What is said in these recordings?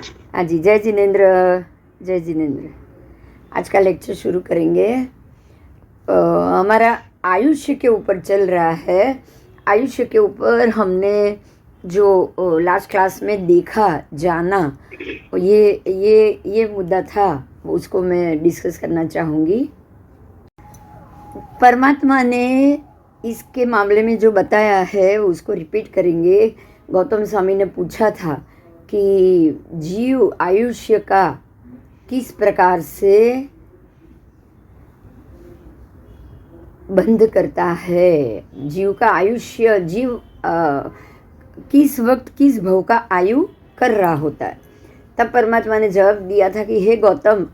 जी। हाँ जी, जय जिनेंद्र। जय जिनेंद्र। आज का लेक्चर शुरू करेंगे। हमारा आयुष्य के ऊपर चल रहा है। आयुष्य के ऊपर हमने जो लास्ट क्लास में देखा जाना, ये मुद्दा था, उसको मैं डिस्कस करना चाहूँगी। परमात्मा ने इसके मामले में जो बताया है उसको रिपीट करेंगे। गौतम स्वामी ने पूछा था कि जीव आयुष्य का किस प्रकार से बंध करता है, जीव का आयुष्य, जीव किस वक्त किस भव का आयु कर रहा होता है। तब परमात्मा ने जवाब दिया था कि हे गौतम,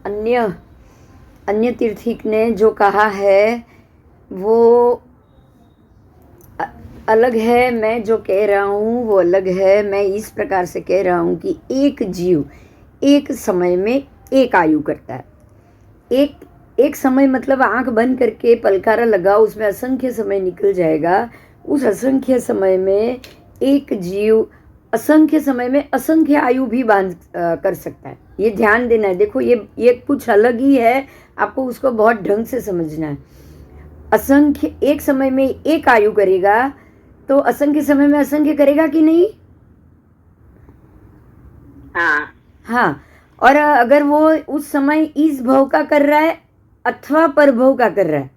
अन्य तीर्थीक ने जो कहा है वो अलग है, मैं जो कह रहा हूँ वो अलग है। मैं इस प्रकार से कह रहा हूँ कि एक जीव एक समय में एक आयु करता है। एक समय मतलब आंख बंद करके पलकारा लगाओ, उसमें असंख्य समय निकल जाएगा। उस असंख्य समय में एक जीव असंख्य समय में असंख्य आयु भी बांध कर सकता है। ये ध्यान देना है। देखो, ये कुछ अलग ही है, आपको उसको बहुत ढंग से समझना है। असंख्य एक समय में एक आयु करेगा तो असंख्य समय में असंख्य करेगा कि नहीं? हाँ। और अगर वो उस समय इस भव का कर रहा है अथवा परभव का कर रहा है,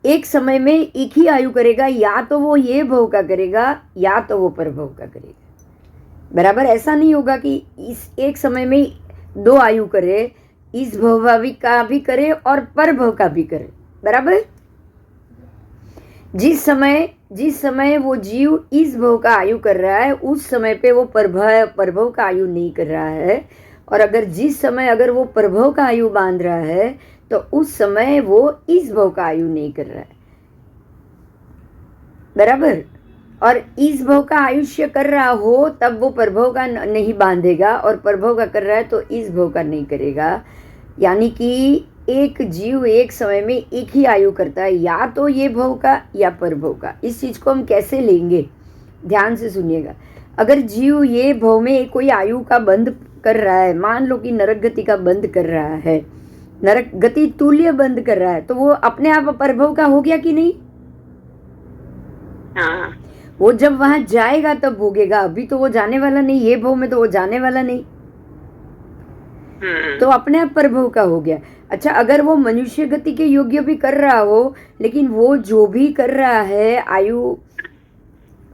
एक समय में एक ही आयु करेगा, या तो वो ये भव का करेगा या तो वो परभव का करेगा। बराबर? ऐसा नहीं होगा कि इस एक समय में दो आयु करे, इस भव का भी करे और परभव का भी करे। बराबर? जिस समय वो जीव इस भव का आयु कर रहा है उस समय पे वो परभव का आयु नहीं कर रहा है। और जिस समय अगर वो परभव का आयु बांध रहा है तो उस समय वो इस भव का आयु नहीं कर रहा है। बराबर? और इस भव का आयुष्य कर रहा हो तब वो परभव का नहीं बांधेगा, और परभव का कर रहा है तो इस भव का नहीं करेगा। यानी कि एक जीव एक समय में एक ही आयु करता है, या तो ये भव का या परभव का। इस चीज को हम कैसे लेंगे, ध्यान से सुनिएगा। अगर जीव ये भव में कोई आयु का बंद कर रहा है, मान लो कि नरक गति का बंद कर रहा है, नरक गति तुल्य बंद कर रहा है, तो वो अपने आप परभव का हो गया कि नहीं? वो जब वहां जाएगा तब भोगेगा, अभी तो वो जाने वाला नहीं। ये भव में तो वो जाने वाला नहीं, तो अपने आप परभव का हो गया। अच्छा, अगर वो मनुष्य गति के योग्य भी कर रहा हो, लेकिन वो जो भी कर रहा है आयु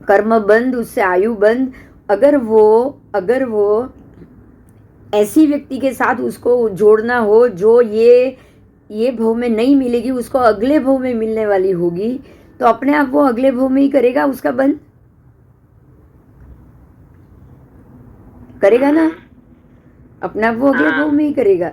कर्म बंद, उससे आयु बंद, अगर वो ऐसी व्यक्ति के साथ उसको जोड़ना हो जो ये भव में नहीं मिलेगी, उसको अगले भव में मिलने वाली होगी, तो अपने आप वो अगले भव में ही करेगा, उसका बंद करेगा ना, अपने आप वो अगले भव में ही करेगा।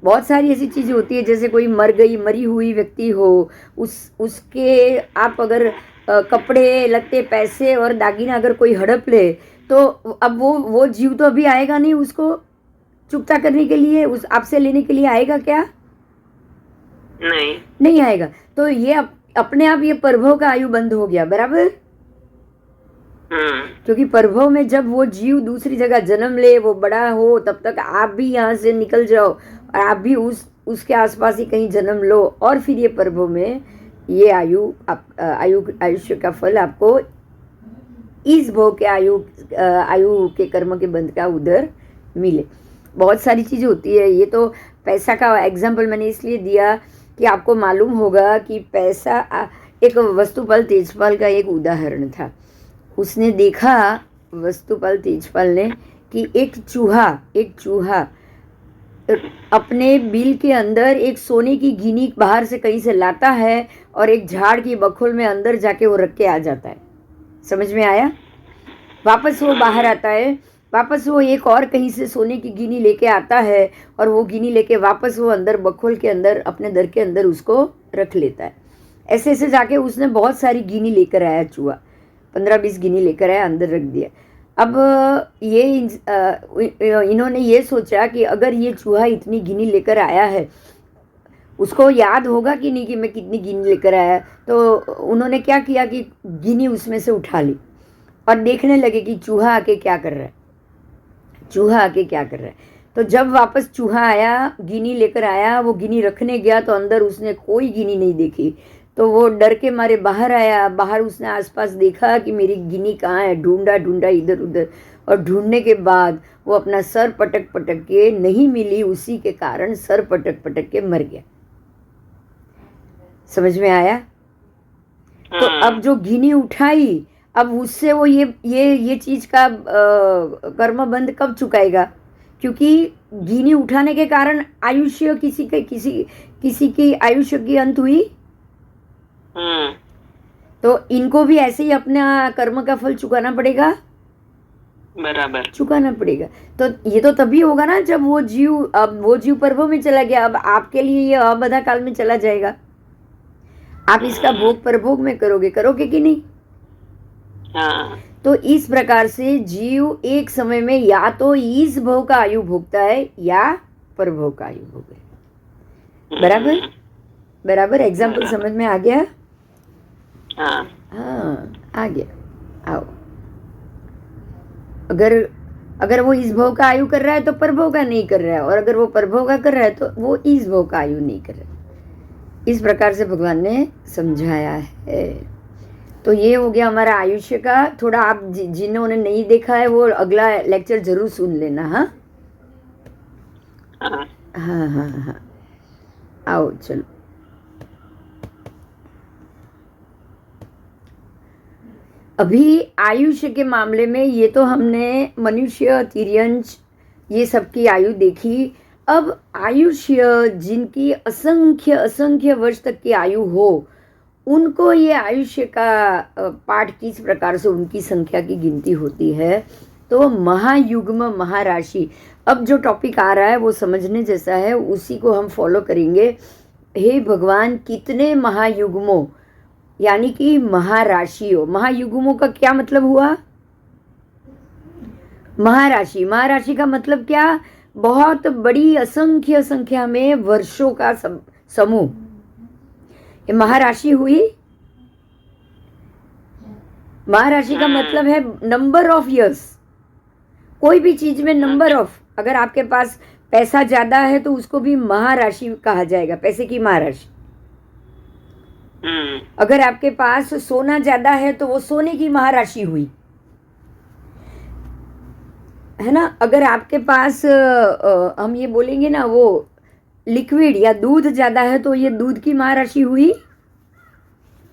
बहुत सारी ऐसी चीजें होती है, जैसे कोई मरी हुई व्यक्ति हो, उसके आप अगर कपड़े लत्ते पैसे और दागिना अगर कोई हड़प ले, तो अब वो जीव तो अभी आएगा नहीं उसको चुकता करने के लिए, उस आपसे लेने के लिए आएगा क्या? नहीं आएगा। तो ये अपने आप ये परभव का आयु बंद हो गया। बराबर? क्योंकि परभव में जब वो जीव दूसरी जगह जन्म ले, वो बड़ा हो, तब तक आप भी यहाँ से निकल जाओ और आप भी उसके आसपास ही कहीं जन्म लो, और फिर ये परभव में ये आयुष्य का फल आपको इस भव के आयु के कर्म के बंध का उधर मिले। बहुत सारी चीजें होती है। ये तो पैसा का एग्जाम्पल मैंने इसलिए दिया कि आपको मालूम होगा कि पैसा एक वस्तुपाल तेजपाल का एक उदाहरण था। उसने देखा, वस्तुपाल तेजपाल ने, कि एक चूहा अपने बिल के अंदर एक सोने की गिनी बाहर से कहीं से लाता है और एक झाड़ की बखोल में अंदर जाके वो रख के आ जाता है। समझ में आया? वापस वो बाहर आता है, वापस वो एक और कहीं से सोने की गिनी लेके आता है, और वो गिनी लेके वापस वो अंदर बखोल के अंदर अपने दर के अंदर उसको रख लेता है। ऐसे ऐसे जाके उसने बहुत सारी गिनी लेकर आया, चूहा 15-20 गिनी लेकर आया, अंदर रख दिया। अब इन्होंने ये सोचा कि अगर ये चूहा इतनी गिनी लेकर आया है, उसको याद होगा कि नहीं कि मैं कितनी गिनी लेकर आया। तो उन्होंने क्या किया कि गिनी उसमें से उठा ली और देखने लगे कि चूहा आके क्या कर रहा है। चूहा आके क्या कर रहा है। तो जब वापस चूहा आया, गिनी लेकर आया, वो गिनी रखने गया तो अंदर उसने कोई गिनी नहीं देखी। तो वो डर के मारे बाहर आया। बाहर उसने आसपास देखा कि मेरी गिनी कहाँ है, ढूंढा ढूंढा इधर उधर, और ढूंढने के बाद वो अपना सर पटक पटक के नहीं मिली, उसी के कारण सर पटक पटक के मर गया। समझ में आया। तो अब जो गिनी उठाई, अब उससे वो ये चीज का कर्म बंध कब चुकाएगा, क्योंकि गिनी उठाने के कारण आयुष्य किसी की आयुष्य की अंत हुई। तो इनको भी ऐसे ही अपना कर्म का फल चुकाना पड़ेगा, बराबर चुकाना पड़ेगा। तो ये तो तभी होगा ना जब वो जीव पर्वों में चला गया। अब आपके लिए ये अबधा काल में चला जाएगा, आप इसका भोग परभोग में करोगे कि नहीं। हाँ। तो इस प्रकार से जीव एक समय में या तो इस भोग का आयु भोगता है या परभोग का आयु भोग है। बराबर बराबर। एग्जाम्पल समझ में आ गया। हाँ आ गया। आओ, अगर वो इस भोग का आयु कर रहा है तो परभोग का नहीं कर रहा है, और अगर वो परभोग का कर रहा है तो वो इस भोग का आयु नहीं कर रहा है। इस प्रकार से भगवान ने समझाया है। तो ये हो गया हमारा आयुष्य का। थोड़ा आप जिन्होंने नहीं देखा है वो अगला लेक्चर जरूर सुन लेना। हाँ हाँ हाँ हाँ। आओ चलो। अभी आयुष्य के मामले में ये तो हमने मनुष्य, तिर्यंच, ये सबकी आयु देखी। अब आयुष्य जिनकी असंख्य असंख्य वर्ष तक की आयु हो, उनको ये आयुष्य का पाठ किस प्रकार से उनकी संख्या की गिनती होती है। तो महायुग्म महाराशि, अब जो टॉपिक आ रहा है वो समझने जैसा है, उसी को हम फॉलो करेंगे। हे भगवान, कितने महायुग्मों यानी कि महाराशियों। महायुग्मों का क्या मतलब हुआ। महाराशि, महाराशि का मतलब क्या, बहुत बड़ी असंख्य संख्या में वर्षों का समूह, ये महाराशि हुई। महाराशि का मतलब है नंबर ऑफ इयर्स। कोई भी चीज में नंबर ऑफ, अगर आपके पास पैसा ज्यादा है तो उसको भी महाराशि कहा जाएगा, पैसे की महाराशि। अगर आपके पास सोना ज्यादा है तो वो सोने की महाराशि हुई, है ना। अगर आपके पास हम ये बोलेंगे ना, वो लिक्विड या दूध ज्यादा है तो ये दूध की महाराशि हुई।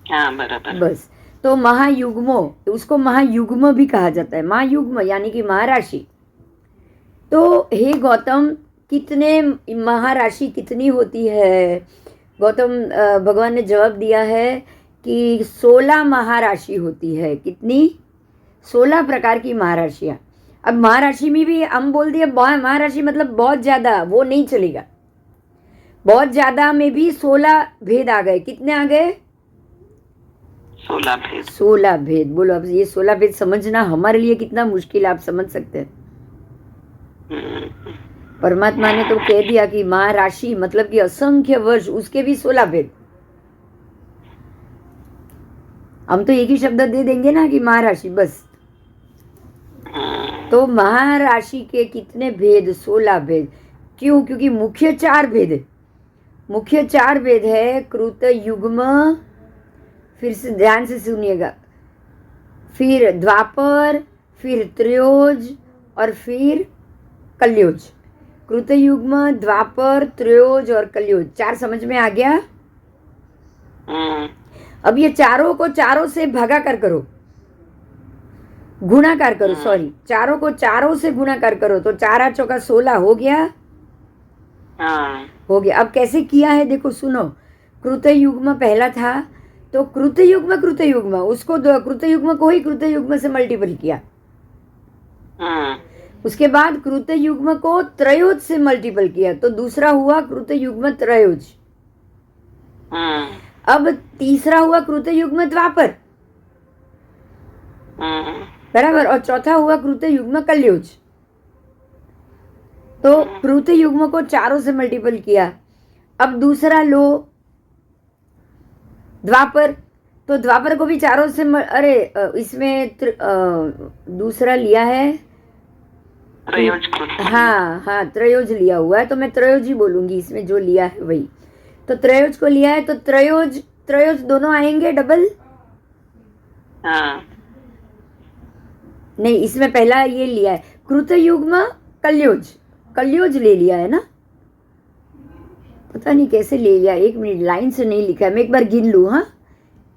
हाँ बराबर। बस, तो महायुग्मों, उसको महायुग्म भी कहा जाता है। महायुग्म यानी कि महाराशि। तो हे गौतम, कितने महाराशि कितनी होती है। गौतम, भगवान ने जवाब दिया है कि 16 महाराशि होती है। कितनी, 16 प्रकार की महाराशियां। अब महाराशि में भी हम बोल दिए महाराशि मतलब बहुत ज्यादा, वो नहीं चलेगा। बहुत ज्यादा में भी 16 भेद आ गए। कितने आ गए, 16 भेद। 16 भेद। बोलो अब ये 16 भेद समझना हमारे लिए कितना मुश्किल, आप समझ सकते हैं। परमात्मा ने तो कह दिया कि महाराशि मतलब कि असंख्य वर्ष, उसके भी 16 भेद। हम तो एक ही शब्द दे देंगे ना कि महाराशि, बस। तो महाराशि के कितने भेद, 16 भेद। क्यों, क्योंकि मुख्य 4 भेद है। मुख्य 4 भेद है कृत युग्म, फिर से ध्यान से सुनिएगा, फिर द्वापर, फिर त्रयोज और फिर कलयुज। कृतयुग्म, द्वापर, त्रयोज और कलयुज, 4 समझ में आ गया। अब ये चारों को चारों से भागाकार करो, गुणाकार करो, सॉरी, चारों को चारों से गुणाकार करो, तो 4 चौका 16 हो गया। हो गया। अब कैसे किया है देखो, सुनो। कृतयुग्म पहला था, तो कृतयुग्म उसको कृतयुग्म को ही कृतयुग्म से मल्टीपल किया। उसके बाद कृतयुग्म को त्रयोज से मल्टीपल किया, तो दूसरा हुआ कृतयुग्म त्रयोज। अब तीसरा हुआ कृतयुग्म द्वापर, बराबर, और चौथा हुआ कृतयुग्म कलयुज। तो कृतयुग्म को चारों से मल्टीपल किया। अब दूसरा लो द्वापर, तो द्वापर को भी चारों से इसमें दूसरा लिया है त्रयोज कृत। हाँ हाँ, त्रयोज लिया हुआ है तो मैं त्रयोज ही बोलूंगी, इसमें जो लिया है वही। तो त्रयोज को लिया है तो त्रयोज त्रयोज दोनों आएंगे डबल। हाँ नहीं, इसमें पहला ये लिया है कृतयुग्म कल्योज, कल्योज ले लिया है ना, पता नहीं कैसे ले लिया, एक मिनट, लाइन से नहीं लिखा है, मैं एक बार गिन लूँ। हाँ,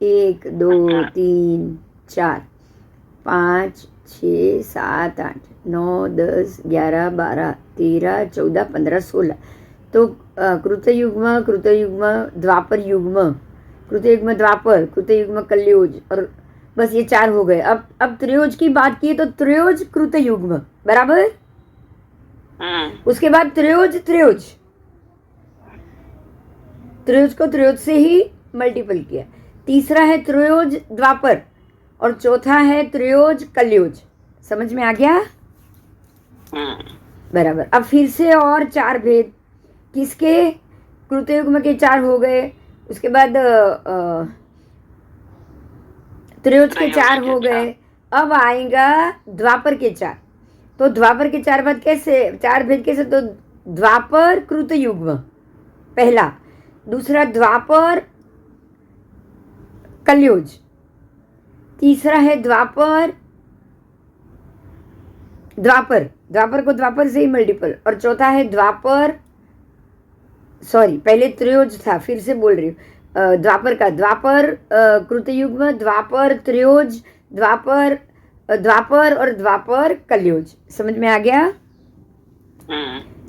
1 2 3 4 5 6 7 8 9 10 11 12 13 14 15 16। तो कृतयुग्म कृतयुग्म द्वापर युग्म, कृतयुग्म द्वापर, कृतयुग्म कल्योज, और बस ये 4 हो गए। अब त्रयोज की बात की तो त्रयोज कृतयुग्म बराबर। उसके बाद त्रयोज त्रयोज, त्रयोज को त्रयोज से ही मल्टीपल किया। तीसरा है त्रयोज द्वापर और चौथा है त्रयोज कल्योज। समझ में आ गया? बराबर। अब फिर से और 4 भेद किसके? कृतयुग्म के 4 हो गए, उसके बाद त्रयोज के 4 हो गए, अब आएगा द्वापर के 4। तो द्वापर के 4 बाद कैसे 4 भेद कैसे? तो द्वापर कृतयुग्म पहला, दूसरा द्वापर कल्योज, तीसरा है द्वापर द्वापर, द्वापर को द्वापर से ही मल्टीपल, और चौथा है द्वापर, सॉरी पहले त्रयोज था, फिर से बोल रही हूँ, द्वापर का द्वापर कृतयुग्म, द्वापर त्रयोज, द्वापर द्वापर और द्वापर कल्योज। समझ में आ गया?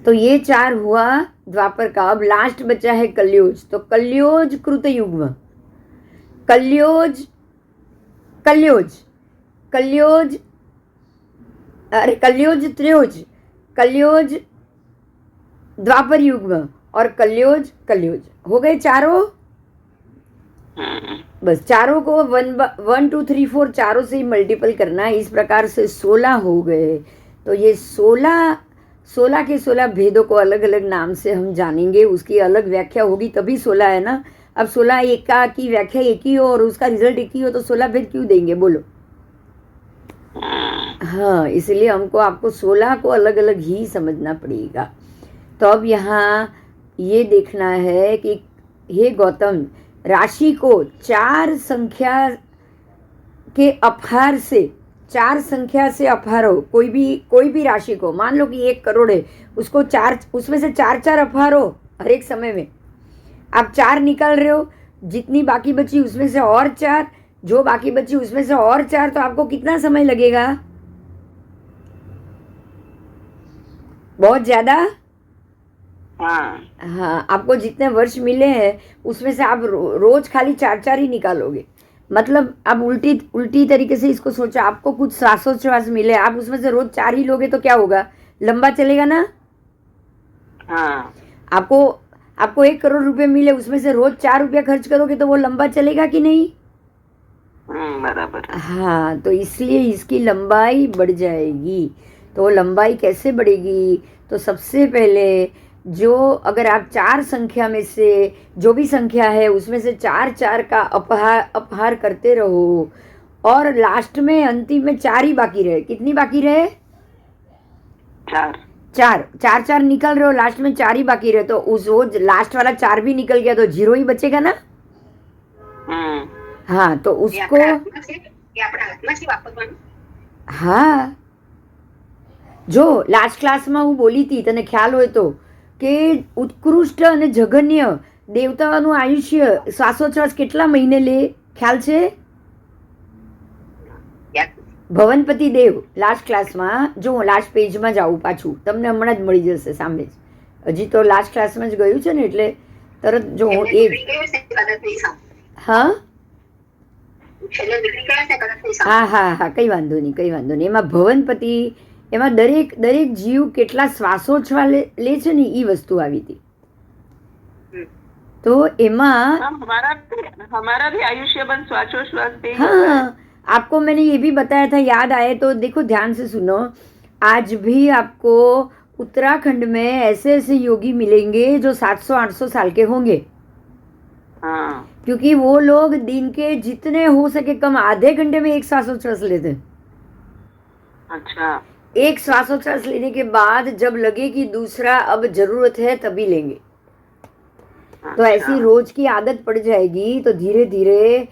तो ये 4 हुआ द्वापर का। अब लास्ट बचा है कल्योज, तो कल्योज कृतयुग्म, कल्योज कल्योज कल्योज, अरे कल्योज त्रयोज, कल्योज द्वापर युग्म और कल्योज कल्योज। हो गए चारों। बस चारों को 1 2 3 4 चारों से ही मल्टीपल करना है। इस प्रकार से 16 हो गए। तो ये 16 के 16 भेदों को अलग अलग नाम से हम जानेंगे, उसकी अलग व्याख्या होगी तभी 16 है ना। अब 16 एक का की व्याख्या एक ही हो और उसका रिजल्ट एक ही हो तो 16 भेद क्यों देंगे बोलो? हाँ, इसलिए हमको आपको 16 को अलग अलग ही समझना पड़ेगा। तो अब यहाँ ये देखना है कि हे गौतम, राशि को 4 संख्या के अपहार से, 4 संख्या से अपहार हो, कोई भी राशि को, मान लो कि 1 करोड़ है, उसको 4, उसमें से 4 अपहार हो हर एक समय में। आप 4 निकाल रहे हो, जितनी बाकी बची उसमें से और 4, जो बाकी बची उसमें से और 4, तो आपको कितना समय लगेगा? बहुत ज्यादा। हाँ, आपको जितने वर्ष मिले हैं उसमें से आप रोज खाली 4 ही निकालोगे। मतलब आप उल्टी तरीके से इसको सोचा, आपको कुछ श्वासोच्छ्वास मिले, आप उसमें से रोज 4 ही लोगे तो क्या होगा? लंबा चलेगा ना। हाँ। आपको 1 करोड़ रुपए मिले, उसमें से रोज 4 रुपया खर्च करोगे तो वो लंबा चलेगा कि नहीं? बराबर। हाँ, तो इसलिए इसकी लंबाई बढ़ जाएगी। तो लंबाई कैसे बढ़ेगी? तो सबसे पहले जो, अगर आप 4 संख्या में से जो भी संख्या है उसमें से 4 का अपहार करते रहो और लास्ट में अंतिम में 4 ही बाकी रहे। कितनी बाकी रहे? 4 निकल रहे हो, लास्ट में 4 ही बाकी रहे, तो उस वो लास्ट वाला 4 भी निकल गया तो 0 ही बचेगा ना। हाँ, तो उसको, हाँ, जो લાસ્ટ ક્લાસમાં હું બોલી હતી તને ખ્યાલ હોય તો, કે ઉત્કૃષ્ટ અને જઘન્ય દેવતાઓનું આયુષ્ય શ્વાસોચ્છ્વાસ કેટલા મહિને લે? ખ્યાલ છે? ભવનપતિ દેવ લાસ્ટ ક્લાસમાં, જો હું લાસ્ટ પેજમાં જાઉં પાછું, તમને હમણાં જ મળી જશે સામે જ. હજી તો લાસ્ટ ક્લાસમાં જ ગયું છે ને એટલે તરત જો હું એ, હા હા, કઈ વાંધો નહીં. એમાં ભવનપતિ, એમાં દરેક જીવ કેટલા શ્વાસોચ્છ્વાસ લે છે ને એ વસ્તુ આવી હતી. તો એમાં हमारा भी आयुष्य बन श्वासोच्छ्वास पे। हाँ, आपको मैंने ये भी बताया था, याद आए तो देखो ध्यान से सुनो। आज भी आपको उत्तराखंड में ऐसे ऐसे योगी मिलेंगे जो 700-800 साल के होंगे। हाँ। क्योंकि वो लोग दिन के जितने हो सके कम आधे घंटे में एक श्वासोच्छ्वास लेते। अच्छा। एक श्वासोच्छ्वास लेने के बाद जब लगे कि दूसरा अब जरूरत है तभी लेंगे। तो ऐसी रोज की आदत पड़ जाएगी तो धीरे धीरे,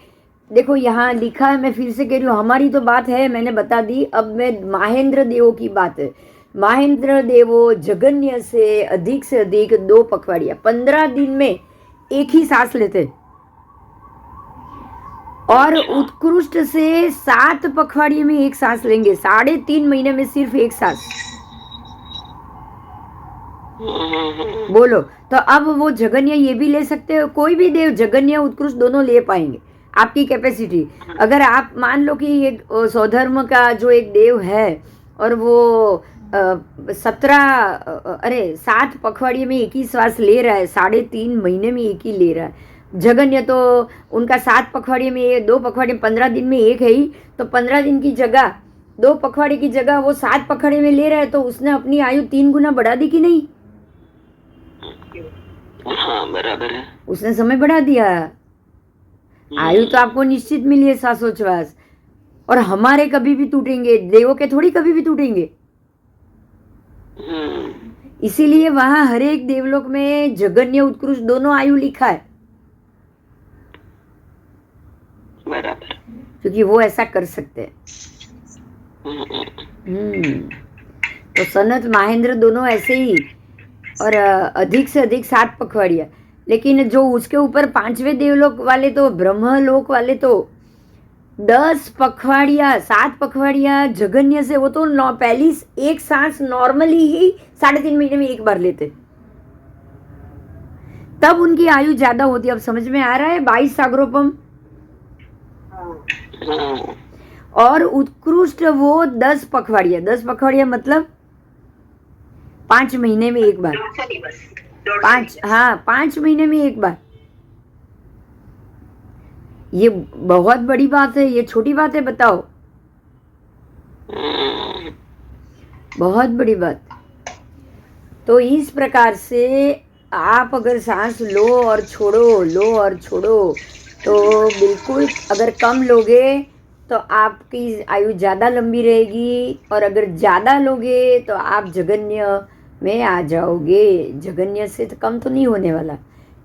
देखो यहाँ लिखा है, मैं फिर से कह रही हूँ, हमारी तो बात है मैंने बता दी, अब मैं महेंद्र देवों की बात है। महेंद्र देवो जगन्य से अधिक 2 पखवाड़िया 15 दिन में एक ही सांस लेते, और उत्कृष्ट से 7 पखवाड़िए में एक सांस लेंगे, 3.5 महीने में सिर्फ एक सांस। बोलो, तो अब वो जगन्य ये भी ले सकते हो, कोई भी देव जगन्य उत्कृष्ट दोनों ले पाएंगे, आपकी कैपेसिटी। अगर आप मान लो कि एक स्वधर्म का जो एक देव है और वो 7 पखवाड़िए में एक ही श्वास ले रहा है, 3.5 महीने में एक ही ले रहा है। जगन्य तो उनका 7 पखवाड़िए में 2 पखवाड़े 15 दिन में एक है ही, तो 15 दिन की जगह 2 पखवाड़े की जगह वो 7 पखवाड़े में ले रहा है, तो उसने अपनी आयु 3 गुना बढ़ा दी कि नहीं? हाँ बराबर है, उसने समय बढ़ा दिया। आयु तो आपको निश्चित मिली है श्वासोच्छ्वास, और हमारे कभी भी टूटेंगे, देवों के थोड़ी कभी भी टूटेंगे। इसीलिए वहां हर एक देवलोक में जगन्य उत्कृष्ट दोनों आयु लिखा है, बराबर, क्योंकि वो ऐसा कर सकते हैं। तो सनत महेंद्र दोनों ऐसे ही, और अधिक से अधिक 7 पखवाड़िया। लेकिन जो उसके ऊपर 5वें देवलोक वाले तो ब्रह्मलोक वाले तो 10 पखवाड़िया 7 पखवाड़िया जगन्य से, वो तो पहली एक सांस नॉर्मली ही 3.5 महीने में एक बार लेते, तब उनकी आयु ज्यादा होती है। अब समझ में आ रहा है? 22 सागरोपम और उत्कृष्ट वो 10 पखवाड़िया। 10 पखवाड़िया मतलब 5 महीने में एक बार, 5 महीने में एक बार। ये बहुत बड़ी बात है, ये छोटी बात है? बताओ, बहुत बड़ी बात। तो इस प्रकार से आप अगर सांस लो और छोड़ो, लो और छोड़ो, तो बिल्कुल अगर कम लोगे तो आपकी आयु ज़्यादा लंबी रहेगी, और अगर ज़्यादा लोगे तो आप जगन्य में आ जाओगे। जगन्य से तो कम तो नहीं होने वाला,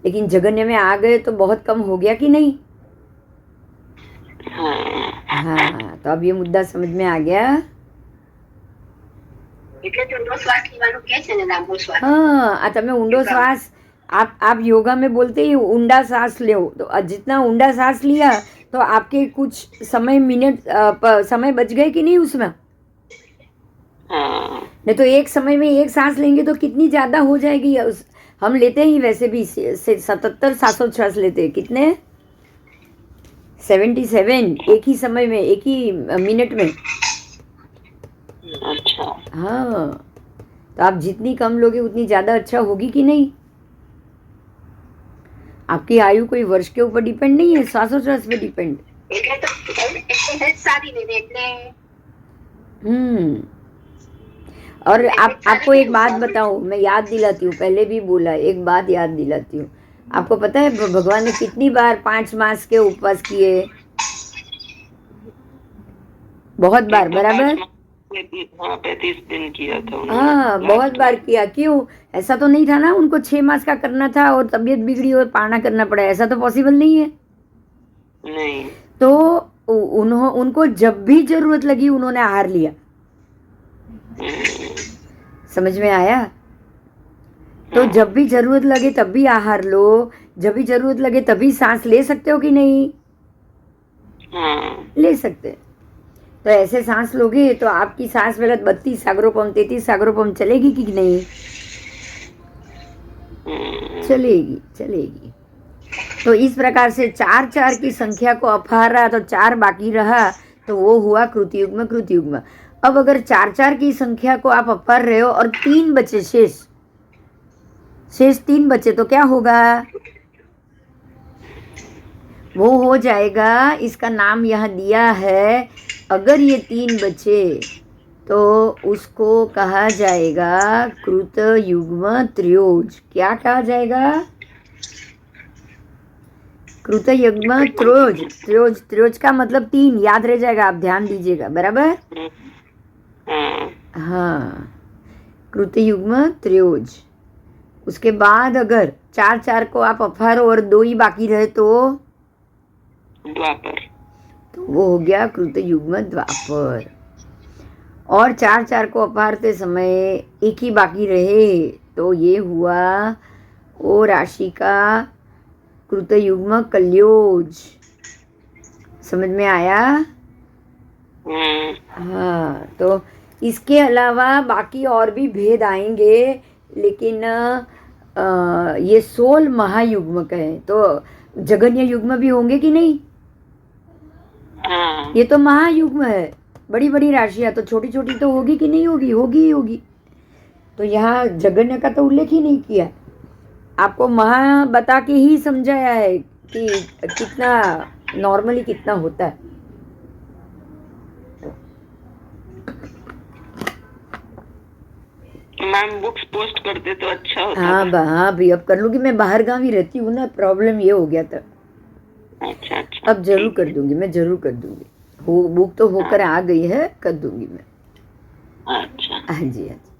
लेकिन जगन्य में आ गए तो बहुत कम हो गया कि नहीं? हाँ, तो अब ये मुद्दा समझ में आ गया। हाँ, તમે ઊંડો શ્વાસ आप योगा में बोलते ही ऊंडा सांस लो, तो जितना ऊंडा सांस लिया तो आपके कुछ समय बच गए कि नहीं उसमें? नहीं तो एक समय में एक सांस लेंगे तो कितनी ज्यादा हो जाएगी। हम लेते ही वैसे भी 77 श्वासोच्छ्वास लेते हैं, कितने? 77 एक ही समय में, एक ही मिनट में। अच्छा, हाँ, तो आप जितनी कम लोगे उतनी ज्यादा अच्छा होगी कि नहीं? आपकी आयु कोई वर्ष के ऊपर डिपेंड नहीं है, श्वासोच्छ्वास पे डिपेंड। और आपको एक बात बताऊं, मैं याद दिलाती हूँ, पहले भी बोला, एक बात याद दिलाती हूँ। आपको पता है भगवान ने कितनी बार 5 मास के उपवास किए? बहुत बार, बराबर? 35 दिन किया था। हाँ, बहुत बार किया। क्यों? ऐसा तो नहीं था ना उनको 6 मास का करना था और तबीयत बिगड़ी और पाना करना पड़ा, ऐसा तो पॉसिबल नहीं है। नहीं, तो उनको जब भी जरूरत लगी उन्होंने आहार लिया। समझ में आया? तो जब भी जरूरत लगे तब भी आहार लो, जब भी जरूरत लगे तभी सांस ले सकते हो कि नहीं? ले सकते। तो ऐसे सांस लोगे तो आपकी सांस वेगत 32 सागरोपम 33 सागरोपम चलेगी कि नहीं? चलेगी, चलेगी। तो इस प्रकार से 4 की संख्या को अपहार रहा तो 4 बाकी रहा, तो वो हुआ कृतयुग्म। अब अगर 4 की संख्या को आप अपहार रहे हो और 3 बचे, शेष 3 बचे, तो क्या होगा? वो हो जाएगा, इसका नाम यहाँ दिया है, अगर ये 3 बचे तो उसको कहा जाएगा कृतयुग्म त्रयोज। क्या कहा जाएगा? कृतयुग्म त्रयोज का मतलब 3, याद रह जाएगा, आप ध्यान दीजिएगा, बराबर? हाँ, कृत युग्म त्रयोज। उसके बाद अगर 4 को आप अपहार और 2 ही बाकी रहे तो द्वापर। वो हो गया कृत युग्म द्वापर। और 4 को अपहारते समय एक ही बाकी रहे तो ये हुआ ओ राशि का कृत युग्म कल्योज। समझ में आया? हाँ, तो इसके अलावा बाकी और भी भेद आएंगे, लेकिन ये 16 महायुग्म का है। तो जगन्य युग्म भी होंगे कि नहीं? ये तो महायुग्म है, बड़ी बड़ी राशियां, तो छोटी छोटी तो होगी कि नहीं होगी? होगी ही होगी। तो यहाँ जगन्य का तो उल्लेख ही नहीं किया, आपको महा बता के ही समझाया है कि कितना नॉर्मली कितना होता है। मैम बुक्स पोस्ट करते तो अच्छा होता। हाँ भी, अब कर लूंगी, मैं बाहर गाँव ही रहती हूँ ना, प्रॉब्लम ये हो गया था। अच्छा। अब जरूर कर दूंगी, मैं जरूर कर दूंगी। बुक तो होकर आ गई है, कर दूंगी मैं। अच्छा। हाँ जी, हाँ जी।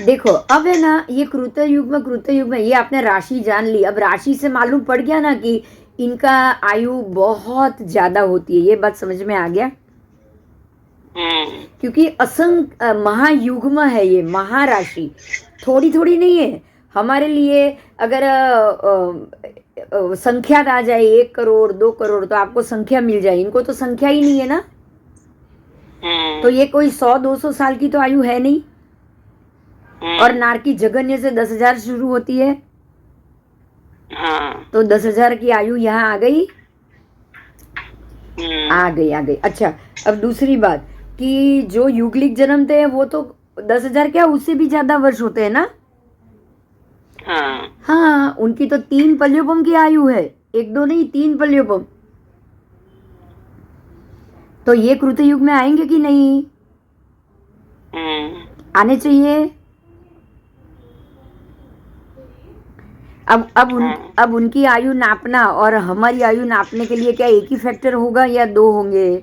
देखो अब है ना, ये कृत युग्म ये आपने राशि जान ली। अब राशि से मालूम पड़ गया ना कि इनका आयु बहुत ज्यादा होती है, ये बात समझ में आ गया? क्योंकि असंख्य महायुग्म है, ये महाराशि थोड़ी थोड़ी नहीं है हमारे लिए। अगर संख्या आ जाए 1 करोड़ 2 करोड़ तो आपको संख्या मिल जाए, इनको तो संख्या ही नहीं है ना। तो ये कोई 100-200 साल की तो आयु है नहीं। और नार की जगन्य से 10,000 शुरू होती है। तो 10,000 की आयु यहाँ आ गई। आ गई। अच्छा, अब दूसरी बात कि जो युगलिक जन्मते हैं वो तो 10,000 क्या, उससे भी ज्यादा वर्ष होते हैं ना। हाँ, उनकी तो 3 पल्योपम की आयु है, 1-2 नहीं, 3 पल्योपम। तो ये कृत युग में आएंगे कि नहीं? आने चाहिए। अब उनकी आयु नापना और हमारी आयु नापने के लिए क्या एक ही फैक्टर होगा या 2 होंगे?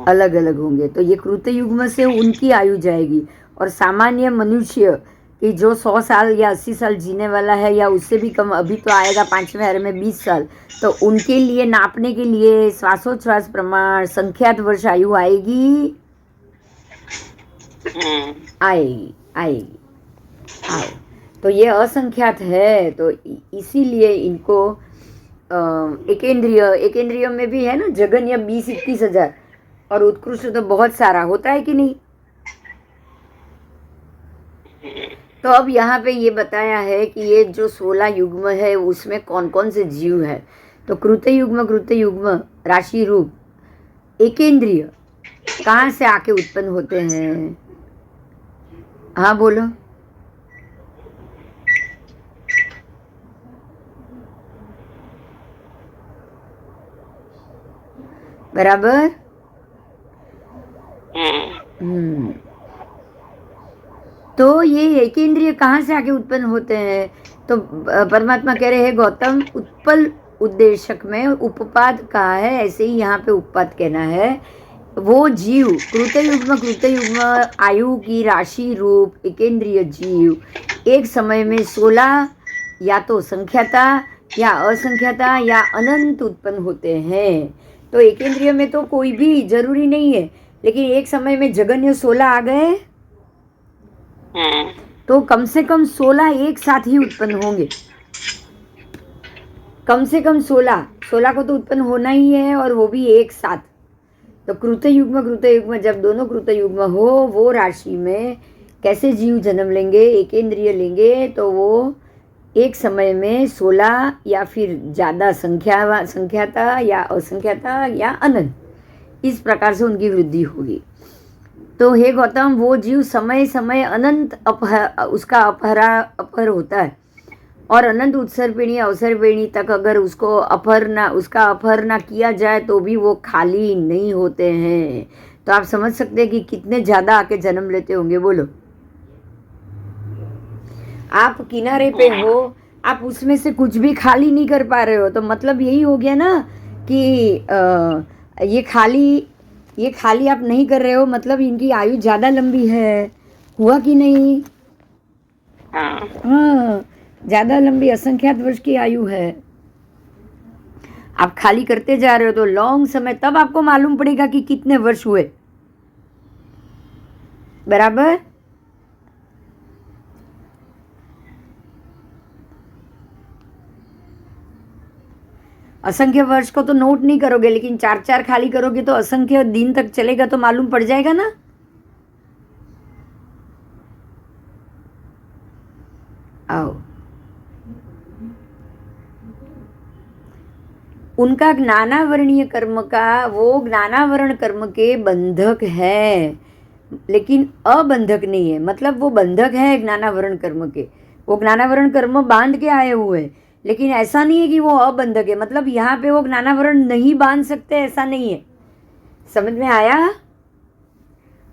अलग अलग होंगे। तो ये कृत युग्म से उनकी आयु जाएगी। और सामान्य मनुष्य कि जो 100 साल या 80 साल जीने वाला है या उससे भी कम, अभी तो आएगा 5वें हर में 20 साल, तो उनके लिए नापने के लिए श्वासोच्छ्वास प्रमाण संख्यात वर्ष आयु आएगी। आएगी। तो ये असंख्यात है, तो इसीलिए इनको एकेंद्रिय में भी है ना, जगन्य 20-21 हजार, और उत्कृष्ट तो बहुत सारा होता है कि नहीं। तो अब यहाँ पे ये बताया है कि ये जो 16 युग्म है उसमें कौन कौन से जीव है। तो कृत युग्म राशि रूप एकेंद्रिय कहाँ से आके उत्पन्न होते हैं? हाँ बोलो। बराबर। तो ये एकेंद्रिय कहाँ से आके उत्पन्न होते हैं? तो परमात्मा कह रहे हैं गौतम, उत्पल उद्देशक में उपपाद कहा है, ऐसे ही यहाँ पे उपपाद कहना है। वो जीव कृत युग्म आयु की राशि रूप एकेंद्रिय जीव एक समय में 16 या तो संख्याता या असंख्याता या अनंत उत्पन्न होते हैं। तो एकेंद्रिय में तो कोई भी जरूरी नहीं है, लेकिन एक समय में जगन्य 16 आ गए तो कम से कम 16 एक साथ ही उत्पन्न होंगे। कम से कम 16 को तो उत्पन्न होना ही है, और वो भी एक साथ। तो कृत युग्म जब दोनों कृत युग्म हो, वो राशि में कैसे जीव जन्म लेंगे? एकेंद्रिय लेंगे तो वो एक समय में 16 या फिर ज़्यादा संख्याता या असंख्याता या अनंत, इस प्रकार से उनकी वृद्धि होगी। तो हे गौतम, वो जीव समय समय अनंत उसका अपहर होता है, और अनंत उत्सर्पिणी अवसर्पिणी तक अगर उसका अपहर ना किया जाए तो भी वो खाली नहीं होते हैं। तो आप समझ सकते हैं कि कितने ज़्यादा आके जन्म लेते होंगे। बोलो, आप किनारे पे हो, आप उसमें से कुछ भी खाली नहीं कर पा रहे हो, तो मतलब यही हो गया ना कि ये खाली आप नहीं कर रहे हो, मतलब इनकी आयु ज़्यादा लंबी है, हुआ कि नहीं? हाँ। हाँ, ज़्यादा लंबी असंख्यात वर्ष की आयु है। आप खाली करते जा रहे हो तो लॉन्ग समय, तब आपको मालूम पड़ेगा कि कितने वर्ष हुए। बराबर? असंख्य वर्ष को तो नोट नहीं करोगे, लेकिन 4-4 खाली करोगे तो असंख्य दिन तक चलेगा, तो मालूम पड़ जाएगा ना। आओ, उनका ज्ञानावरणीय कर्म का, वो ज्ञानावरण कर्म के बंधक है, लेकिन अबंधक नहीं है। मतलब वो बंधक है ज्ञानावरण कर्म के, वो ज्ञानावरण कर्म बांध के आए हुए हैं, लेकिन ऐसा नहीं है कि वो अबंधक है। मतलब यहाँ पे वो ज्ञानावरण नहीं बांध सकते, ऐसा नहीं है। समझ में आया?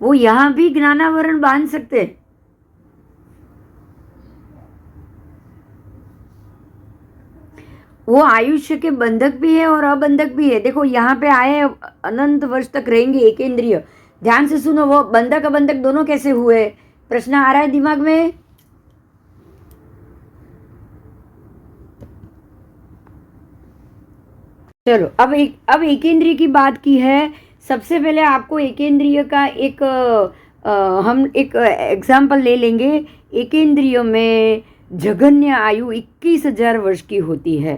वो यहाँ भी ज्ञानावरण बांध सकते हैं। वो आयुष्य के बंधक भी है और अबंधक भी है। देखो यहाँ पे आए, अनंत वर्ष तक रहेंगे एक इंद्रिय। ध्यान से सुनो, वो बंधक अबंधक दोनों कैसे हुए? प्रश्न आ रहा है दिमाग में? चलो, अब एक इंद्रिय की बात की है। सबसे पहले आपको एक इंद्रिय का हम एक एग्जाम्पल ले लेंगे। एक इंद्रिय में जघन्य आयु 21,000 वर्ष की होती है।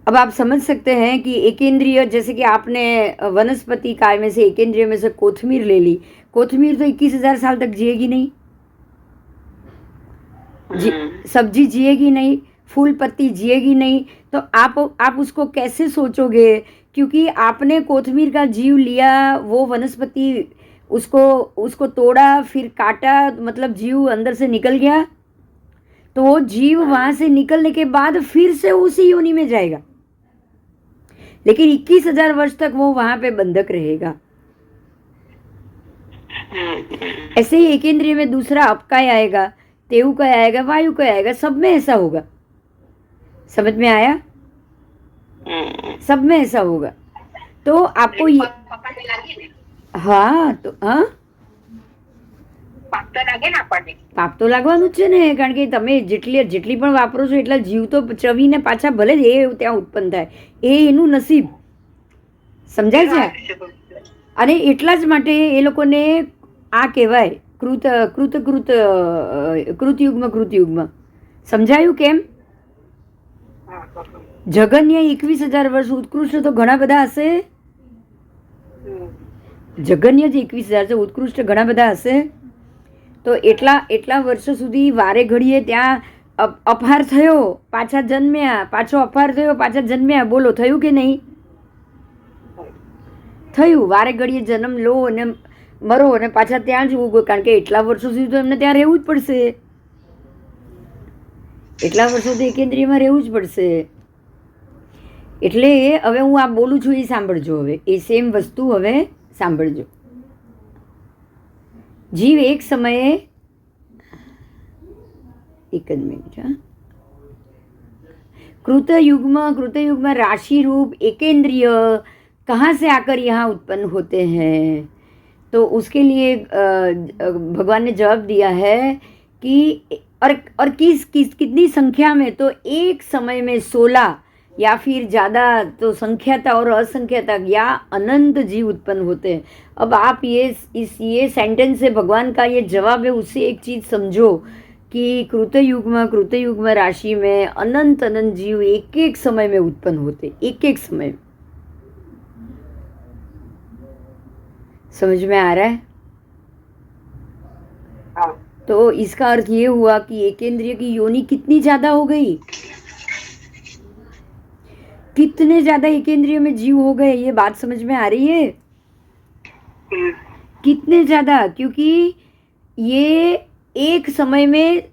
अब आप समझ सकते हैं कि एक इंद्रिय, जैसे कि आपने वनस्पति काय में से एक इंद्रिय में से कोथमीर ले ली, कोथमीर तो 21,000 साल तक जिएगी नहीं, सब्जी जिएगी नहीं, फूल पत्ती जिएगी नहीं। तो आप उसको कैसे सोचोगे? क्योंकि आपने कोथमीर का जीव लिया, वो वनस्पति, उसको तोड़ा, फिर काटा, मतलब जीव अंदर से निकल गया, तो वो जीव वहां से निकलने के बाद फिर से उसी योनि में जाएगा, लेकिन 21,000 वर्ष तक वो वहां पे बंधक रहेगा। ऐसे ही एक इंद्रिय में दूसरा अपकाय आएगा, तेऊकाय आएगा, वायुकाय आएगा, सब में ऐसा होगा। समझ में आया? सब में ऐसा होगा। तो आपको ये, હા તો હા પાપ તો લાગવાનું જ છે ને, કારણ કે તમે જેટલી પણ વાપરો છો એટલા જીવ તો ચવીને પાછા ભલે જ એ ત્યાં ઉત્પન્ન થાય, એ એનું નસીબ. સમજાય છે? અને એટલા જ માટે એ લોકોને આ કહેવાય કૃતયુગમાં. સમજાયું કેમ? જગન્ય 21,000 વર્ષ, ઉત્કૃષ્ટ તો ઘણા બધા હશે. જગન્ય જ 21,000 છે, ઉત્કૃષ્ટ ઘણા બધા હશે. તો એટલા વર્ષો સુધી વારે ઘડીએ ત્યાં અપહાર થયો, પાછા જન્મ્યા, પાછો અપહાર થયો, પાછા જન્મ્યા. બોલો, થયું કે નહીં થયું? વારે ઘડીએ જન્મ લો અને મરો અને પાછા ત્યાં જ ઉગો, કારણ કે એટલા વર્ષો સુધી તો એમને ત્યાં રહેવું જ પડશે. એટલા વર્ષો સુધી કેન્દ્રીયમાં રહેવું જ પડશે. એટલે હવે હું આ બોલું છું એ સાંભળજો. હવે એ સેમ વસ્તુ હવે સાંભળજો. જીવ એક સમયે, એક જ મિનિટ, હા, कृतयुग में राशि रूप एकेंद्रिय कहाँ से आकर यहाँ उत्पन्न होते हैं? तो उसके लिए भगवान ने जवाब दिया है कि और कितनी संख्या में? तो एक समय में 16 या फिर ज़्यादा, तो संख्याता और असंख्याता या अनंत जीव उत्पन्न होते हैं. अब आप ये सेंटेंस से भगवान का ये जवाब है, उससे एक चीज़ समझो कि कृतयुग में राशि में अनंत जीव एक एक समय में उत्पन्न होते, एक एक समय में. समझ में आ रहा है? तो इसका अर्थ ये हुआ कि एकेंद्रिय की योनि कितनी ज्यादा हो गई, कितने ज्यादा एकेंद्रिय में जीव हो गए. ये बात समझ में आ रही है? कितने ज्यादा, क्योंकि ये एक समय में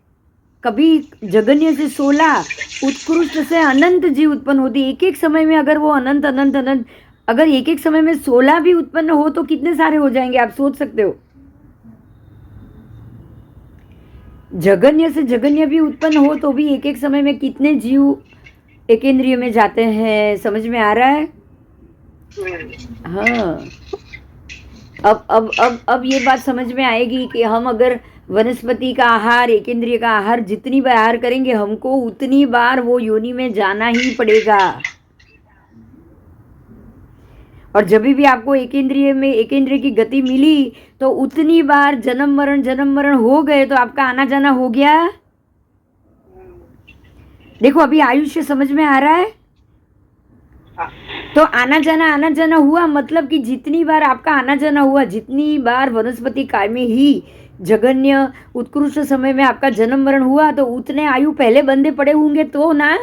कभी जगन्य से 16, उत्कृष्ट से अनंत जीव उत्पन्न होती. एक एक समय में अगर वो अनंत अगर एक एक समय में 16 भी उत्पन्न हो तो कितने सारे हो जाएंगे, आप सोच सकते हो. जगन्य से जगन्य भी उत्पन्न हो तो भी एक एक समय में कितने जीव एकेंद्रिय में जाते हैं. समझ में आ रहा है? हाँ, अब ये बात समझ में आएगी कि हम अगर वनस्पति का आहार, एक इंद्रिय का आहार जितनी बार आहार करेंगे, हमको उतनी बार वो योनि में जाना ही पड़ेगा। और जब भी आपको एक इंद्रिय की गति मिली तो उतनी बार जन्म मरण हो गए तो आपका आना जाना हो गया। देखो अभी आयुष्य समझ में आ रहा है। तो आना जाना हुआ मतलब कि जितनी बार आपका आना जाना हुआ, जितनी बार वनस्पति काल में ही जघन्य उत्कृष्ट समय में आपका जन्म मरण हुआ, तो उतने आयु पहले बंधे पड़े होंगे तो ना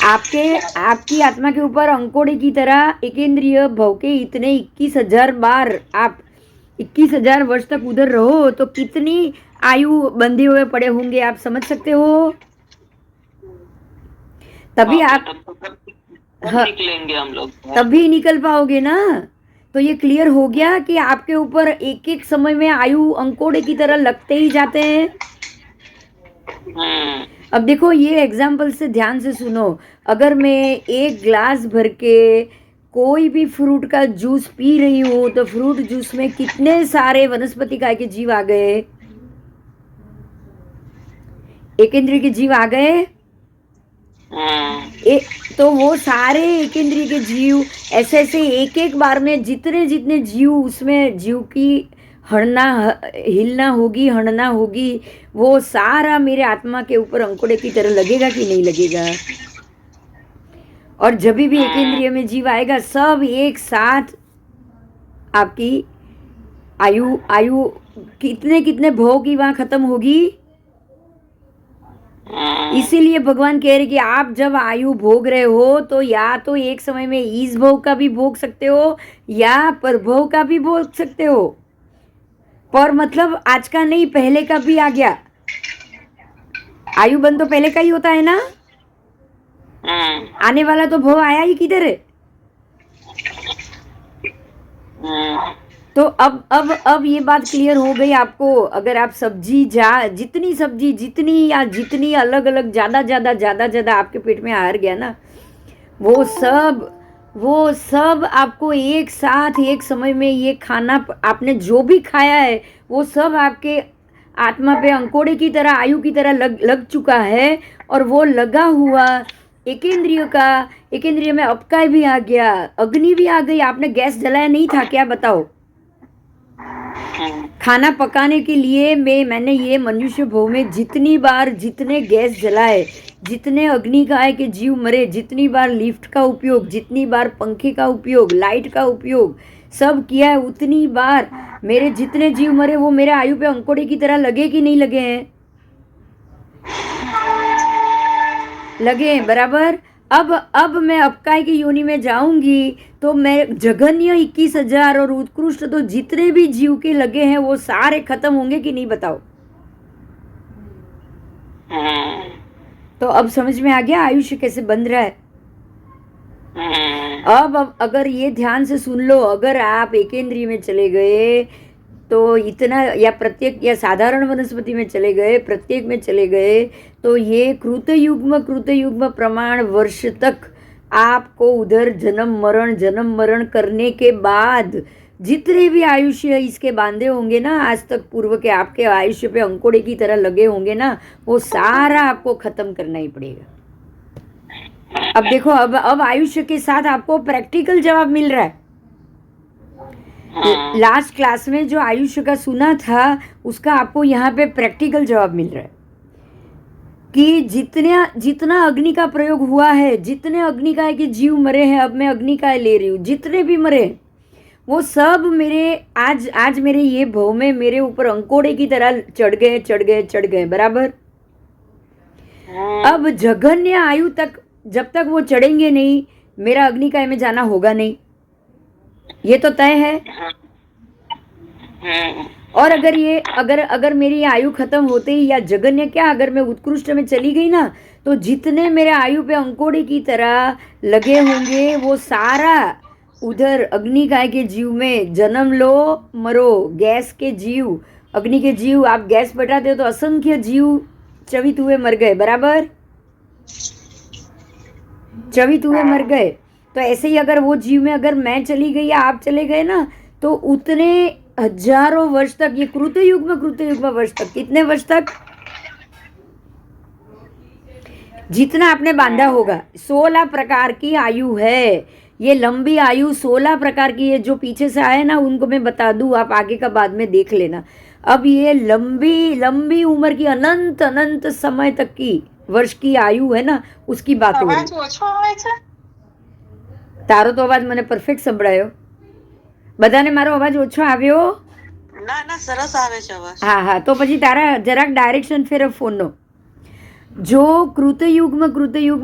आपकी आत्मा के ऊपर अंकोड़े की तरह एक इंद्रिय भव के इतने 21,000 बार आप 21,000 वर्ष तक उधर रहो तो कितनी आयु बंधे हुए पड़े होंगे, आप समझ सकते हो। तभी आप निकलेंगे हम लोग, तभी निकल पाओगे ना। तो ये क्लियर हो गया कि आपके ऊपर एक एक समय में आयु अंकोड़े की तरह लगते ही जाते हैं। अब देखो ये एग्जाम्पल से ध्यान से सुनो। अगर मैं एक ग्लास भर के कोई भी फ्रूट का जूस पी रही हूँ तो फ्रूट जूस में कितने सारे वनस्पति काय के जीव आ गए, एक इंद्रिय के जीव आ गए। तो वो सारे एक इंद्रिय के जीव ऐसे ऐसे एक एक बार में जितने जितने जीव, उसमें जीव की हिलना होगी, हड़ना होगी, वो सारा मेरे आत्मा के ऊपर अंकुड़े की तरह लगेगा कि नहीं लगेगा। और जब भी एक इंद्रिय में जीव आएगा सब एक साथ आपकी आयु कितने कितने भोग की वहां खत्म होगी। इसीलिए भगवान कह रहे कि आप जब आयु भोग रहे हो तो या तो एक समय में इस भोग का भी भोग सकते हो या परभोग का भी भोग सकते हो। पर मतलब आज का नहीं, पहले का भी आ गया। आयु बंद तो पहले का ही होता है ना, आने वाला तो भोग आया ही किधर है। तो अब ये बात क्लियर हो गई आपको। अगर आप जितनी अलग अलग ज्यादा आपके पेट में आहार गया ना, वो सब आपको एक साथ एक समय में ये खाना, आपने जो भी खाया है वो सब आपके आत्मा पे अंकोड़े की तरह आयु की तरह लग चुका है। और वो लगा हुआ एक इंद्रिय में अपकाय भी आ गया, अग्नि भी आ गई। आपने गैस जलाया नहीं था क्या, बताओ। खाना पकाने के लिए मैंने ये मनुष्य भव में जितने गैस जलाए, जितने अग्निकाय के जीव मरे, जितनी बार लिफ्ट का उपयोग, जितनी बार पंखे का उपयोग, लाइट का उपयोग सब किया है, उतनी बार मेरे जितने जीव मरे वो मेरे आयु पे अंकोड़े की तरह लगे कि नहीं लगे हैं? लगे हैं, बराबर। अब मैं अपकाय की योनि में जाऊंगी तो मैं जघन्य 21,000 और उत्कृष्ट तो जितने भी जीव के लगे हैं वो सारे खत्म होंगे कि नहीं, बताओ। तो अब समझ में आ गया आयुष्य कैसे बंध रहा है। अब अगर ये ध्यान से सुन लो, अगर आप एकेंद्रिय में चले गए तो इतना, या प्रत्येक या साधारण वनस्पति में चले गए, प्रत्येक में चले गए, तो ये कृतयुग्म प्रमाण वर्ष तक आपको उधर जन्म मरण करने के बाद जितने भी आयुष्य इसके बांधे होंगे ना, आज तक पूर्व के आपके आयुष्य पे अंकोड़े की तरह लगे होंगे ना, वो सारा आपको खत्म करना ही पड़ेगा। अब देखो, अब आयुष्य के साथ आपको प्रैक्टिकल जवाब मिल रहा है। लास्ट क्लास में जो आयुष्य का सुना था उसका आपको यहाँ पे प्रैक्टिकल जवाब मिल रहा है कि जितना अग्नि का प्रयोग हुआ है, जितने अग्निकाय के जीव मरे हैं, अब मैं अग्निकाय ले रही हूँ, जितने भी मरे वो सब मेरे आज मेरे ये भव में मेरे ऊपर अंकोड़े की तरह चढ़ गए, बराबर। अब जघन्य आयु तक जब तक वो चढ़ेंगे नहीं, मेरा अग्निकाय में जाना होगा नहीं, ये तो तय है। और अगर मेरी आयु खत्म होते ही, या जघन्य क्या, अगर मैं उत्कृष्ट में चली गई ना, तो जितने मेरे आयु पे अंकोड़े की तरह लगे होंगे वो सारा उधर अग्निकाय के जीव में जन्म लो मरो। गैस के जीव, अग्नि के जीव, आप गैस बैठाते हो तो असंख्य जीव चवित हुए मर गए, बराबर। चवित हुए मर गए। तो ऐसे ही अगर वो जीव में अगर मैं चली गई या आप चले गए ना, तो उतने हजारों वर्ष तक, ये कृतयुग में वर्ष तक, कितने वर्ष तक, जितना आपने बांधा होगा, 16 प्रकार की आयु है। ये लंबी आयु 16 प्रकार की है। जो पीछे से आए ना उनको मैं बता दूं, आप आगे का बाद में देख लेना। अब ये लंबी लंबी उम्र की, अनंत अनंत समय तक की वर्ष की आयु है ना, उसकी बात हो रही। તારો તો અવાજ મને પરફેક્ટ સંભળાયો. બધાને મારો અવાજ ઓછો આવ્યો? ના સરસ આવે છે અવાજ. હા, તો પછી તારા જરાક ડાયરેક્શન ફેરવ ફોનનો. जो कृतयुग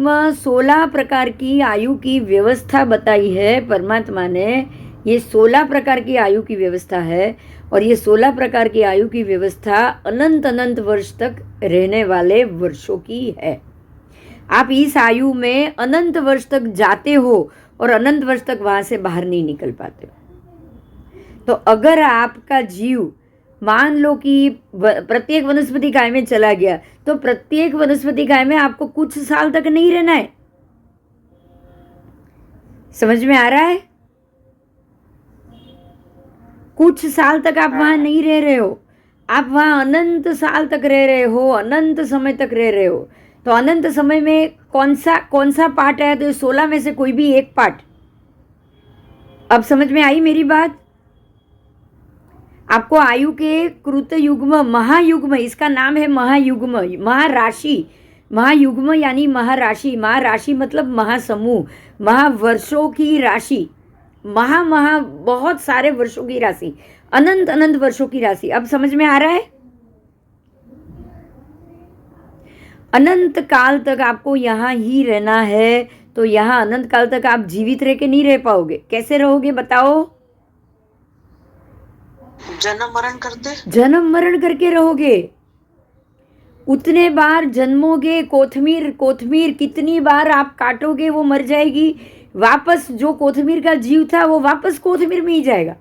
में 16 प्रकार की आयु की व्यवस्था बताई है परमात्मा ने, ये 16 प्रकार की आयु की व्यवस्था है। और ये 16 प्रकार की आयु की व्यवस्था अनंत अनंत वर्ष तक रहने वाले वर्षों की है। आप इस आयु में अनंत वर्ष तक जाते हो और अनंत वर्ष तक वहां से बाहर नहीं निकल पाते। तो अगर आपका जीव मान लो कि प्रत्येक वनस्पति काय में चला गया, तो प्रत्येक वनस्पति काय में आपको कुछ साल तक नहीं रहना है। समझ में आ रहा है? कुछ साल तक आप वहां नहीं रह रहे हो, आप वहां अनंत साल तक रह रहे हो, अनंत समय तक रह रहे हो। तो अनंत समय में कौन सा पार्ट है? तो 16 में से कोई भी एक पार्ट। अब समझ में आई मेरी बात? आपको आयु के कृतयुग्म, महायुग्म, इसका नाम है महायुग्म, महाराशि, महायुग्म यानी महाराशि। महाराशि मतलब महासमूह, महावर्षों की राशि, महा बहुत सारे वर्षों की राशि, अनंत अनंत वर्षों की राशि। अब समझ में आ रहा है? अनंत काल तक आपको यहाँ ही रहना है। तो यहाँ अनंत काल तक आप जीवित रह के नहीं रह पाओगे। कैसे रहोगे बताओ? जन्म मरण करके रहोगे। उतने बार जन्मोगे, कोथमीर कितनी बार आप काटोगे वो मर जाएगी। वापस जो कोथमीर का जीव था वो वापस कोथमीर में ही जाएगा।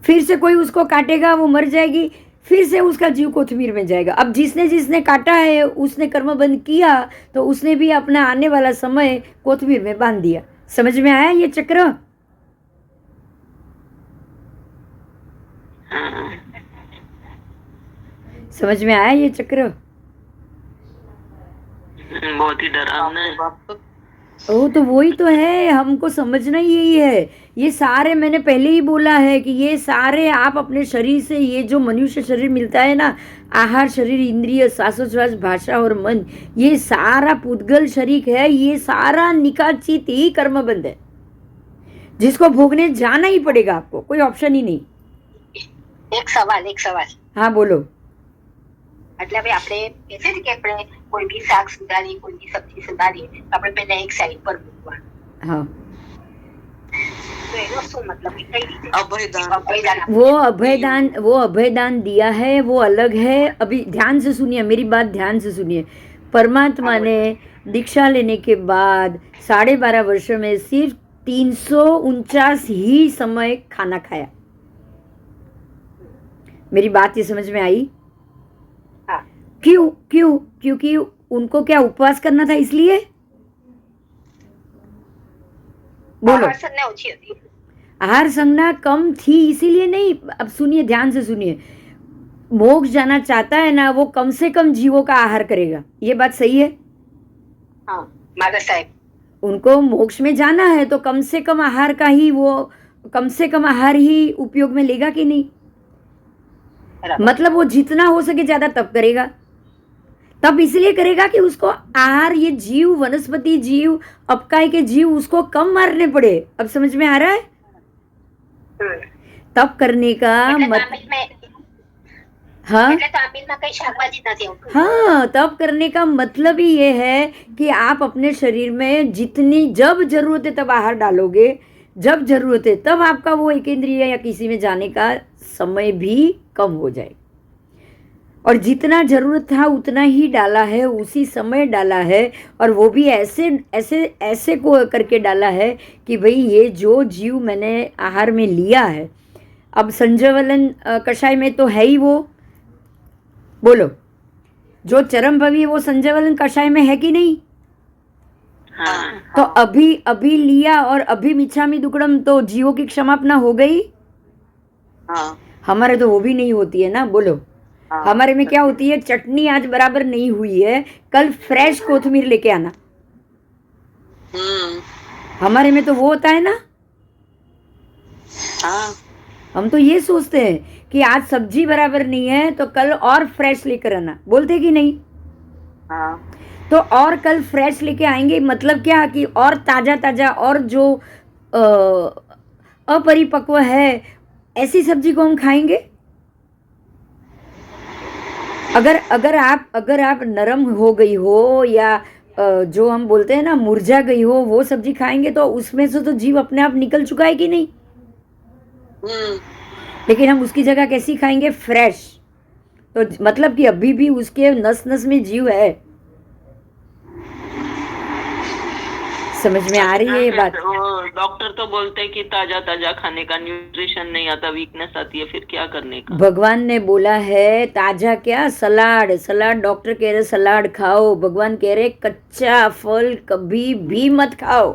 फिर से कोई उसको काटेगा, वो मर जाएगी, फिर से उसका जीव कोथमीर में जाएगा। अब जिसने काटा है उसने कर्म बंद किया, तो उसने भी अपना आने वाला समय कोथमीर में बांध दिया। समझ में आया ये चक्र? समझ में आया ये चक्र? बहुत ही डरावना है। ओ तो वही तो है, हमको समझना ही यही है। ये सारे मैंने पहले ही बोला है कि ये सारे आप अपने शरीर से, ये जो मनुष्य शरीर मिलता है ना, आहार, शरीर, इंद्रिय, श्वासोच्छ्वास, भाषा और मन, ये सारा पुद्गल शरीर है। ये सारा निकाचित ही कर्मबंध है, जिसको भोगने जाना ही पड़ेगा आपको, कोई ऑप्शन ही नहीं। एक सवाल। हाँ बोलो। એટલે હવે આપણે કહે છે કે આપણે કોઈ બી શાક સુધારીએ, કોઈ બી સબ્જી સુધારીએ, આપણે પહેલા એક સાઈડ પર મૂકવાનું. हाँ, તો એનો શું મતલબ કે કઈ રીતે अभयदान। वो अभयदान दिया है, वो अलग है। अभी ध्यान से सुनिए मेरी बात, ध्यान से सुनिए। परमात्मा ने दीक्षा लेने के बाद 12.5 वर्षों में सिर्फ 349 ही समय खाना खाया। मेरी बात ये समझ में आई? क्यों? क्योंकि उनको क्या उपवास करना था, इसलिए? बोलो। आहार संज्ञा कम थी इसीलिए नहीं। अब सुनिए, ध्यान से सुनिए। मोक्ष जाना चाहता है ना, वो कम से कम जीवों का आहार करेगा। ये बात सही है? हाँ, माता साहब। उनको मोक्ष में जाना है तो कम से कम आहार का ही, वो कम से कम आहार ही उपयोग में लेगा कि नहीं? मतलब वो जितना हो सके ज्यादा तब करेगा। तब इसलिए करेगा कि उसको आहार, ये जीव, वनस्पति जीव, अपकाय के जीव, उसको कम मारने पड़े। अब समझ में आ रहा है? तब करने का हाँ, तब करने का मतलब ही ये है कि आप अपने शरीर में जितनी, जब जरूरत है तब आहार डालोगे, जब जरूरत है तब आपका वो एक इंद्रिय या किसी में जाने का समय भी कम हो जाए। और जितना जरूरत था उतना ही डाला है, उसी समय डाला है। और वो भी ऐसे को करके डाला है कि भाई ये जो जीव मैंने आहार में लिया है, अब संजयवलन कषाय में तो है ही वो, बोलो, जो चरम भवी है वो संजयवलन कषाय में है कि नहीं? हाँ तो अभी अभी लिया और अभी मिच्छामी दुक्कडम तो जीवों की क्षमापना हो गई। हाँ हमारे तो वो भी नहीं होती है ना, बोलो। हाँ। हमारे में क्या होती है, चटनी आज बराबर नहीं हुई है, कल फ्रेश कोथमीर लेके आना। हमारे में तो वो होता है ना। हाँ हम तो ये सोचते हैं कि आज सब्जी बराबर नहीं है तो कल और फ्रेश लेकर आना, बोलते कि नहीं। हाँ तो और कल फ्रेश लेके आएंगे, मतलब क्या कि और ताजा ताजा और जो अपरिपक्व है ऐसी सब्जी को हम खाएंगे। अगर आप नरम हो गई हो या जो हम बोलते हैं ना मुरझा गई हो, वो सब्जी खाएंगे तो उसमें से तो जीव अपने आप निकल चुका है कि नहीं। लेकिन हम उसकी जगह कैसी खाएंगे, फ्रेश। तो मतलब कि अभी भी उसके नस नस में जीव है। समझ में आ रही है ये बात। वो डॉक्टर तो बोलते हैं कि ताजा ताजा खाने का न्यूट्रिशन नहीं आता, वीकनेस आती है, फिर क्या करने का। भगवान ने बोला है ताजा क्या, सलाड। सलाड डॉक्टर कह रहे सलाड खाओ, भगवान कह रहे कच्चा फल कभी भी मत खाओ।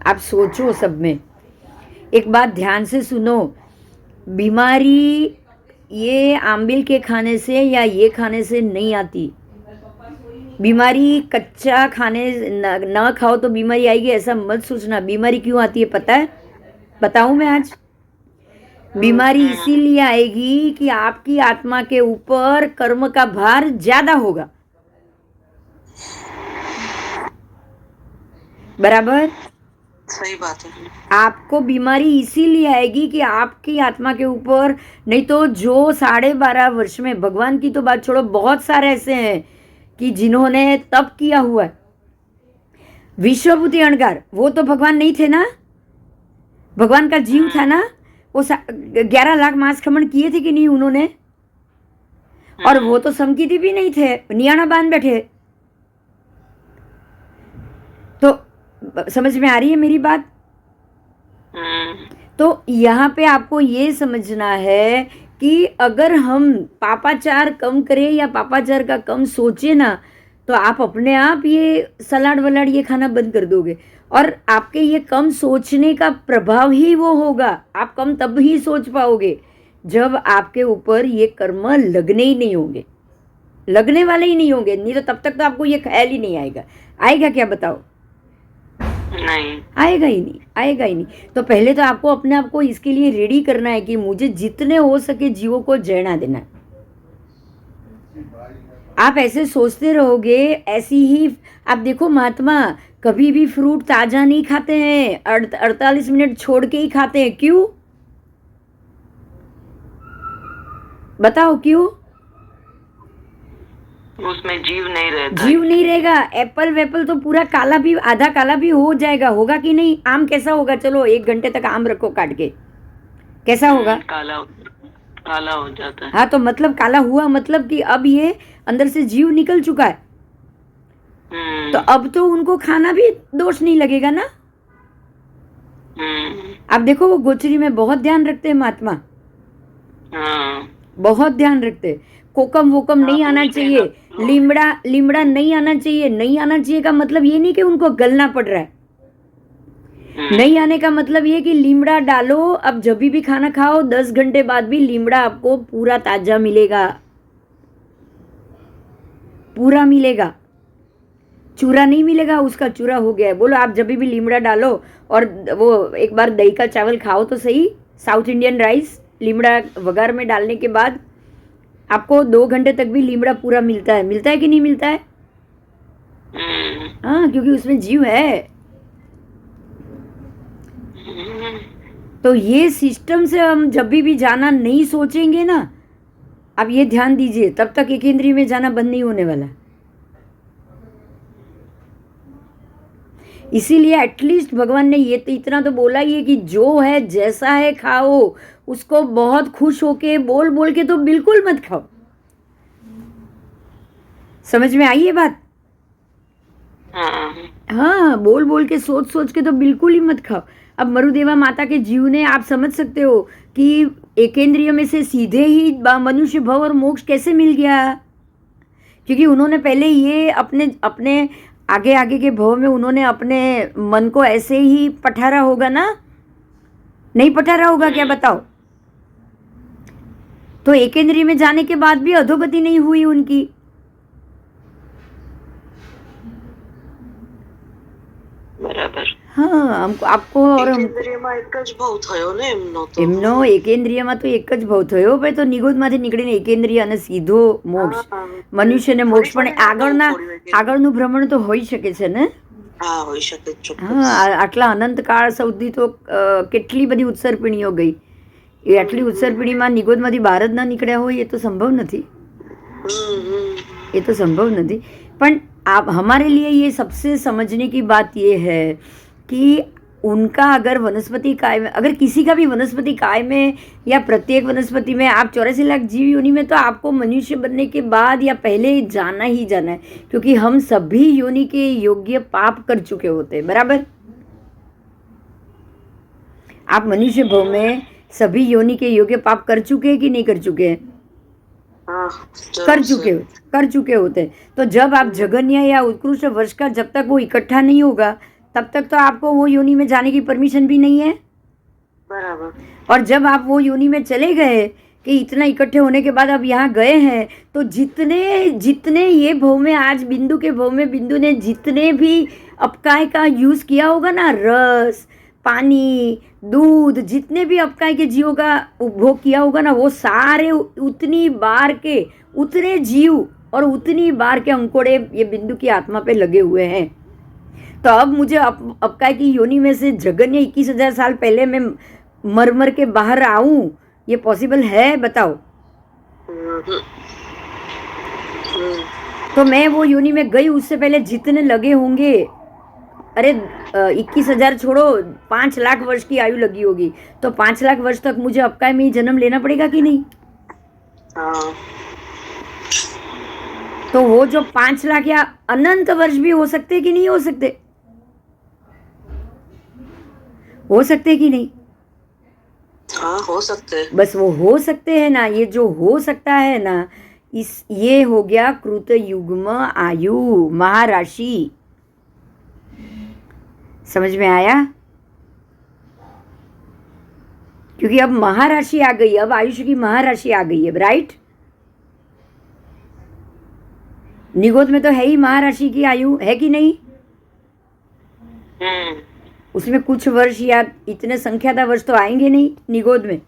आप सोचो सब में। एक बात ध्यान से सुनो, बीमारी ये आंबिल के खाने से या ये खाने से नहीं आती। बीमारी कच्चा खाने न खाओ तो बीमारी आएगी ऐसा मत सोचना। बीमारी क्यों आती है पता है, बताऊं मैं आज। बीमारी इसीलिए आएगी कि आपकी आत्मा के ऊपर कर्म का भार ज्यादा होगा, बराबर। सही बात है। आपको बीमारी इसीलिए आएगी कि आपकी आत्मा के ऊपर, नहीं तो जो 12.5 वर्ष में, भगवान की तो बात छोड़ो, बहुत सारे ऐसे हैं कि जिन्होंने तप किया हुआ है। विश्वभूति अणगार वो तो भगवान नहीं थे ना, भगवान का जीव था ना। वो 11 लाख मांस खमन किए थे कि नहीं उन्होंने। और वो तो समकीति भी नहीं थे, नियाणा बांध बैठे। तो समझ में आ रही है मेरी बात। तो यहाँ पे आपको ये समझना है कि अगर हम पापाचार कम करें या पापाचार का कम सोचे ना, तो आप अपने आप ये सलाड वलाड ये खाना बंद कर दोगे। और आपके ये कम सोचने का प्रभाव ही वो होगा। आप कम तब ही सोच पाओगे जब आपके ऊपर ये कर्म लगने ही नहीं होंगे, लगने वाले ही नहीं होंगे। नहीं तो तब तक तो आपको ये ख्याल ही नहीं आएगा। आएगा क्या बताओ, नहीं आएगा ही नहीं, आएगा ही नहीं। तो पहले तो आपको अपने आप को इसके लिए रेडी करना है कि मुझे जितने हो सके जीवों को जयना देना है। आप ऐसे सोचते रहोगे, ऐसी ही आप देखो महात्मा कभी भी फ्रूट ताजा नहीं खाते हैं, 48 मिनट छोड़ के ही खाते हैं। क्यों बताओ क्यों? उसमें जीव नहीं रहता। जीव नहीं रहेगा। एप्पल वेपल तो पूरा काला भी, आधा काला भी हो जाएगा, होगा कि नहीं। आम कैसा होगा, चलो 1 घंटे तक आम रखो काट के, कैसा होगा, काला काला हो जाता है। हाँ तो मतलब काला हुआ, मतलब कि अब ये अंदर से जीव निकल चुका है। तो अब तो उनको खाना भी दोष नहीं लगेगा ना। आप देखो वो गोचरी में बहुत ध्यान रखते हैं महात्मा, बहुत ध्यान रखते हैं। कोकम वोकम नहीं आना चाहिए, लीमड़ा नहीं आना चाहिए। नहीं आना चाहिए का मतलब ये नहीं कि उनको गलना पड़ रहा है। नहीं आने का मतलब ये कि लीमड़ा डालो, अब जब भी खाना खाओ 10 घंटे बाद भी लीमड़ा आपको पूरा ताजा मिलेगा, पूरा मिलेगा। चूरा नहीं मिलेगा, उसका चूरा हो गया है। बोलो आप जब भी लीमड़ा डालो और वो एक बार दही का चावल खाओ तो सही, साउथ इंडियन राइस, लीमड़ा वगार में डालने के बाद आपको 2 घंटे तक भी लीमड़ा पूरा मिलता है। मिलता है कि नहीं मिलता है? हाँ, क्योंकि उसमें जीव है। तो ये सिस्टम से हम जब भी जाना नहीं सोचेंगे ना, आप ये ध्यान दीजिए, तब तक एकेंद्रीय में जाना बंद नहीं होने वाला। इसीलिए एटलीस्ट भगवान ने ये तो इतना तो बोला ही है कि जो है जैसा है खाओ, उसको बहुत खुश होके बोल बोल के तो बिल्कुल मत खाओ। समझ में आई ये बात? हाँ, बोल बोल के सोच सोच के तो बिल्कुल ही मत खाओ। अब मरुदेवा माता के जीव ने, आप समझ सकते हो कि एकेंद्रिय में से सीधे ही मनुष्य भव और मोक्ष कैसे मिल गया, क्योंकि उन्होंने पहले ये अपने अपने आगे आगे के भव में उन्होंने अपने मन को ऐसे ही पठारा होगा ना, नहीं पठारा होगा क्या बताओ? तो एकेंद्रिय में जाने के बाद भी अधोगति नहीं हुई उनकी। બરાબર. હા, हमको आपको और हम એકેન્દ્રિયમાં એક જ ભાવ થયો ને એમનો તો. એમનો એકેન્દ્રિયમાં તો એક જ ભાવ થયો ભાઈ, તો નિગોદમાંથી નીકળીને એકેન્દ્રિય અને સીધો મોક્ષ, હા, મનુષ્યને મોક્ષ. પણ આગળનું ભ્રમણ તો હોઈ શકે છે ને. હા, હોઈ શકે ચોક્કસ. હા, આટલા અનંત કાળ સુધી તો કેટલી બધી ઉત્સર્પિણીઓ ગઈ. એ આટલી ઉત્સર્પિણીમાં નિગોદમાંથી બહાર જ ન નીકળ્યા હોય એ તો સંભવ નથી. ये तो संभव नहीं. पर आप हमारे लिए ये सबसे समझने की बात ये है कि उनका अगर वनस्पति काय में, अगर किसी का भी वनस्पति काय में या प्रत्येक वनस्पति में आप 84 लाख जीव योनि में, तो आपको मनुष्य बनने के बाद या पहले जाना ही जाना है, क्योंकि हम सभी योनि के योग्य पाप कर चुके होते हैं. बराबर? आप मनुष्य भव में सभी योनि के योग्य पाप कर चुके हैं कि नहीं कर चुके हैं? कर चुके होते. तो जब आप जघन्य या उत्कृष्ट वर्ष का जब तक वो इकट्ठा नहीं होगा तब तक तो आपको वो योनि में जाने की परमिशन भी नहीं है. बराबर. और जब आप वो योनि में चले गए कि इतना इकट्ठे होने के बाद अब यहाँ गए हैं, तो जितने जितने ये भव में आज बिंदु के भव में बिंदु ने जितने भी अपकाय का यूज किया होगा ना, रस, पानी, दूध, जितने भी अपकाय के जीवों का उपभोग किया होगा ना, वो सारे उतनी बार के उतने जीव और उतनी बार के अंकोड़े ये बिंदु की आत्मा पे लगे हुए हैं. तो अब मुझे अपकाय की योनि में से जगन्य 21,000 साल पहले मैं मर मर के बाहर आऊं, ये पॉसिबल है? बताओ. तो मैं वो योनि में गई, उससे पहले जितने लगे होंगे, अरे 21,000 छोड़ो, 5 लाख वर्ष की आयु लगी होगी, तो 5 लाख वर्ष तक मुझे अपकाय में ही जन्म लेना पड़ेगा कि नहीं? तो वो जो 5 लाख या अनंत वर्ष भी हो सकते कि नहीं हो सकते? हो सकते कि नहीं? हाँ, हो सकते. बस वो हो सकते हैं ना, ये जो हो सकता है ना, इस ये हो गया कृत युग्म आयु महाराशि. समझ में आया? क्योंकि अब महाराशि आ गई, अब आयुष्य की महाराशि आ गई है. राइट? निगोद में तो है ही महाराशि की आयु, है कि नहीं? उसमें कुछ वर्ष या इतने संख्याता वर्ष तो आएंगे नहीं निगोद में.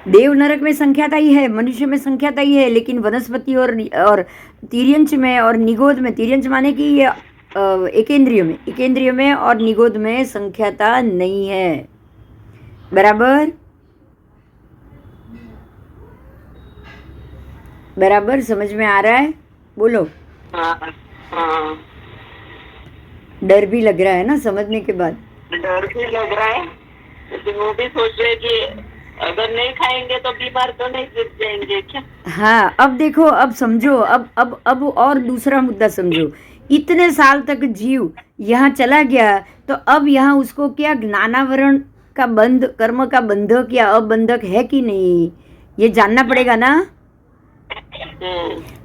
देव नरक में संख्याता ही है, मनुष्य में संख्याता ही है, लेकिन वनस्पति और तिर्यंच में और निगोद में, तिर्यंच माने कि ये एकेंद्रिय में और निगोद में संख्याता नहीं है. बराबर? बराबर समझ में आ रहा है? बोलो. हाँ. डर भी लग रहा है ना समझने के बाद? डर भी लग रहा है, लेकिन वो भी सोच रहे कि अगर नहीं खाएंगे तो बीमार तो नहीं गिर जाएंगे क्या? हाँ, अब देखो, अब समझो, अब और दूसरा मुद्दा समझो. इतने साल तक जीव यहाँ चला गया, तो अब यहाँ उसको क्या ज्ञानावरण का बंध, कर्म का बंधक या अबंधक है कि नहीं, ये जानना पड़ेगा ना.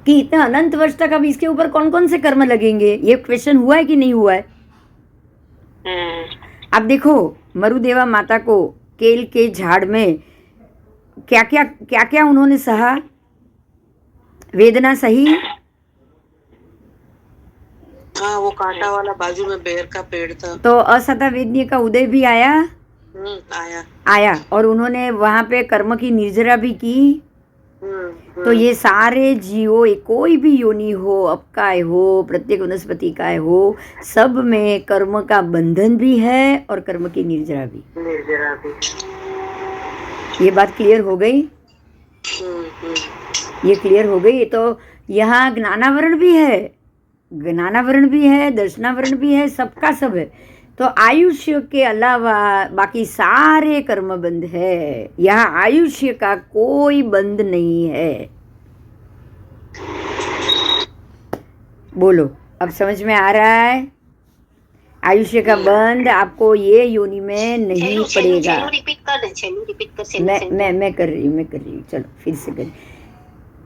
कि इतना अनंत वर्ष तक अब इसके ऊपर कौन कौन से कर्म लगेंगे, ये क्वेश्चन हुआ है कि नहीं हुआ है? अब देखो, मरुदेवा माता को केल के झाड़ में क्या क्या उन्होंने सहा, वेदना सही. हाँ, वो कांटा वाला बाजू में बेर का पेड़ था. तो असता वेदनीय का उदय भी आया. आया और उन्होंने वहां पे कर्म की निर्जरा भी की. तो ये सारे जीवों, कोई भी योनि हो, अपकाय हो, प्रत्येक वनस्पति काय हो, सब में कर्म का बंधन भी है और कर्म की निर्जरा भी. ये बात क्लियर हो गई? ये क्लियर हो गई. तो यहाँ ज्ञानावरण भी है, ज्ञानावरण भी है, दर्शनावरण भी है, सबका सब है. तो आयुष्य के अलावा बाकी सारे कर्म बंध है. यहाँ आयुष्य का कोई बंध नहीं है. बोलो, अब समझ में आ रहा है? आयुष्य का बंध आपको ये योनि में नहीं पड़ेगा. रिपीट कर दे, रिपीट कर. मैं कर रही हूँ. चलो फिर से कर.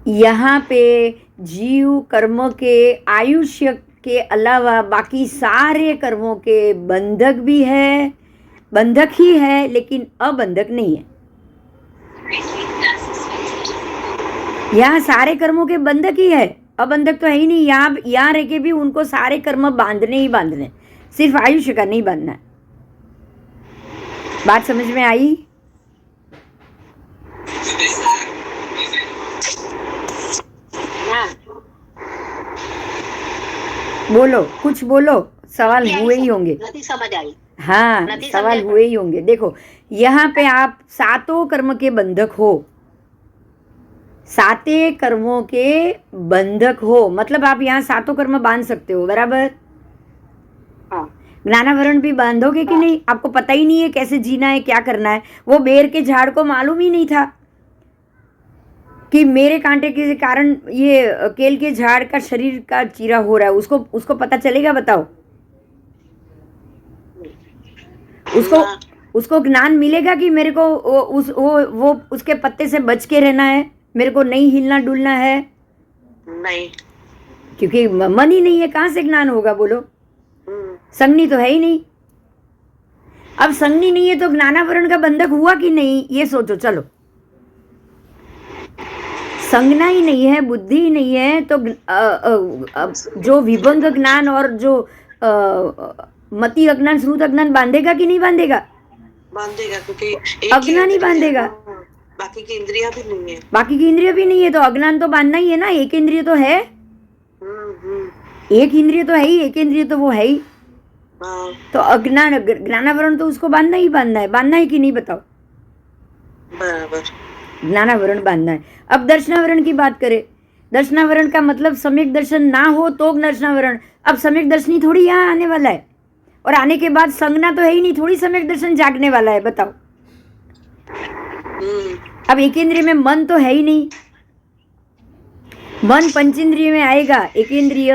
यहाँ पे जीव कर्म के आयुष्य के अलावा बाकी सारे कर्मों के बंधक भी है, बंधक ही है लेकिन अबंधक नहीं है। यहाँ सारे कर्मों के बंधक ही है, अबंधक तो है ही नहीं। यहाँ रह के भी उनको सारे कर्म बांधने ही बांधने, सिर्फ आयुष्य का नहीं बांधना है। बात समझ में आई? बोलो, कुछ बोलो, सवाल हुए ही होंगे। नहीं समझ आई। हाँ, नहीं सवाल समझ हुए ही होंगे। देखो यहाँ पे आप सातों कर्म के बंधक हो, साते कर्मों के बंधक हो, मतलब आप यहाँ सातों कर्म बांध सकते हो, बराबर? हाँ। ज्ञानावरण भी बांधोगे कि नहीं? आपको पता ही नहीं है कैसे जीना है, क्या करना है। वो बेर के झाड़ को मालूम ही नहीं था कि मेरे कांटे के कारण ये केल के झाड़ का शरीर का चीरा हो रहा है। उसको पता चलेगा? बताओ। उसको ज्ञान मिलेगा कि मेरे को वो उसके पत्ते से बच के रहना है, मेरे को नहीं हिलना डुलना है? नहीं, क्योंकि मन ही नहीं है, कहाँ से ज्ञान होगा? बोलो। संगनी तो है ही नहीं। अब संगनी नहीं है तो ज्ञानावरण का बंधक हुआ कि नहीं, ये सोचो। चलो, संगना ही नहीं है, बुद्धि ही नहीं है, तो जो विभंग ज्ञान और जो मति अज्ञान श्रुत अज्ञान बांधेगा कि नहीं बांधेगा? बांधेगा, क्योंकि अज्ञान ही बांधेगा। बाकी की इंद्रियां भी नहीं है। बाकी की इंद्रिय भी नहीं है तो अज्ञान तो बांधना ही है ना। एक इंद्रिय तो है, एक इंद्रिय तो है ही, एक इंद्रिय तो वो है ही। तो अज्ञान ज्ञानावरण तो उसको बांधना ही बांधना है। बांधना है कि नहीं बताओ? बराबर, ज्ञानावरण बांधना है। अब दर्शनावरण की बात करें, दर्शनावरण का मतलब सम्यक दर्शन ना हो तो दर्शनावरण। अब सम्यक दर्शनी थोड़ी यहाँ आने वाला है, और आने के बाद संगना तो है ही नहीं, थोड़ी सम्यक दर्शन जागने वाला है, बताओ। अब एक इंद्रिय में मन तो है ही नहीं, मन पंचेंद्रिय में आएगा। एक इंद्रिय,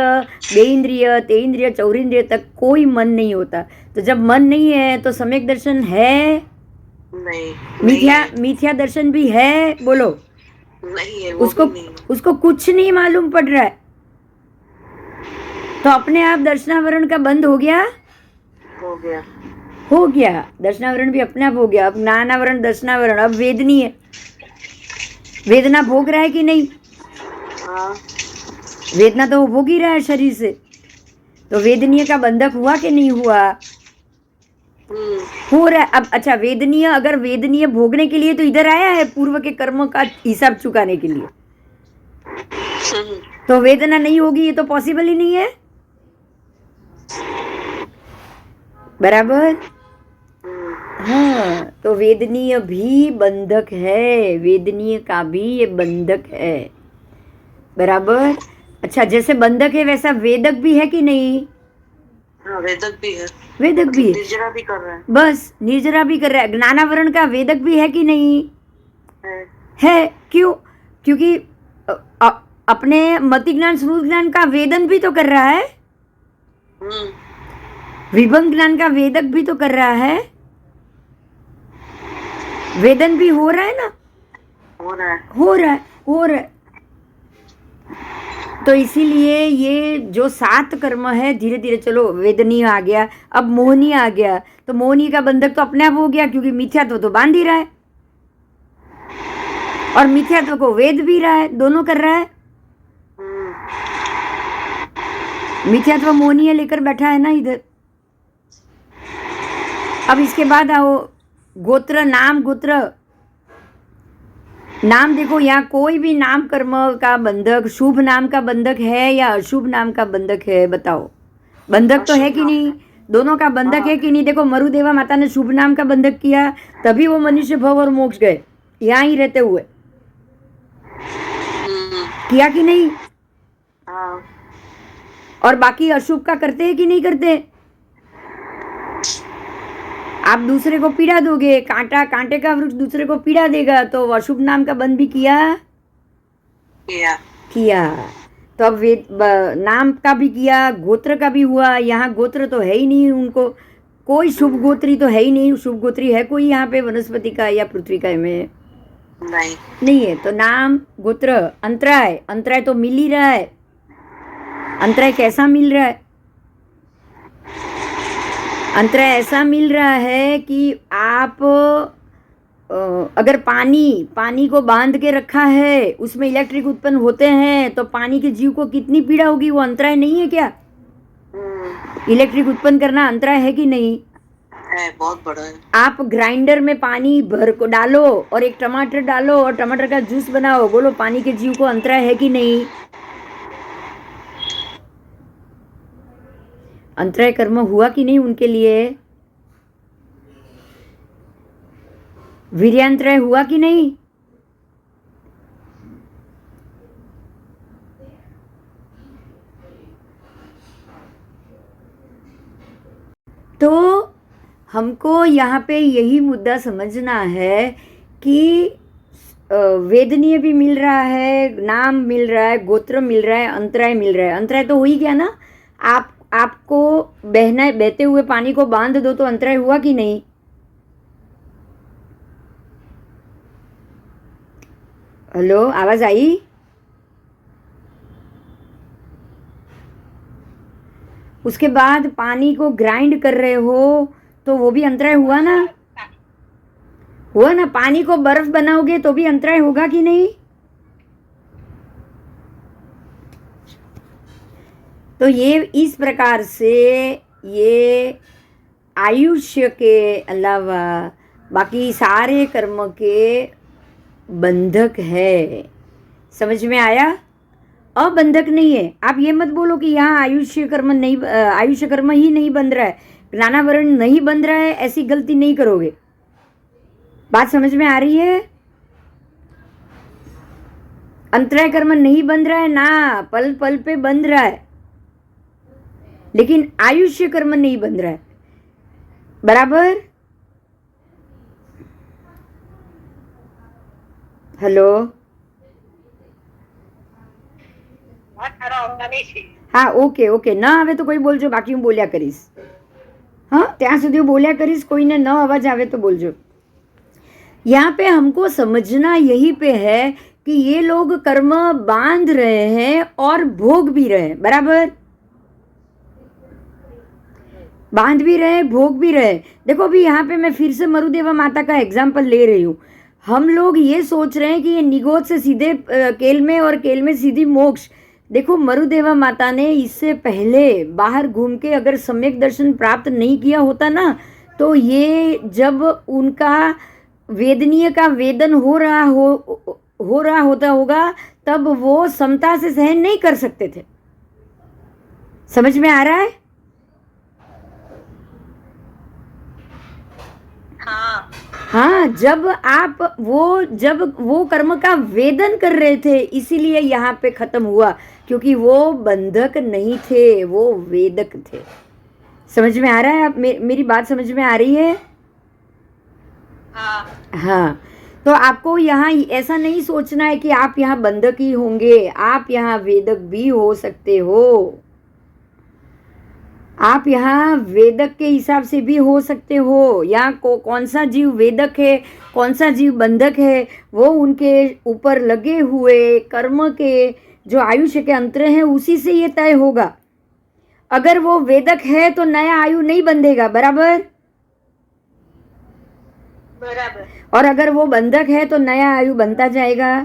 बे इंद्रिय, ते इंद्रिय, चौरिंद्रिय तक कोई मन नहीं होता। तो जब मन नहीं है तो सम्यक दर्शन है नहीं, मिथ्या दर्शन भी है, बोलो। नहीं है, उसको कुछ नहीं मालूम पड़ रहा है, तो अपने आप दर्शनावरण का बंद हो गया। दर्शनावरण भी अपने आप हो गया। अब ज्ञानावरण, दर्शनावरण, अब वेदनी है। वेदना भोग रहा है कि नहीं? वेदना तो वो भोग ही रहा है शरीर से। तो वेदनीय का बंधक हुआ कि नहीं हुआ? हो रहा है। अब अच्छा, वेदनीय, अगर वेदनीय भोगने के लिए तो इधर आया है पूर्व के कर्मों का हिसाब चुकाने के लिए, तो वेदना नहीं होगी, ये तो पॉसिबल ही नहीं है, बराबर? हाँ, तो वेदनीय भी बंधक है, वेदनीय का भी ये बंधक है, बराबर? अच्छा, जैसे बंधक है वैसा वेदक भी है कि नहीं? हाँ, वेदक भी है। वेदक भी है, निर्जरा भी कर रहा है। बस निर्जरा भी कर रहा है। ज्ञानावरण का वेदक भी है कि नहीं? है। क्यों? क्योंकि अपने मति ज्ञान श्रुत ज्ञान का वेदन भी तो कर रहा है, विभंग ज्ञान का वेदक भी तो कर रहा है, वेदन भी हो रहा है ना? हो रहा है। तो इसीलिए ये जो 7 कर्म है, धीरे धीरे चलो वेदनीय आ गया, अब मोहनीय आ गया, तो मोहनीय का बंधक तो अपने आप हो गया, क्योंकि मिथ्यात्व तो बांध ही रहा है और मिथ्यात्व को वेद भी रहा है, दोनों कर रहा है। मिथ्यात्व मोहनीय लेकर बैठा है ना इधर। अब इसके बाद आओ गोत्र, नाम, गोत्र, नाम। देखो यहाँ कोई भी नाम कर्म का बंधक, शुभ नाम का बंधक है या अशुभ नाम का बंधक है? बताओ। बंधक तो है कि नहीं? दोनों का बंधक है कि नहीं? देखो, मरुदेवा माता ने शुभ नाम का बंधक किया, तभी वो मनुष्य भव और मोक्ष गए, यहाँ ही रहते हुए। किया कि नहीं? और बाकी अशुभ का करते हैं कि नहीं करते? आप दूसरे को पीड़ा दोगे, कांटे का वृक्ष दूसरे को पीड़ा देगा, तो अशुभ नाम का बंध भी किया। तो अब नाम का भी किया, गोत्र का भी हुआ। यहाँ गोत्र तो है ही नहीं, उनको कोई शुभ गोत्री तो है ही नहीं। शुभ गोत्री है कोई यहाँ पे वनस्पति का या पृथ्वी का में? नहीं। नहीं है तो नाम गोत्र अंतराय, अंतराय तो मिल ही रहा है। अंतराय कैसा मिल रहा है? अंतराय ऐसा मिल रहा है कि आप अगर पानी को बांध के रखा है, उसमें इलेक्ट्रिक उत्पन्न होते हैं, तो पानी के जीव को कितनी पीड़ा होगी? वो अंतराय नहीं है क्या? इलेक्ट्रिक उत्पन्न करना अंतराय है कि नहीं? है, बहुत बड़ा है। आप ग्राइंडर में पानी भर को डालो और एक टमाटर डालो और टमाटर का जूस बनाओ, बोलो पानी के जीव को अंतराय है कि नहीं? अंतराय कर्म हुआ कि नहीं उनके लिए? वीर्यांतराय हुआ कि नहीं? तो हमको यहाँ पे यही मुद्दा समझना है कि वेदनीय भी मिल रहा है, नाम मिल रहा है, गोत्र मिल रहा है, अंतराय मिल रहा है। अंतराय तो हो ही गया ना। आपको बहते हुए पानी को बांध दो तो अंतराय हुआ कि नहीं? हेलो, आवाज आई? उसके बाद पानी को ग्राइंड कर रहे हो तो वो भी अंतराय हुआ ना? हुआ ना। पानी को बर्फ बनाओगे तो भी अंतराय होगा कि नहीं? तो ये इस प्रकार से ये आयुष्य के अलावा बाकी सारे कर्म के बंधक है। समझ में आया? अबंधक नहीं है। आप ये मत बोलो कि यहाँ आयुष्य कर्म ही नहीं बंध रहा है, ज्ञानावरण नहीं बंध रहा है, ऐसी गलती नहीं करोगे। बात समझ में आ रही है? अंतराय कर्म नहीं बंध रहा है ना, पल पल पे बंध रहा है, लेकिन आयुष्य कर्म नहीं बंध रहा है। बराबर? हेलो, हाँ, ઓકે ન આવે તો કોઈ બોલજો, બાકી હું બોલ્યા કરીશ. हाँ, ત્યાં સુધી હું બોલ્યા કરીશ, કોઈને ન અવાજ આવે તો बोलજો. यहाँ पे हमको समझना यही पे है कि ये लोग कर्म बांध रहे हैं और भोग भी रहे हैं. बराबर? बांध भी रहे, भोग भी रहे. देखो अभी यहाँ पे मैं फिर से मरुदेवा माता का एग्जाम्पल ले रही हूँ. हम लोग ये सोच रहे हैं कि ये निगोद से सीधे केल में और केल में सीधी मोक्ष. देखो मरुदेवा माता ने इससे पहले बाहर घूम के अगर सम्यक दर्शन प्राप्त नहीं किया होता ना, तो ये जब उनका वेदनीय का वेदन हो रहा होता होगा, तब वो समता से सहन नहीं कर सकते थे. समझ में आ रहा है? हाँ, जब वो कर्म का वेदन कर रहे थे, इसीलिए यहाँ पे खत्म हुआ, क्योंकि वो बंधक नहीं थे, वो वेदक थे. समझ में आ रहा है? आप मेरी बात समझ में आ रही है? हाँ. तो आपको यहाँ ऐसा नहीं सोचना है कि आप यहाँ बंधक ही होंगे, आप यहाँ वेदक भी हो सकते हो. आप यहाँ वेदक के हिसाब से भी हो सकते हो. यहाँ कौन सा जीव वेदक है, कौन सा जीव बंधक है, वो उनके ऊपर लगे हुए कर्म के जो आयुष्य के अंतर हैं, उसी से ये तय होगा. अगर वो वेदक है तो नया आयु नहीं बंधेगा. बराबर? बराबर. और अगर वो बंधक है तो नया आयु बनता जाएगा.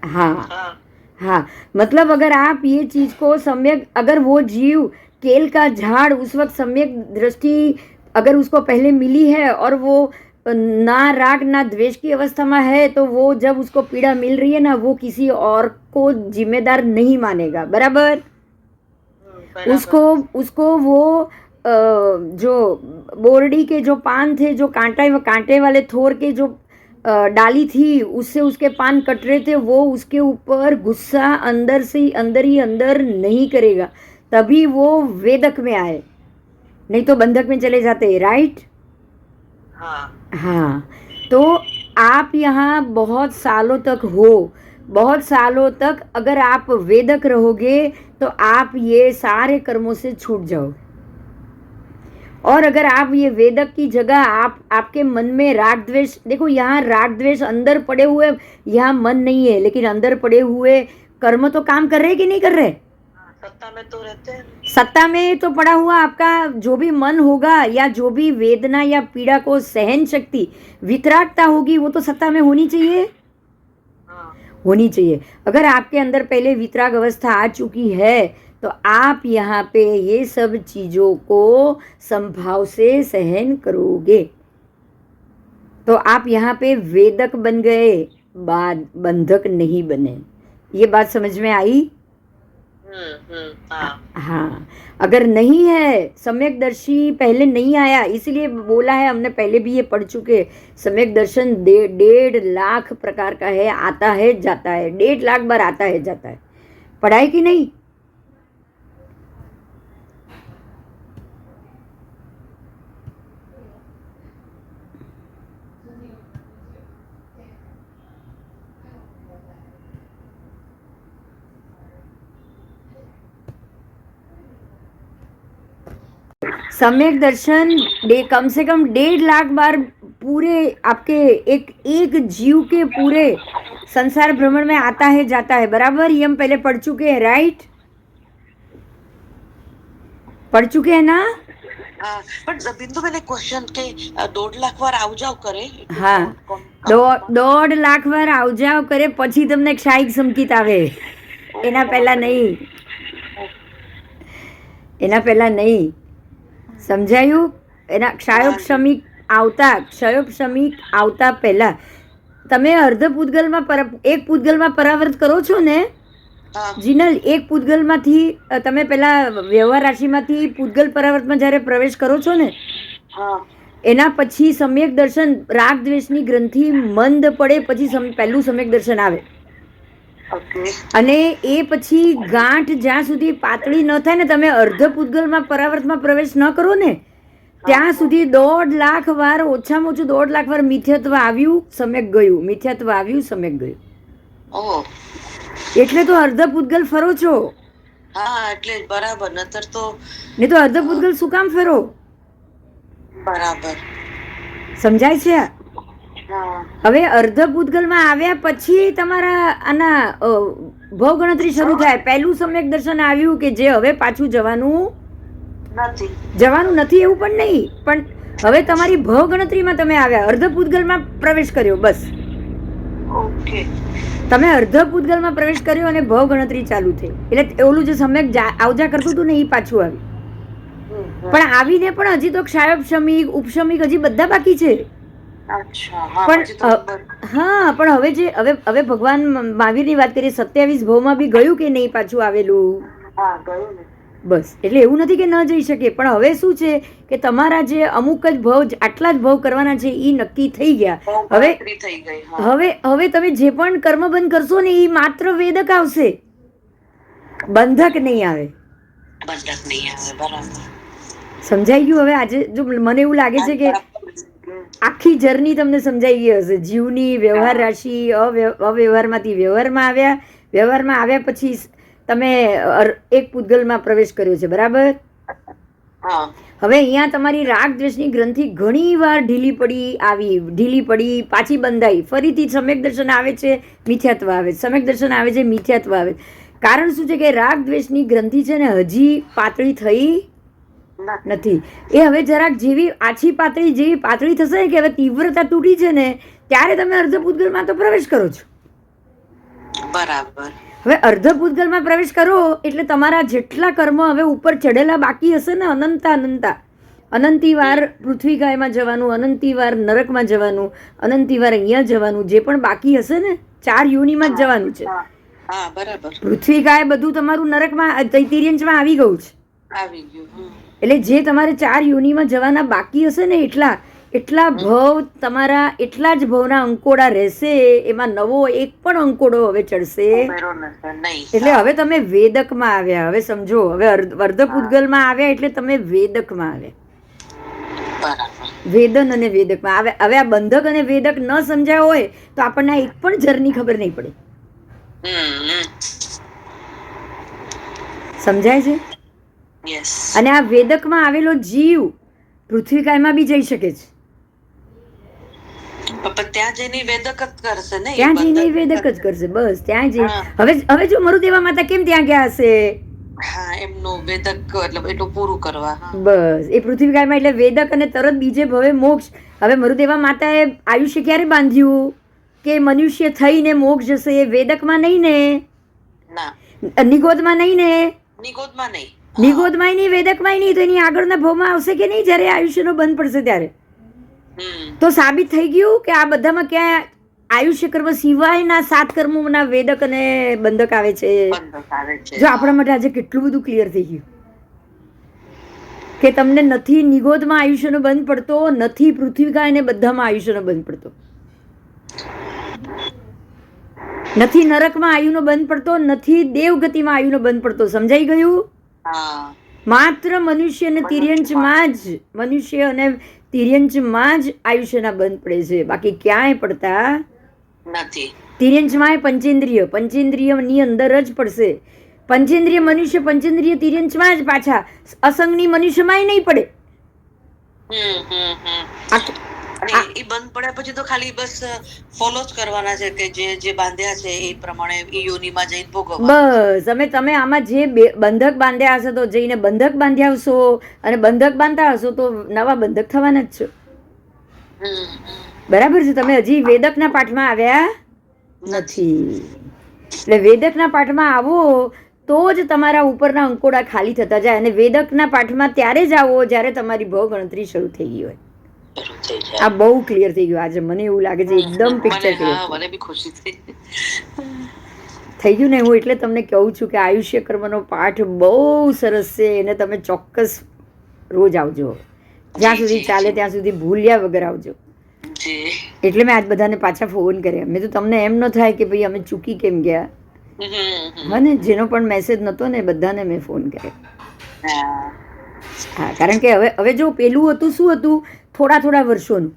हाँ. हाँ, मतलब अगर आप ये चीज को सम्यक, अगर वो जीव केल का झाड़ उस वक्त सम्यक दृष्टि अगर उसको पहले मिली है और वो ना राग ना द्वेष की अवस्था में है, तो वो जब उसको पीड़ा मिल रही है ना, वो किसी और को जिम्मेदार नहीं मानेगा. बराबर? उसको वो जो बोरडी के जो पान थे, जो कांटे वाले थोर के जो डाली थी, उससे उसके पान कट रहे थे, वो उसके ऊपर गुस्सा अंदर से अंदर नहीं करेगा. तभी वो वेदक में आए, नहीं तो बंधक में चले जाते. राइट? हाँ. तो आप यहाँ बहुत सालों तक अगर आप वेदक रहोगे तो आप ये सारे कर्मों से छूट जाओगे. और अगर आप ये वेदक की जगह आप आपके मन में राग द्वेष, देखो यहाँ राग द्वेष अंदर पड़े हुए, यहाँ मन नहीं है लेकिन अंदर पड़े हुए कर्म तो काम कर रहे कि नहीं कर रहे? सत्ता में तो रहते हैं। सत्ता में तो पड़ा हुआ आपका जो भी मन होगा या जो भी वेदना या पीड़ा को सहन शक्ति वितरागता होगी वो तो सत्ता में होनी चाहिए, होनी चाहिए। अगर आपके अंदर पहले वितराग अवस्था आ चुकी है तो आप यहाँ पे ये सब चीजों को संभाव से सहन करोगे, तो आप यहाँ पे वेदक बन गए, बाद बंधक नहीं बने। ये बात समझ में आई? हाँ, अगर नहीं है सम्यकदर्शी पहले नहीं आया, इसलिए बोला है हमने, पहले भी ये पढ़ चुके, सम्यक दर्शन 1.5 लाख प्रकार का है, आता है जाता है, 1.5 लाख बार आता है जाता है। पढ़ाई कि नहीं? सम्यक दर्शन कम से कम 1.5 लाख बार पूरे आपके एक जीव के पूरे संसार भ्रमण में आता है जाता है, बराबर? ये हम पहले पढ़ चुके हैं, राइट? पढ़ चुके हैं ना? પણ બિંદુ બેન ક્વેશ્ચન કે 1.5 લાખ વાર આવ જાવ કરે? હા, 1.5 લાખ વાર આવ જાવ કરે પછી તમને ક્ષાયિક સંકેત આવે, એના પહેલા નહીં, એના પહેલા નહીં, સમજાયું? એના ક્ષાયોક્ષમિક આવતા પહેલા તમે અર્ધ પૂતગલમાં એક પૂતગલમાં પરાવર્ત કરો છો ને જીનલ, એક પૂતગલમાંથી તમે પહેલા વ્યવહાર રાશિમાંથી પૂતગલ પરાવર્તમાં જ્યારે પ્રવેશ કરો છો ને એના પછી સમ્યક દર્શન રાગ દ્વેષની ગ્રંથિ મંદ પડે પછી પહેલું સમ્યક દર્શન આવે, અને એ પછી ગાંઠ જ્યાં સુધી પાતળી ન થાય ને, તમે અર્ધ પૂતગલમાં પરાવર્તમાં પ્રવેશ ન કરો ને ત્યાં સુધી 1.5 લાખ વાર, ઓછામાં ઓછું 1.5 લાખ વાર મિથ્યત્વ આવ્યું સમ્યક ગયું, મિથ્યત્વ આવ્યું સમ્યક ગયું, એટલે તો અર્ધ પૂતગલ ફરો છો. હા એટલે બરાબર, નતર તો નહીં તો અર્ધ પૂતગલ શું કામ ફરો? બરાબર સમજાય છે? હવે અર્ધ પૂતગલમાં આવ્યા પછી તમારા આના ભવ ગણતરી શરૂ થાય. પહેલું સમ્યક દર્શન આવ્યું કે જે હવે પાછું જવાનું નથી એવું પણ નહીં, પણ હવે તમારી ભવ ગણતરીમાં તમે આવ્યા, અર્ધ પૂતગલમાં પ્રવેશ કર્યો, બસ. તમે અર્ધ પૂતગલમાં પ્રવેશ કર્યો અને ભવ ગણતરી ચાલુ થઈ, એટલે ઓલું જે સમ્યક આવજા કરતું હતું ને એ પાછું આવ્યું, પણ આવીને પણ હજી તો ક્ષાયોપશમિક ઉપશમિક હજી બધા બાકી છે. પણ હા, પણ હવે જે હવે ભગવાન મહાવીરની વાત કરીએ, 27 ભવમાં બી ગયું કે નહીં પાછું આવેલું? બસ, એટલે એવું નથી કે ન જઈ શકે, પણ હવે શું છે કે તમારા જે અમુક જ ભવ, આટલા જ ભવ કરવાના છે એ નક્કી થઈ ગયા. હવે તમે જે પણ કર્મ બંધ કરશો ને એ માત્ર વેદક આવશે, બંધક નહીં આવે. સમજાઈ ગયું? હવે આજે જો મને એવું લાગે છે કે આખી જર્ની તમને સમજાઈ ગઈ હશે. જીવની વ્યવહાર રાશિ અવ્યવહારમાંથી વ્યવહારમાં આવ્યા પછી તમે એક પૂતગલમાં પ્રવેશ કર્યો છે, બરાબર? હવે અહીંયા તમારી રાગ દ્વેષની ગ્રંથિ ઘણી વાર ઢીલી પડી પાછી બંધાઈ, ફરીથી સમ્યક દર્શન આવે છે, મિથ્યાત્વ આવે, સમ્યક દર્શન આવે છે, મિથ્યાત્વ આવે. કારણ શું છે કે રાગ દ્વેષની ગ્રંથિ છે ને હજી પાતળી થઈ નથી. એ હવે જરાક જેવી આછી પાતળી જેવી પાતળી થશે કે હવે તીવ્રતા તૂટી છે ને ત્યારે તમે અર્ધ પૂતગલમાં તો પ્રવેશ કરો છો, બરાબર. હવે અર્ધ પૂતગલમાં પ્રવેશ કરો એટલે તમારા જેટલા કર્મ હવે ઉપર ચડેલા બાકી હશે ને, અનંતી વાર પૃથ્વી ગાયમાં જવાનું, અનંતી વાર નરકમાં જવાનું, અનંતી વાર અહીંયા જવાનું, જે પણ બાકી હશે ને 4 યોનિમાં જ જવાનું છે. પૃથ્વી ગાય બધું તમારું નરકમાં તૈતિર્યંશમાં આવી ગયું છે, એટલે જે તમારે 4 યોનિમાં જવાના બાકી હશે ને એટલા ભવ તમારા, એટલા જ ભવના અંકોડા રહેશે, એમાં નવો એક પણ અંકોડો હવે ચડશે. એટલે હવે તમે વેદકમાં આવ્યા. હવે સમજો, હવે અર્ધ પૂતગલમાં આવ્યા એટલે તમે વેદકમાં આવ્યા, વેદન અને વેદકમાં આવ્યા. હવે આ બંધક અને વેદક ન સમજાય હોય તો આપણને એક પણ જરની ખબર નહીં પડે. સમજાય છે? અને આ વેદકમાં આવેલો જીવ પૃથ્વીકાયમાં બી જઈ શકે છે, પણ ત્યાં જઈને વેદક જ કરશે ને, ત્યાં જઈને એ વેદક જ કરશે. બસ ત્યાં જઈ. હવે જો મરુદેવા માતા કેમ ત્યાં ગયા હશે? હા, એમનું વેદક એટલે એટલું પૂરું કરવા. બસ એ પૃથ્વીકાયમાં એટલે વેદક, અને તરત બીજે ભવે મોક્ષ. હવે મરુદેવા માતાએ આયુષ્ય ક્યારે બાંધ્યું કે મનુષ્ય થઈને મોક્ષ જશે? એ વેદકમાં નહીં ને, ના નિગોદમાં નહીં ને, નિગોદમાં નહીં, નિગોદમાં નહીં, વેદકમાં નહીં. તો એની આગળના ભાવમાં આવશે કે નહીં જ્યારે આયુષ્યનો બંધ પડશે ત્યારે? તો સાબિત થઈ ગયું કે આ બધામાં ક્યાં આયુષ્ય કર્મ સિવાયના 7 કર્મોના વેદક અને બંધક આવે છે. જો આપણા માટે આજે કેટલું બધું ક્લિયર થઈ ગયું કે તમને નથી નિગોદમાં આયુષ્યનો બંધ પડતો, નથી પૃથ્વીકા અને બધામાં આયુષ્યનો બંધ પડતો, નથી નરકમાં આયુનો બંધ પડતો, નથી દેવગતિમાં આયુનો બંધ પડતો. સમજાઈ ગયું? માત્ર મનુષ્ય અને તિર્યંચમાં જ, મનુષ્ય અને તિર્યંચમાં જ આયુષ્યના બંધ પડે છે, બાકી ક્યાંય પડતા નથી. તિર્યંચમાં પંચેન્દ્રિય, પંચેન્દ્રિયની અંદર જ પડશે. પંચેન્દ્રિય મનુષ્ય, પંચેન્દ્રિય તિર્યંચમાં જ પાછા, અસંગની મનુષ્યમાં નહીં પડે. એ બંધ પડ્યા પછી તો ખાલી બસ ફોલો જ કરવાના છે કે જે બાંધ્યા છે એ પ્રમાણે એ યોનિમાં જઈને ભોગવવા. બસ તમે આમાં જે બંધક બાંધ્યા હશે તો જઈને બંધક બાંધ્યા હશો, અને બંધક બાંધતા હશો તો નવા બંધક થવાના જ છો. બરાબર છે? તમે હજી વેદકના પાઠમાં આવ્યા નથી. એટલે વેદકના પાઠમાં આવો તો જ તમારા ઉપરના અંકોડા ખાલી થતા જાય. અને વેદકના પાઠમાં ત્યારે જ આવો જ્યારે તમારી ભવ ગણતરી શરૂ થઈ ગઈ હોય. આ બહુ ક્લિયર થઈ ગયું આજે, મને એવું લાગે છે એકદમ પિક્ચર ક્લિયર થઈ ગયું ને. હું એટલે તમને કહું છું કે આયુષ્ય કર્મનો પાઠ બહુ સરસ છે, એને તમે ચોક્કસ રોજ આવજો, જ્યાં સુધી ચાલે ત્યાં સુધી ભૂલ્યા વગર આવજો. એટલે મેં આજ બધાને પાછા ફોન કર્યા. મેં તો તમને એમ ન થાય કે ભાઈ અમે ચૂકી કેમ ગયા. હા ને, જેનો પણ મેસેજ નહોતો ને બધાને મેં ફોન કર્યો. હા, કારણ કે હવે જો પેલું હતું, શું હતું, થોડા વર્ષોનું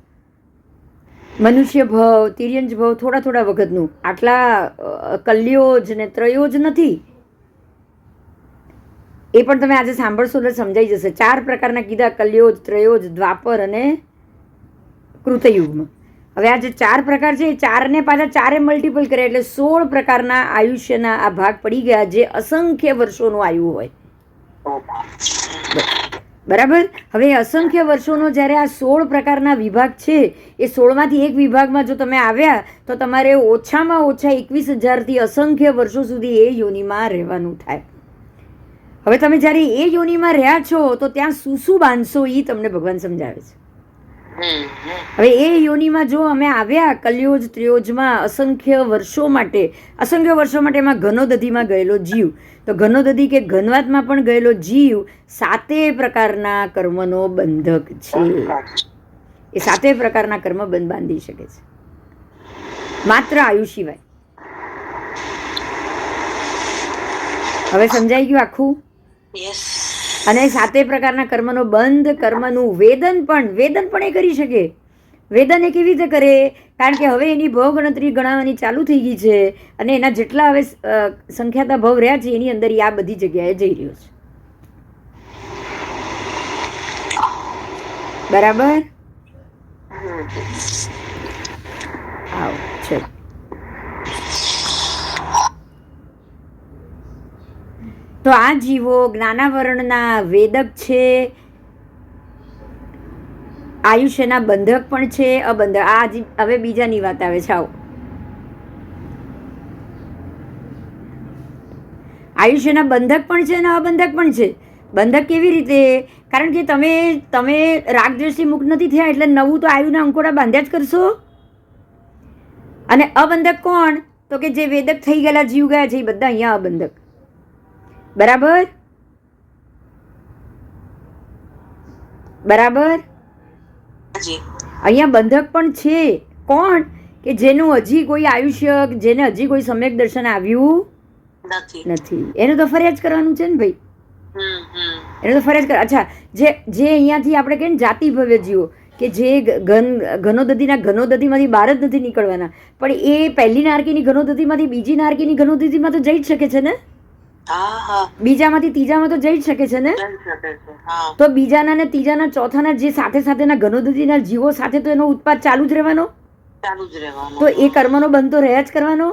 મનુષ્ય ભવ, તિર્યંચ ભવ, થોડા વખતનું. આટલા કલ્યોજ ને ત્રયોજ નથી. એ પણ તમે આજે સાંભળશો એટલે સમજાઈ જશે. 4 પ્રકારના કીધા, કલ્યોજ, ત્રયોજ, દ્વાપર અને કૃતયુગમાં. હવે આ જે 4 પ્રકાર છે એ 4ને પાછા 4 મલ્ટિપલ કરે એટલે 16 પ્રકારના આયુષ્યના આ ભાગ પડી ગયા, જે અસંખ્ય વર્ષોનું આયુ હોય. બરાબર? હવે અસંખ્ય વર્ષોનો જ્યારે આ 16 પ્રકારના વિભાગ છે, એ 16માંથી એક વિભાગમાં જો તમે આવ્યા તો તમારે ઓછામાં ઓછા 21,000થી અસંખ્ય વર્ષો સુધી એ યોનિમાં રહેવાનું થાય. હવે તમે જ્યારે એ યોનિમાં રહ્યા છો તો ત્યાં શું બાંધશો એ તમને ભગવાન સમજાવે છે. હવે એ યોનિમાં જો અમે આવ્યા કલ્યોજ ત્રયોજમાં અસંખ્ય વર્ષો માટે એમાં ઘનોદધિમાં ગયેલો જીવ, તો ઘનોદધિ કે ઘનવાતમાં પણ ગયેલો જીવ 7 પ્રકારના કર્મનો બંધક છે. એ 7 પ્રકારના કર્મ બાંધી શકે છે, માત્ર આયુ સિવાય. હવે સમજાઈ ગયું આખું? અને 7 પ્રકારના કર્મનો બંધ, કર્મનું વેદન પણ એ કરી શકે. વેદન એ કેવી રીતે કરે? કારણ કે હવે એની ભવ ગણતરી ગણાવવાની ચાલુ થઈ ગઈ છે, અને એના જેટલા હવે સંખ્યાતા ભવ રહ્યા છે એની અંદર આ બધી જગ્યાએ જઈ રહ્યો છે. બરાબર? આવો ચલો. તો આ જીવો જ્ઞાનાવરણના વેદક છે, આયુષ્યના બંધક પણ છે, અબંધક. આ હવે બીજાની વાત આવે છે. આવો, આયુષ્યના બંધક પણ છે અને અબંધક પણ છે. બંધક કેવી રીતે? કારણ કે તમે રાગદ્વેષથી મુક્ત નથી થયા એટલે નવું તો આયુના અંકોડા બાંધ્યા જ કરશો. અને અબંધક કોણ? તો કે જે વેદક થઈ ગયેલા જીવ ગયા છે એ બધા અહીંયા અબંધક. બરાબર? અહીંયા બંધક પણ છે. કોણ? કે જેનું હજી કોઈ આયુષ્ય, જેને હજી કોઈ સમ્યક દર્શન આવ્યું નથી, એનું તો ફરિયાદ કરવાનું છે ને ભાઈ. એનું તો ફરિયાદ કર. અચ્છા, જે અહીંયાથી આપણે કહીએ ને જાતિ ભવ્ય જીવો, કે જે ઘનોદધિમાંથી બહાર જ નથી નીકળવાના, પણ એ પહેલી નારકીની ઘનોદધિમાંથી બીજી નારકીની ઘનોદધિમાં તો જઈ જ શકે છે ને. હા હા બીજામાંથી ત્રીજામાં તો જઈ જ શકે છે ને. જઈ શકે છે. હા તો બીજાના ને ત્રીજાના ચોથાના જે સાથે સાથેના ઘનોદધીના જીવો સાથે તો એનો ઉત્પાદ ચાલુ જ રહેવાનો. ચાલુ જ રહેવાનું. તો એ કર્મનો બંધ તો રહ્યા જ કરવાનો,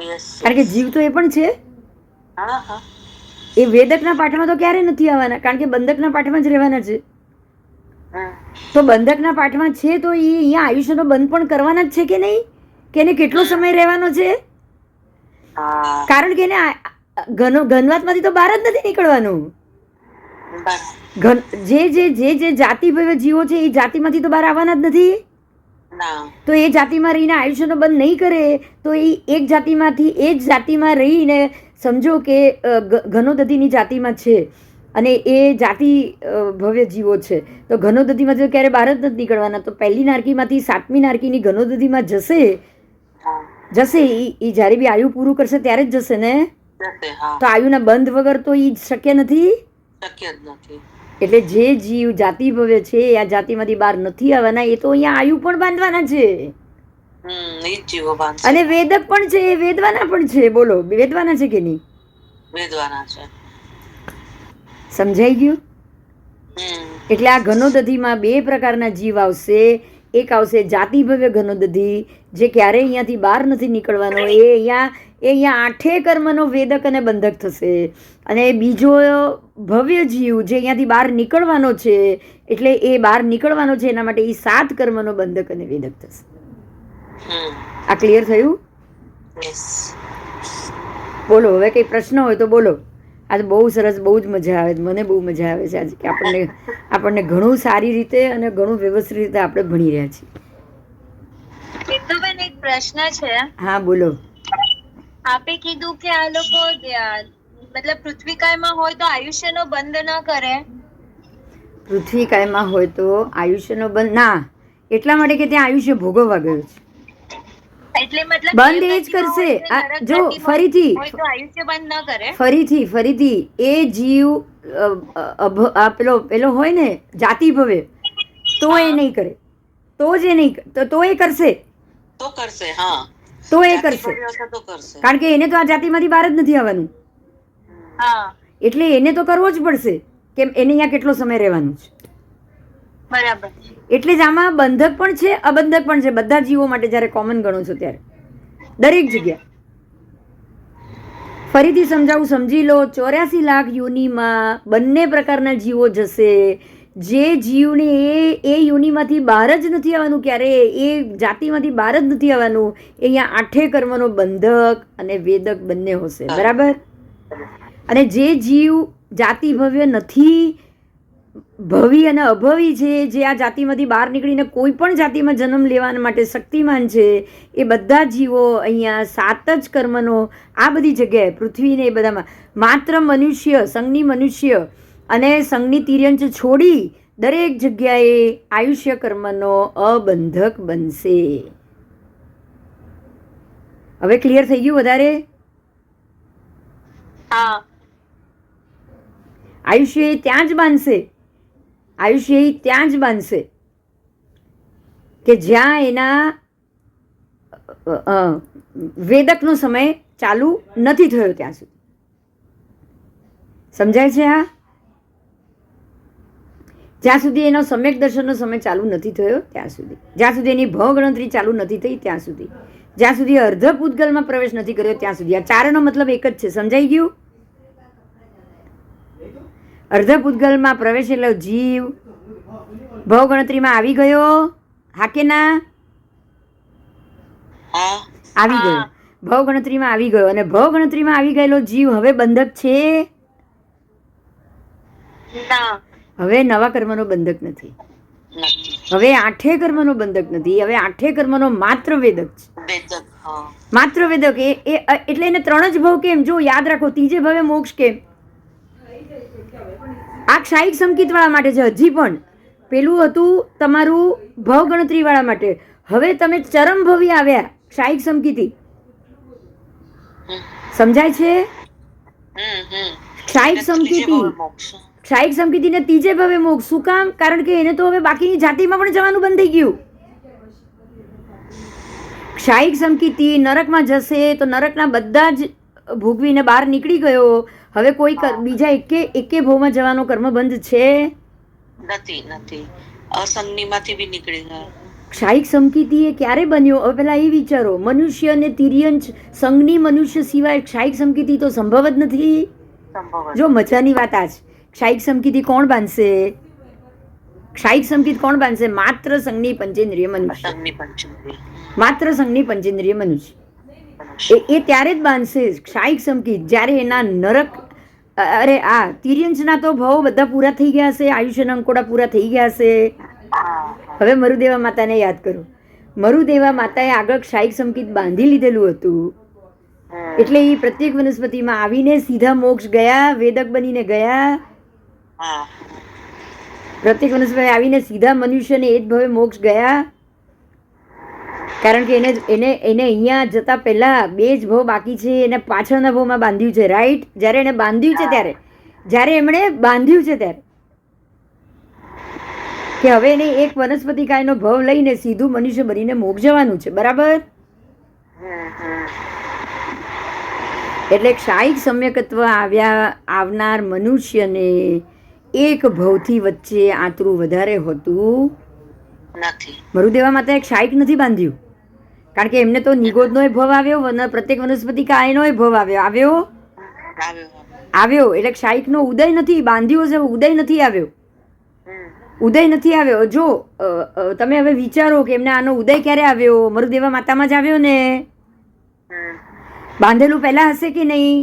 યસ કારણ કે જીવ તો એ પણ છે. હા હા એ વેદકના પાઠમાં તો ક્યારે નથી આવવાના, કારણ કે બંધકના પાઠમાં જ રહેવાના છે. હમ. તો બંધકના પાઠમાં છે તો એ અહીંયા આયુષ્યનો બંધ પણ કરવાના જ છે કે નહીં, કે એને કેટલો સમય રહેવાનો છે? હા કારણ કે એને ઘનવાતમાંથી તો બહાર જ નથી નીકળવાનું. બસ. જે જાતિભવ્ય જીવો છે એ જાતિમાંથી તો બહાર આવવાના જ નથી. ના તો એ જાતિમાં રહીને આયુષ્યનો બંધ નહીં કરે તો એ એક જાતિમાંથી એ જ જાતિમાં રહીને સમજો કે ઘનોદધીની જાતિમાં છે અને એ જાતિ ભવ્ય જીવો છે, તો ઘનોદધીમાંથી તો ક્યારે બહાર જ નથી નીકળવાના. તો પહેલી નારકીમાંથી સાતમી નારકીની ઘનોદધીમાં જશે એ જ્યારે બી આયુ પૂરું કરશે ત્યારે જ જશે ને. જશે. હા તો આયુના બંધ વગર તો એ શક્ય નથી. શક્ય જ નથી. એટલે જે જીવ જાતિ ભવ્ય છે આ જાતિમાંથી બહાર નથી આવવાના, એ તો અહીંયા આયુ પણ બાંધવાના છે. એ જ જીવો બાંધશે. અને વેદક પણ છે, એ વેદવાના પણ છે. બોલો, વેદવાના છે કે નહીં? વેદવાના છે. સમજાઈ ગયું? હમ. એટલે આ ઘનોદધીમાં બે પ્રકારના જીવ આવશે. એક આવશે જાતિ ભવ્ય ઘનોદધી, જે ક્યારેય અહીંયાથી બહાર નથી નીકળવાનો. એ અહીંયા આઠે કર્મનો વેદક અને બંધક થશે. અને બીજો ભવ્ય જીવ જે અહીંયાથી બહાર નીકળવાનો છે, એટલે એ બહાર નીકળવાનો છે એના માટે એ 7 કર્મનો બંધક અને વેદક થશે. આ ક્લિયર થયું? યસ. બોલો, હવે કંઈ પ્રશ્ન હોય તો બોલો. આજે બહુ સરસ, બહુ જ મજા આવે છે. મને બહુ મજા આવે છે આજે કે આપણને ઘણું સારી રીતે અને ઘણું વ્યવસ્થિત રીતે આપણે ભણી રહ્યા છીએ. બિંદુબેન, એક પ્રશ્ન છે. હા બોલો. આપે કીધું કે આ લોકો મતલબ પૃથ્વીકાયમાં હોય તો આયુષ્યનો બંધ ન કરે. પૃથ્વીકાયમાં હોય તો આયુષ્યનો બંધ ના, એટલા માટે કે ત્યાં આયુષ્ય ભોગવવા ગયું છે. એટલે મતલબ બંધ એ જ કરશે. જો ફરીથી આયુષ્ય બંધ ન કરે. ફરીથી એ જીવ પેલો હોય ને જાતિ ભવે, તો એ નહીં કરે, તો જ એ નહીં, તો એ કરશે. તો કરશે. હા તો એ કરશે, તો કરશે. કારણ કે એને તો આ જાતિમાંથી બહાર જ નથી આવવાનું. હા, એટલે એને તો કરવો જ પડશે, કેમ એને અહીંયા કેટલો સમય રહેવાનું છે. બરાબર. એટલે જ આમાં બંધક પણ છે, અબંધક પણ છે. બધા જીવો માટે જ્યારે કોમન ગણો છો ત્યારે દરેક જગ્યા. ફરીથી સમજાવું, સમજી લો. 84 લાખ યોનિમાં બંને પ્રકારના જીવો જશે. જે જીવને એ યોનિમાંથી બહાર જ નથી આવવાનું, ક્યારે એ જાતિમાંથી બહાર જ નથી આવવાનું, એ અહીંયા આઠે કર્મનો બંધક અને વેદક બંને હશે. બરાબર? અને જે જીવ જાતિ ભવ્ય નથી, ભવી અને અભવી છે, જે આ જાતિમાંથી બહાર નીકળીને કોઈ પણ જાતિમાં જન્મ લેવા માટે શક્તિમાન છે, એ બધા જીવો અહીંયા 7 જ કર્મનો આ બધી જગ્યાએ પૃથ્વીને એ બધામાં માત્ર મનુષ્ય, સંઘની મનુષ્ય અને સંઘની તિર્યંચ છોડી દરેક જગ્યાએ આયુષ્ય કર્મનો અબંધક બનશે. હવે ક્લિયર થઈ ગયું વધારે? હા, આયુષ્ય ત્યાં જ બાંધશે. આયુષ્ય ત્યાં જ બાંધશે કે જ્યાં એના વેદકનો સમય ચાલુ નથી થયો ત્યાં સુધી. સમજાય છે? આ જ્યાં સુધી એનો સમ્યક દર્શનનો સમય ચાલુ નથી થયો ત્યાં સુધી, જ્યાં સુધી એની ભવ ગણતરી ચાલુ નથી થઈ ત્યાં સુધી, જ્યાં સુધી અર્ધ પૂતગલમાં પ્રવેશ નથી કર્યો ત્યાં સુધી. આ ચારનો મતલબ એક જ છે. સમજાઈ ગયું? અર્ધ પૂતગલમાં પ્રવેશેલો જીવ ભવ ગણતરીમાં આવી ગયો. હા કે ના? આવી ગયો. ભવ ગણતરીમાં આવી ગયો. અને ભવ ગણતરીમાં આવી ગયેલો જીવ હવે બંધક છે? હવે નવા કર્મનો બંધક નથી. હવે આઠે કર્મનો બંધક નથી. હવે આઠે કર્મનો માત્ર વેદક છે. માત્ર વેદક. એટલે એને 3 જ ભવ કેમ? જો યાદ રાખો, ત્રીજે ભવે મોક્ષ કેમ? આ ક્ષાયિક સંકિત વાળા માટે છે. હજી પણ પેલું હતું તમારું ભવ ગણતરી વાળા માટે. હવે તમે ચરમ ભવી આવ્યા ક્ષાયિક સંકિતિ. સમજાય છે? ક્ષાયિક સંકિતિ, ક્ષાયિક સંકિતિને ત્રીજે ભવે મોક્ષ. શું કામ? કારણ કે એને તો હવે બાકીની જાતિમાં પણ જવાનું બંધ થઈ ગયું. ક્ષાયિક સંકિતિ નરકમાં જશે તો નરકના બધા જ ભોગવીને બહાર નીકળી ગયો, હવે કોઈ બીજા એકે ભાવમાં જવાનો કર્મબંધ છે? નથી. અસંગનીમાંથી બી નીકળી ગયા. ક્ષાયિક સમકીતી એ ક્યારે બન્યો? હવે પેલા એ વિચારો, મનુષ્ય અને તિર્યંચ સંગની મનુષ્ય સિવાય ક્ષાયિક સમકીતી તો સંભવ જ નથી. સંભવ જો મજાની વાત આ જ, ક્ષાયિક સમકીતી કોણ બાંધશે? ક્ષાયિક સમકીત કોણ બાંધશે? માત્ર સંગની પંચેન્દ્રિય મનુષ્ય. અસંગની પંચેન્દ્રિય માત્ર સંગની પંચેન્દ્રિય મનુષ્ય એ ત્યારે જ બાંધશે ક્ષાયિક સમકીત જ્યારે એના નરક તિર્યંચના તો ભાવો બધા પૂરા થઈ ગયા હશે, આયુષ્યના અંકોડા પૂરા થઈ ગયા હશે. હવે મરુદેવા માતાને યાદ કરો. મરુદેવા માતાએ આગળ ક્ષાયિક સમકીત બાંધી લીધેલું હતું, એટલે એ પ્રત્યેક વનસ્પતિમાં આવીને સીધા મોક્ષ ગયા, વેદક બનીને ગયા. પ્રત્યેક વનસ્પતિ આવીને સીધા મનુષ્યને એ જ ભવે મોક્ષ ગયા, કારણ કે એને અહીંયા જતા પહેલા 2 જ ભાવ બાકી છે, એને પાછળના ભાવમાં બાંધ્યું છે. રાઈટ? જ્યારે એને બાંધ્યું છે ત્યારે, જ્યારે એમણે બાંધ્યું છે ત્યારે કે હવે એને એક વનસ્પતિ કાયનો ભાવ લઈને સીધું મનુષ્ય બનીને મોક્ષ જવાનું છે. બરાબર? એટલે ક્ષાયિક સમ્યકત્વ આવનાર મનુષ્યને એક ભવથી વચ્ચે આંતરું વધારે હોતું નથી. મરુદેવા માતાએ ક્ષાયિક નથી બાંધ્યું, કારણ કે એમને તો નિગોદનો ભવ આવ્યો, પ્રત્યેક વનસ્પતિ કાયનો ભવ આવ્યો. એટલે ક્ષાયિકનો ઉદય નથી બાંધ્યો છે, ઉદય નથી આવ્યો. જો તમે હવે વિચારો કે એમને આનો ઉદય ક્યારે આવ્યો? મરુદેવા માતામાં જ આવ્યો ને. બાંધેલું પહેલા હશે કે નહીં?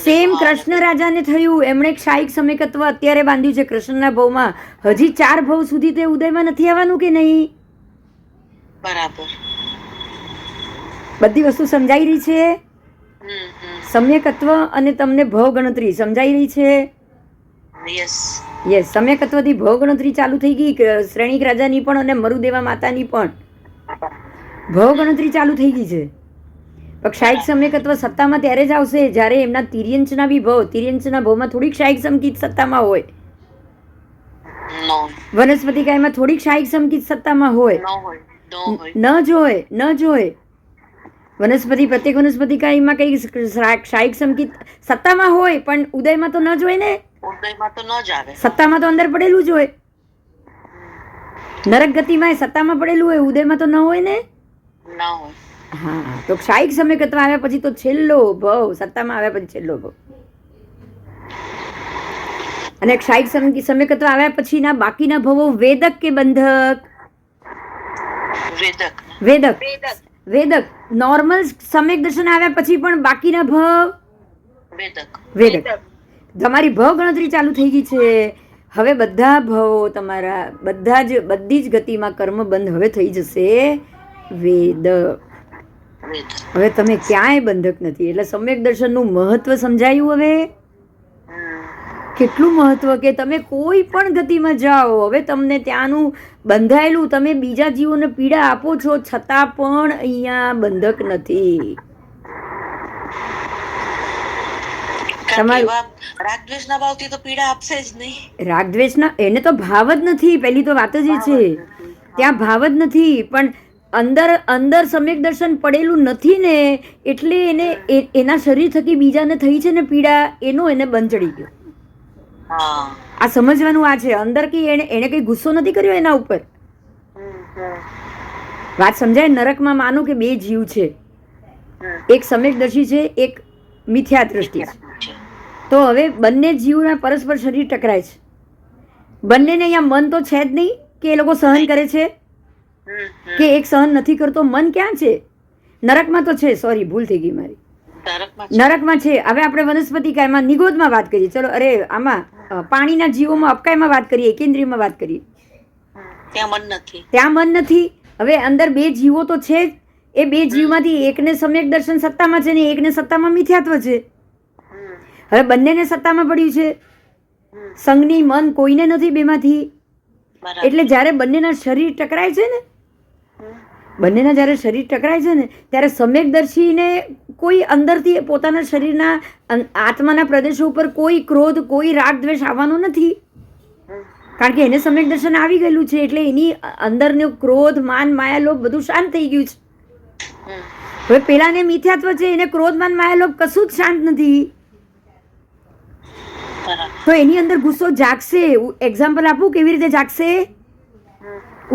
સેમ કૃષ્ણ રાજાને થયું, એમણે ક્ષાયિક સમ્યકત્વ અત્યારે બાંધ્યું છે કૃષ્ણના ભવમાં, હજી 4 ભવ સુધી તે ઉદયમાં નથી આવવાનું કે નહીં? બરાબર. બધી વસ્તુ સમજાઈ રહી છે? સમ્યકત્વ અને તમને ભવ ગણતરી સમજાઈ રહી છે? યસ. સમ્યકત્વથી ભવ ગણતરી ચાલુ થઈ ગઈ, શ્રેણિક રાજાની પણ અને મરુદેવા માતાની પણ ભવ ગણતરી ચાલુ થઈ ગઈ છે. પણ ક્ષાયિક સમ્યકત્વ સત્તામાં ત્યારે જ આવશે જ્યારે એમના તિર્યંચના બી ભવ, તિર્યંચના ભવમાં થોડીક ક્ષાયિક સમકીત સત્તામાં હોય, વનસ્પતિ કાયમાં થોડીક ક્ષાયિક સમકીત સત્તામાં હોય. ન જોય વનસ્પતિ, પ્રત્યેક વનસ્પતિ કાયમાં કઈ ક્ષાયિક સમકીત સત્તામાં હોય, પણ ઉદયમાં તો ન જોય ને. ઉદયમાં તો ન જ આવે, સત્તામાં તો અંદર પડેલું જ હોય. નરક ગતિમાં સત્તામાં પડેલું હોય, ઉદયમાં તો ન હોય ને. હા, તો ક્ષાયિક સમ્યકત્વ આવ્યા પછી તો છેલ્લો ભવ, સત્તામાં આવ્યા પછી છેલ્લો ભવ. અને ક્ષાયિક સમ્યકત્વ આવ્યા પછીના બાકીના ભવો વેદક કે બંધક? વેદક. નોર્મલ સમ્યક દર્શન આવ્યા પછી પણ બાકીના ભવ વેદક. તમારી ભવ ગણતરી ચાલુ થઈ ગઈ છે. હવે બધા ભવો તમારા બધી જ ગતિમાં કર્મ બંધ હવે થઈ જશે વેદક. હવે તમે ક્યાંય બંધક નથી. એટલે સમ્યક દર્શનનું મહત્વ સમજાયું. હવે કેટલું મહત્વ કે તમે કોઈ પણ ગતિમાં જાઓ, હવે તમને ત્યાંનું બંધાયેલું, તમે બીજા જીવોને પીડા આપો છો છતાં પણ અહીંયા બંધક નથી. રાગદ્વેષના ભાવથી તો પીડા આપશે જ નહીં. રાગદ્વેષના એને તો ભાવ જ નથી. પહેલી તો વાત જ એ છે, ત્યાં ભાવ જ નથી. પણ અંદર સમ્યક દર્શન પડેલું નથી ને, એટલે એને એના શરીર થકી બીજાને થઈ છે ને પીડા, એનો એને બંધ ચડી ગયો. આ સમજવાનું આ છે. અંદર કે એને કઈ ગુસ્સો નથી કર્યો એના ઉપર. વાત સમજાય? નરકમાં માનો કે 2 જીવ છે, એક સમ્યકદર્શી છે, એક મિથ્યા દ્રષ્ટિ છે. તો હવે બંને જીવના પરસ્પર શરીર ટકરાય છે. બંનેને અહીંયા મન તો છે જ નહીં કે એ લોકો સહન કરે છે, કે એક સહન નથી કરતો. મન ક્યાં છે? નરકમાં તો છે. સોરી, ભૂલ થઈ ગઈ મારી. નરકમાં છે. હવે આપણે વનસ્પતિ કાયમાં નિગોદમાં વાત કરીએ. ચલો, આમાં પાણીના જીવોમાં અપકાયમાં વાત કરીએ, એકેન્દ્રિયમાં વાત કરીએ. ત્યાં મન નથી. હવે અંદર 2 જીવો તો છે જ. એ 2 જીવમાંથી એકને સમ્યક દર્શન સત્તામાં છે ને એકને સત્તામાં મિથ્યાત્વ છે. હવે બંનેને સત્તામાં પડ્યું છે. સંગની મન કોઈને નથી બેમાંથી. એટલે જ્યારે બંનેના શરીર ટકરાય છે ને, ત્યારે સમ્યકદર્શીને કોઈ અંદરથી પોતાના શરીરના આત્માના પ્રદેશો ઉપર કોઈ ક્રોધ, કોઈ રાગ દ્વેષ આવવાનો નથી, કારણ કે એને સમ્યક દર્શન આવી ગયેલું છે. એટલે એની અંદરનો ક્રોધ, માન, માયા, લોભ બધું શાંત થઈ ગયું છે. હવે પેલાને મિથ્યાત્વ છે, એને ક્રોધમાન માયા લોભ કશું જ શાંત નથી, તો એની અંદર ગુસ્સો જાગશે. એક્ઝામ્પલ આપું કેવી રીતે જાગશે,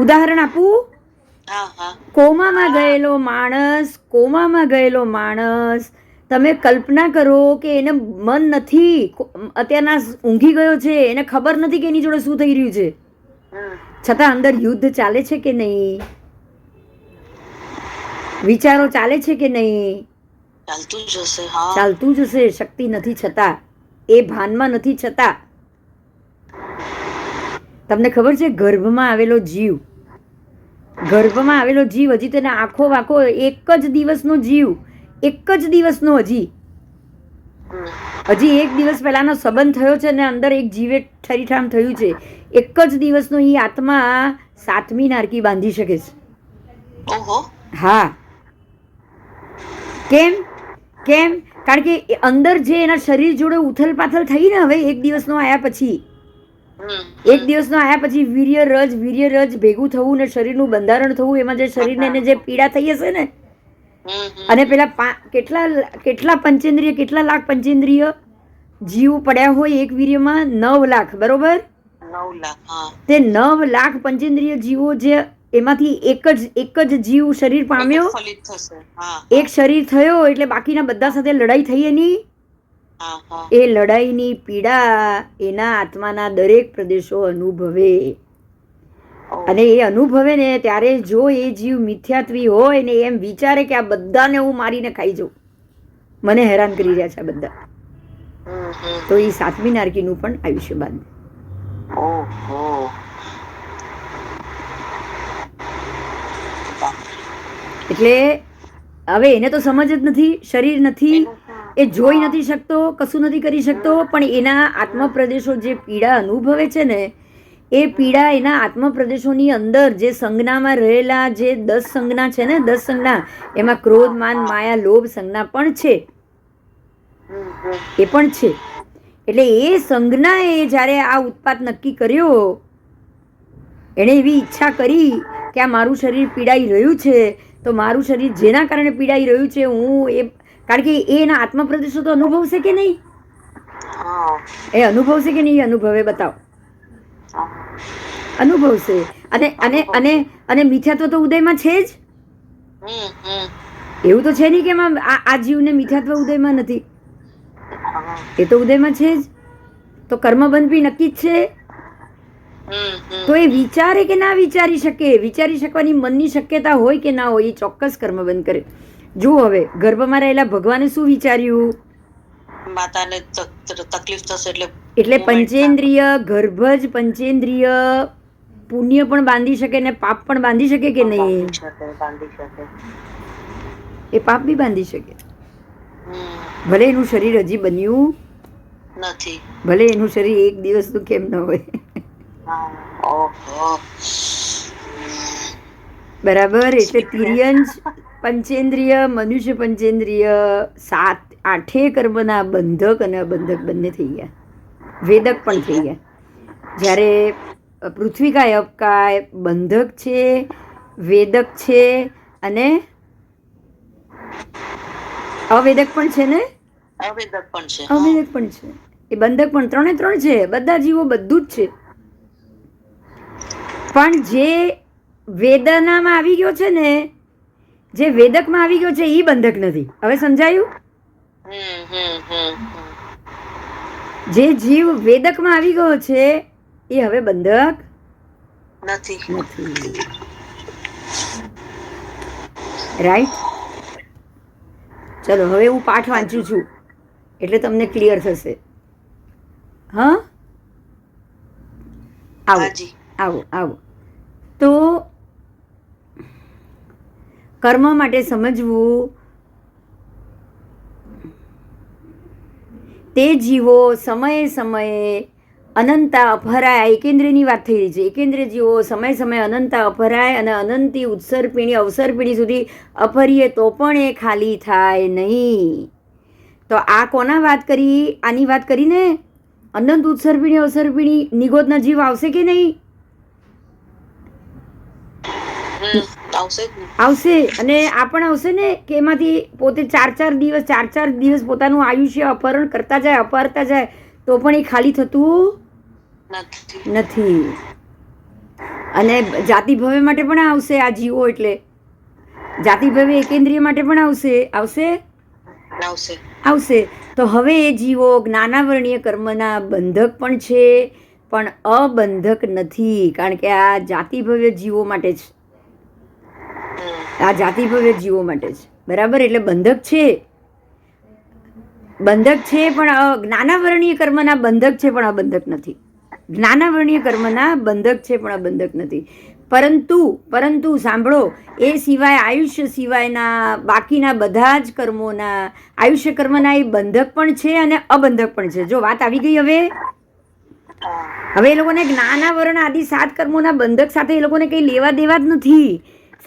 ઉદાહરણ આપું. હા હા કોમામાં ગયેલો માણસ તમે કલ્પના કરો કે એને મન નથી, અત્યારના ઊંઘી ગયો છે, એને ખબર નથી કે એની જોડે શું થઈ રહ્યું છે, છતાં અંદર યુદ્ધ ચાલે છે કે નહીં, વિચારો ચાલે છે કે નહીં, ચાલતું જ હશે. હા ચાલતું જ હશે. શક્તિ નથી છતાં, એ ભાનમાં નથી છતાં. તમને ખબર છે ગર્ભમાં આવેલો જીવ હજી તેને આખો વાખો એક જ દિવસનો જીવ, એક જ દિવસનો હજી એક દિવસ પહેલાનો સંબંધ થયો છે ને અંદર એક જીવે ઠરીઠામ થયું છે, એક જ દિવસનો એ આત્મા 7મી નારકી બાંધી શકે છે. ઓહો હા, કેમ? કારણ કે અંદર જે એના શરીર જોડે ઉથલ પાથલ થઈ ને, હવે એક દિવસનો આયા પછી વીર્ય રજ ભેગું થવું ને શરીરનું બંધારણ થવું, એમાં જે શરીરને એને જે પીડા થઈ હશે ને, અને પેલા કેટલા પંચેન્દ્રિય, કેટલા લાખ પંચેન્દ્રિય જીવ પડ્યા હોય એક વીર્યમાં, 9 લાખ, બરોબર? 9 લાખ. હા તે 9 લાખ પંચેન્દ્રિય જીવો, જે એમાંથી એક જ જીવ શરીર પામ્યો, ફલિત થશે. હા એક શરીર થયો, એટલે બાકીના બધા સાથે લડાઈ થઈ એની. હા હા એ લડાઈની પીડા એના આત્માના દરેક પ્રદેશો અનુભવે, અને એ અનુભવે ને ત્યારે જો એ જીવ મિથ્યાત્વી હોય ને એમ વિચારે કે આ બધાને હું મારીને ખાઈ જાઉં, મને હેરાન કરી રહ્યા છે આ બધા, તો એ 7મી નારકીનું પણ આયુષ્ય બાંધે. ઓહો એટલે હવે એને તો સમજ જ નથી, શરીર નથી, એ જોઈ નથી શકતો, કશું નથી કરી શકતો, પણ એના આત્મપ્રદેશો જે પીડા અનુભવે છે ને, એ પીડા એના આત્મપ્રદેશોની અંદર જે સંજ્ઞામાં રહેલા જે 10 સંજ્ઞા છે ને, 10 સંજ્ઞા, એમાં ક્રોધ માન માયા લોભ સંજ્ઞા પણ છે, એ પણ છે. એટલે એ સંજ્ઞાએ જ્યારે આ ઉત્પાત નક્કી કર્યો, એણે એવી ઈચ્છા કરી કે આ મારું શરીર પીડાઈ રહ્યું છે, તો મારું શરીર જેના કારણે પીડાઈ રહ્યું છે, હું એ, કારણ કે એના આત્મપ્રદેશો તો અનુભવશે કે નહીં, એ અનુભવશે કે નહીં, અનુભવે, બતાવો, અનુભવશે. અને મિથ્યાત્વ તો ઉદયમાં છે જ, એવું તો છે નહીં કે એમાં આ જીવને મિથ્યાત્વ ઉદયમાં નથી, એ તો ઉદયમાં છે જ. તો કર્મબંધ બી નક્કી જ છે. તો એ વિચારે કે ના વિચારી શકે, વિચારી શકવાની મનની શક્યતા હોય કે ના હોય, એ ચોક્કસ કર્મબંધ કરે. જો હવે ગર્ભમાં રહેલા ભગવાને શું વિચાર્યું, માતાને તકલીફ થશે એટલે પંચેન્દ્રિય, ગર્ભ જ પંચેન્દ્રિય પુણ્ય પણ બાંધી શકે ને પાપ પણ બાંધી શકે કે નહીં, એ પાપ બી બાંધી શકે. ભલે એનું શરીર હજી બન્યું નથી, ભલે એનું શરીર એક દિવસનું કેમ ન હોય, બરાબર. એટલે તિર્યંજ પંચેન્દ્રિય, મનુષ્ય પંચેન્દ્રિય, 8 કર્મના બંધક અને અબંધક બંને થઈ ગયા, વેદક પણ થઈ ગયા. જ્યારે પૃથ્વીકાય અપકાય બંધક છે, વેદક છે, અને અવેદક પણ છે ને, અવેદક પણ છે, એ બંધક પણ, 3 છે. બધા જીવો બધું જ છે, પણ જે વેદનામાં આવી ગયો છે ને, જે વેદકમાં આવી ગયો છે, એ બંધક નથી. હવે સમજાયું? જે જીવ વેદકમાં આવી ગયો છે એ હવે બંધક નથી. રાઈટ? ચલો હવે હું પાઠ વાંચું છું એટલે તમને ક્લિયર થશે. હા, આવો. તો કર્મ માટે સમજવું, તે જીવો સમયે સમયે અનંતા અપહરાય, એકેન્દ્રની વાત થઈ રહી છે. એકેન્દ્ર જીવો સમય સમયે અનંતા અપહરાય અને અનંતી ઉત્સર્પિણી અવસર્પિણી સુધી અપહરીએ તો પણ એ ખાલી થાય નહીં. તો આ કોના વાત કરી? આની વાત કરીને અનંત ઉત્સર્પિણી અવસર્પિણી નિગોદના જીવ આવશે કે નહીં? આવશે જ ને. આવશે. અને આ પણ આવશે ને કે એમાંથી પોતે ચાર દિવસ પોતાનું આયુષ્ય અપહરણ કરતા જાય, અપહરતા જાય, તો પણ એ ખાલી થતું નથી. અને જાતિ ભવ્ય માટે પણ આવશે આ જીવો, એટલે જાતિ ભવ્ય એકેન્દ્રિય માટે પણ આવશે. તો હવે એ જીવો જ્ઞાનાવરણીય કર્મના બંધક પણ છે, પણ અબંધક નથી, કારણ કે આ જાતિ ભવ્ય જીવો માટે જ, આ જાતિ ભવ્ય જીવો માટે જ, બરાબર. એટલે બંધક છે, પણ જ્ઞાનાવરણીય કર્મના બંધક છે, પણ અબંધક નથી. જ્ઞાનાવરણીય કર્મના બંધક છે, પણ અબંધક નથી. પરંતુ સાંભળો, એ સિવાય આયુષ્ય સિવાયના બાકીના બધા જ કર્મોના, આયુષ્ય કર્મના એ બંધક પણ છે અને અબંધક પણ છે. જો વાત આવી ગઈ. હવે એ લોકોને જ્ઞાનાવરણ આદિ 7 કર્મોના બંધક સાથે એ લોકોને કંઈ લેવા દેવા જ નથી.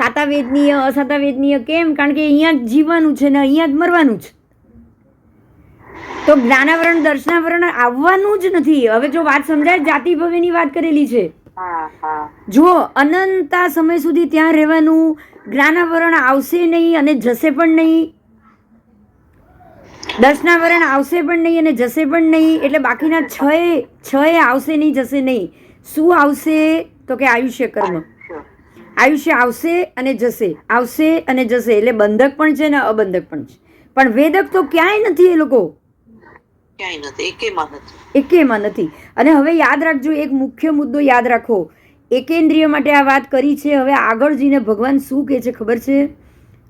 સાતાવેદનીય, અસાતાવેદનીય. કેમ? કારણ કે અહીંયા જ જીવવાનું છે ને અહીંયા જ મરવાનું છે. તો જ્ઞાનાવરણ દર્શનાવરણ આવવાનું જ નથી. હવે જો વાત સમજાય, જાતિ ભવ્યની વાત કરેલી છે. જો અનંતા સમય સુધી ત્યાં રહેવાનું, જ્ઞાનાવરણ આવશે નહીં અને જશે પણ નહીં, દર્શનાવરણ આવશે પણ નહીં અને જશે પણ નહીં. એટલે બાકીના છ આવશે નહીં, જશે નહીં. શું આવશે? તો કે આયુષ્ય કર્મ. આયુષ્ય આવશે અને જશે, આવશે અને જશે. એટલે બંધક પણ છે ને અબંધક પણ છે. પણ વેદક તો ક્યાંય નથી. એ લોકો એકેમાં નથી. અને હવે યાદ રાખજો, એક મુખ્ય મુદ્દો યાદ રાખો. એકેન્દ્રિય માટે આ વાત કરી છે. હવે આગળ જઈને ભગવાન શું કહે છે ખબર છે?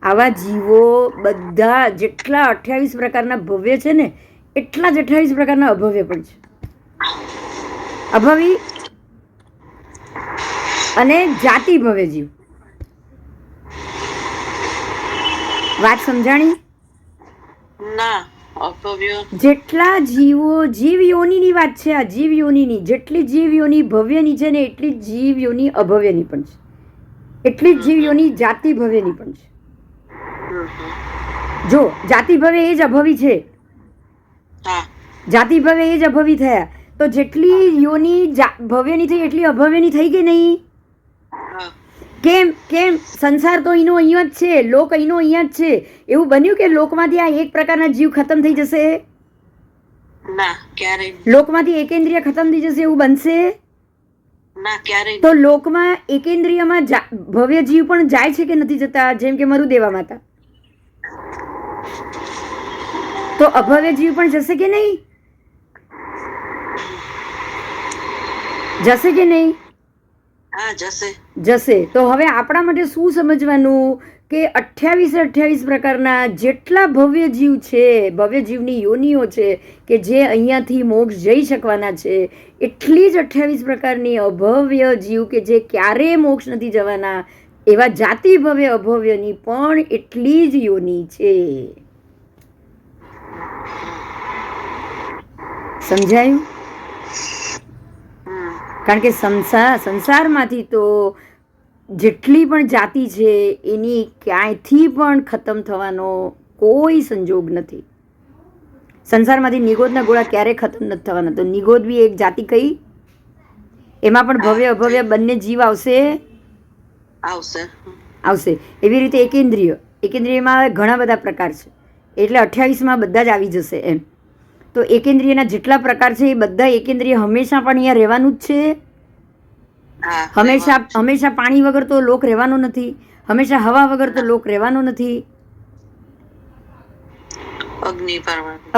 આવા જીવો બધા જેટલા 28 પ્રકારના ભવ્ય છે ને, એટલા જ 28 પ્રકારના અભવ્ય પણ છે. અભવી અને જાતિ ભવ્ય જીવ. વાત સમજાણી? ના, અભવ્ય જેટલા જીવો, જીવ યોનિની વાત છે આ. જીવ યોનિની જેટલી જીવ યોની ભવ્યની છે ને, એટલી જ જીવ યોની અભવ્યની પણ છે. એટલી જ જીવ યોની જાતિ ભવ્યની પણ છે. જો જાતિ ભવ્ય એ જ અભવી છે, જાતિ ભવ્ય એ જ અભવી થયા. તો જેટલી યોની ભવ્યની થઈ એટલી અભવ્યની થઈ કે નહીં? કેમ? સંસાર તો અહીંનો અહીંયા જ છે, લોક અહીંનો અહીંયા જ છે. એવું બન્યું કે લોકમાંથી આ એક પ્રકારના જીવ ખતમ થઈ જશે? ના, ક્યારેય. લોકમાંથી એકેન્દ્રિય ખતમ થઈ જશે એવું બનશે? ના, ક્યારેય. તો લોકમાં એકેન્દ્રિયમાં ભવ્ય જીવ પણ જાય છે કે નથી જતા? જેમ કે મરુદેવા માતા. તો અભવ્ય જીવ પણ જશે કે નહીં? જશે કે નહીં? હા, જશે. તો હવે આપણા માટે શું સમજવાનું કે 28 પ્રકારના જેટલા ભવ્ય જીવ છે, ભવ્ય જીવની યોનિઓ છે કે જે અહીંયાથી મોક્ષ જઈ શકવાના છે, એટલી જ 28 પ્રકારની અભવ્ય જીવ કે જે ક્યારેય મોક્ષ નથી જવાના, એવા જાતિ ભવ્ય અભવ્યની પણ એટલી જ યોની છે. સમજાયું? કારણ કે સંસારમાંથી તો જેટલી પણ જાતિ છે એની ક્યાંયથી પણ ખતમ થવાનો કોઈ સંજોગ નથી. સંસારમાંથી નિગોદના ગોળા ક્યારેય ખતમ નથી થવાના. તો નિગોદ બી એક જાતિ કઈ, એમાં પણ ભવ્ય અભવ્ય બંને જીવ આવશે. એવી રીતે એકેન્દ્રિયમાં ઘણા બધા પ્રકાર છે, એટલે 28માં બધા જ આવી જશે એમ. તો એકેન્દ્રિયના જેટલા પ્રકાર છે એ બધા એકેન્દ્રિય હંમેશા પણ અહીંયા રહેવાનું જ છે. હંમેશા પાણી વગર તો લોક રહેવાનો નથી, હંમેશા હવા વગર તો લોક રહેવાનો નથી,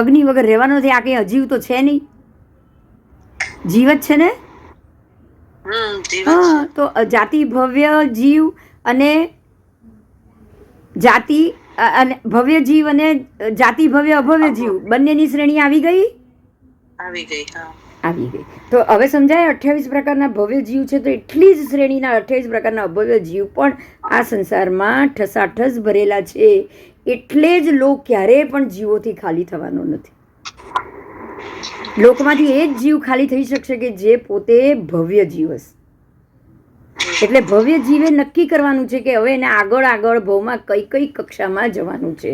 અગ્નિ વગર રહેવાનો નથી. આ કઈ અજીવ તો છે નહીં, જીવ જ છે ને. હા, તો જાતિ ભવ્ય જીવ અને જાતિ અને ભવ્ય જીવ અને જાતિ ભવ્ય અભવ્ય જીવ બંનેની શ્રેણી આવી ગઈ. તો હવે સમજાય 28 પ્રકારના ભવ્ય જીવ છે, તો એટલી જ શ્રેણીના 28 પ્રકારના અભવ્ય જીવ પણ આ સંસારમાં ઠસાઠસ ભરેલા છે. એટલે જ લોક ક્યારેય પણ જીવોથી ખાલી થવાનો નથી. લોકમાંથી એ જ જીવ ખાલી થઈ શકશે કે જે પોતે ભવ્ય જીવ હશે. એટલે ભવ્ય જીવે નક્કી કરવાનું છે કે હવે એને આગળ ભવમાં કઈ કક્ષામાં જવાનું છે.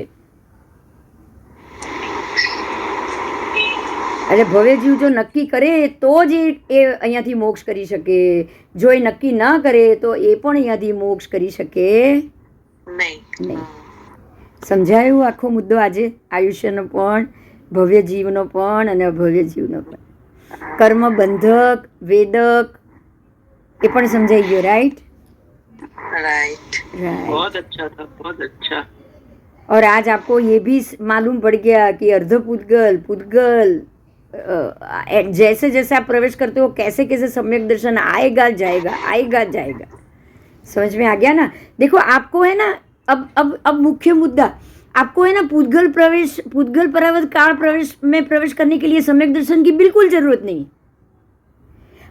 એટલે ભવ્ય જીવ જો નક્કી કરે તો જ એ અહીંયાથી મોક્ષ કરી શકે, જો એ નક્કી ન કરે તો એ પણ અહીંયાથી મોક્ષ કરી શકે નહીં. સમજાયું આખો મુદ્દો આજે? આયુષ્યનો પણ, ભવ્ય જીવનો પણ અને અભવ્ય જીવનો પણ. કર્મ બંધક, વેદક એ પણ સમજાઈ ગયો. રાइट राइट. बहुत अच्छा था, बहुत अच्छा. और आज आपको ये भी मालूम पड़ गया कि अर्ध पुद्गल पुद्गल जैसे जैसे आप प्रवेश करते हो कैसे कैसे सम्यक दर्शन आएगा जाएगा आएगा जाएगा. समझ में आ गया ना? देखो आपको है ना, अब मुख्य मुद्दा आपको है ना, पुद्गल परावर्त काल प्रवेश में प्रवेश करने के लिए सम्यक दर्शन की बिल्कुल जरूरत नहीं.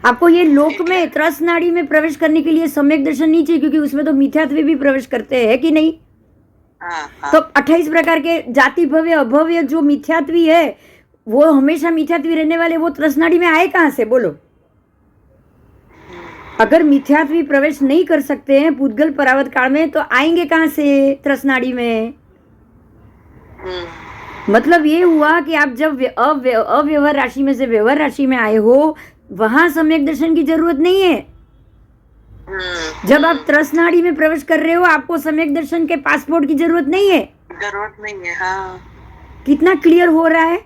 आपको ये लोक में त्रस नाड़ी में प्रवेश करने के लिए सम्यक दर्शन नहीं चाहिए, क्योंकि उसमें तो मिथ्यात्व भी प्रवेश करते हैं कि नहीं. तो 28 प्रकार के जाति भव्य अभव्य जो मिथ्यात्वी है वो हमेशा मिथ्यात्वी रहने वाले, वो त्रस नाड़ी में आए कहाँ से? बोलो. अगर मिथ्यात्वी प्रवेश नहीं कर सकते हैं पुद्गल परावर्त काल में, तो आएंगे कहाँ से त्रस नाड़ी में? मतलब ये हुआ कि आप जब अव्यवहार राशि में से व्यवहार राशि में आए हो, वहां सम्यक दर्शन की जरूरत नहीं है. जब आप त्रस नाड़ी में प्रवेश कर रहे हो, आपको सम्यक दर्शन के पासपोर्ट की जरूरत नहीं है. जरूरत नहीं है. हाँ. कितना क्लियर हो रहा है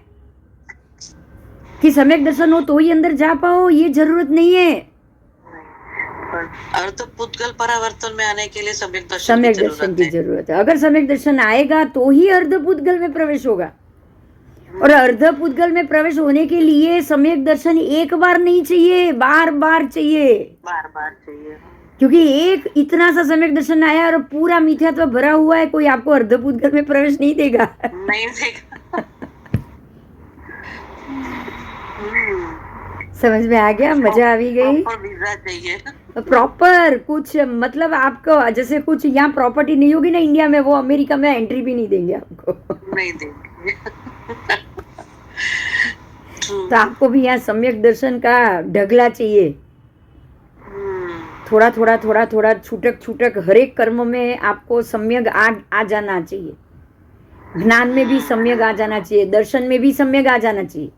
कि सम्यक दर्शन हो तो ही अंदर जा पाओ, ये जरूरत नहीं है. अर्ध पुद्गल परावर्तन में आने के लिए सम्यक दर्शन की जरूरत है. अगर सम्यक दर्शन आएगा तो ही अर्ध पुद्गल में प्रवेश होगा. और अर्ध पुद्गल में प्रवेश होने के लिए सम्यक दर्शन एक बार नहीं चाहिए, बार बार चाहिए. क्योंकि एक इतना सा सम्यक दर्शन आया और पूरा मिथ्यात्व भरा हुआ है, कोई आपको अर्ध पुद्गल में प्रवेश नहीं देगा. समझ में आ गया? मजा आ भी गई. प्रॉपर कुछ मतलब आपको जैसे कुछ यहाँ प्रॉपर्टी नहीं होगी ना इंडिया में, वो अमेरिका में एंट्री भी नहीं देंगे आपको. नहीं देंगे. तो आपको भी यहाँ सम्यक दर्शन का ढगला चाहिए. थोड़ा थोड़ा थोड़ा थोड़ा छूटक छूटक हर एक कर्म में आपको सम्यक आ जाना चाहिए. ज्ञान में भी सम्यक आ जाना चाहिए, दर्शन में भी सम्यक आ जाना चाहिए,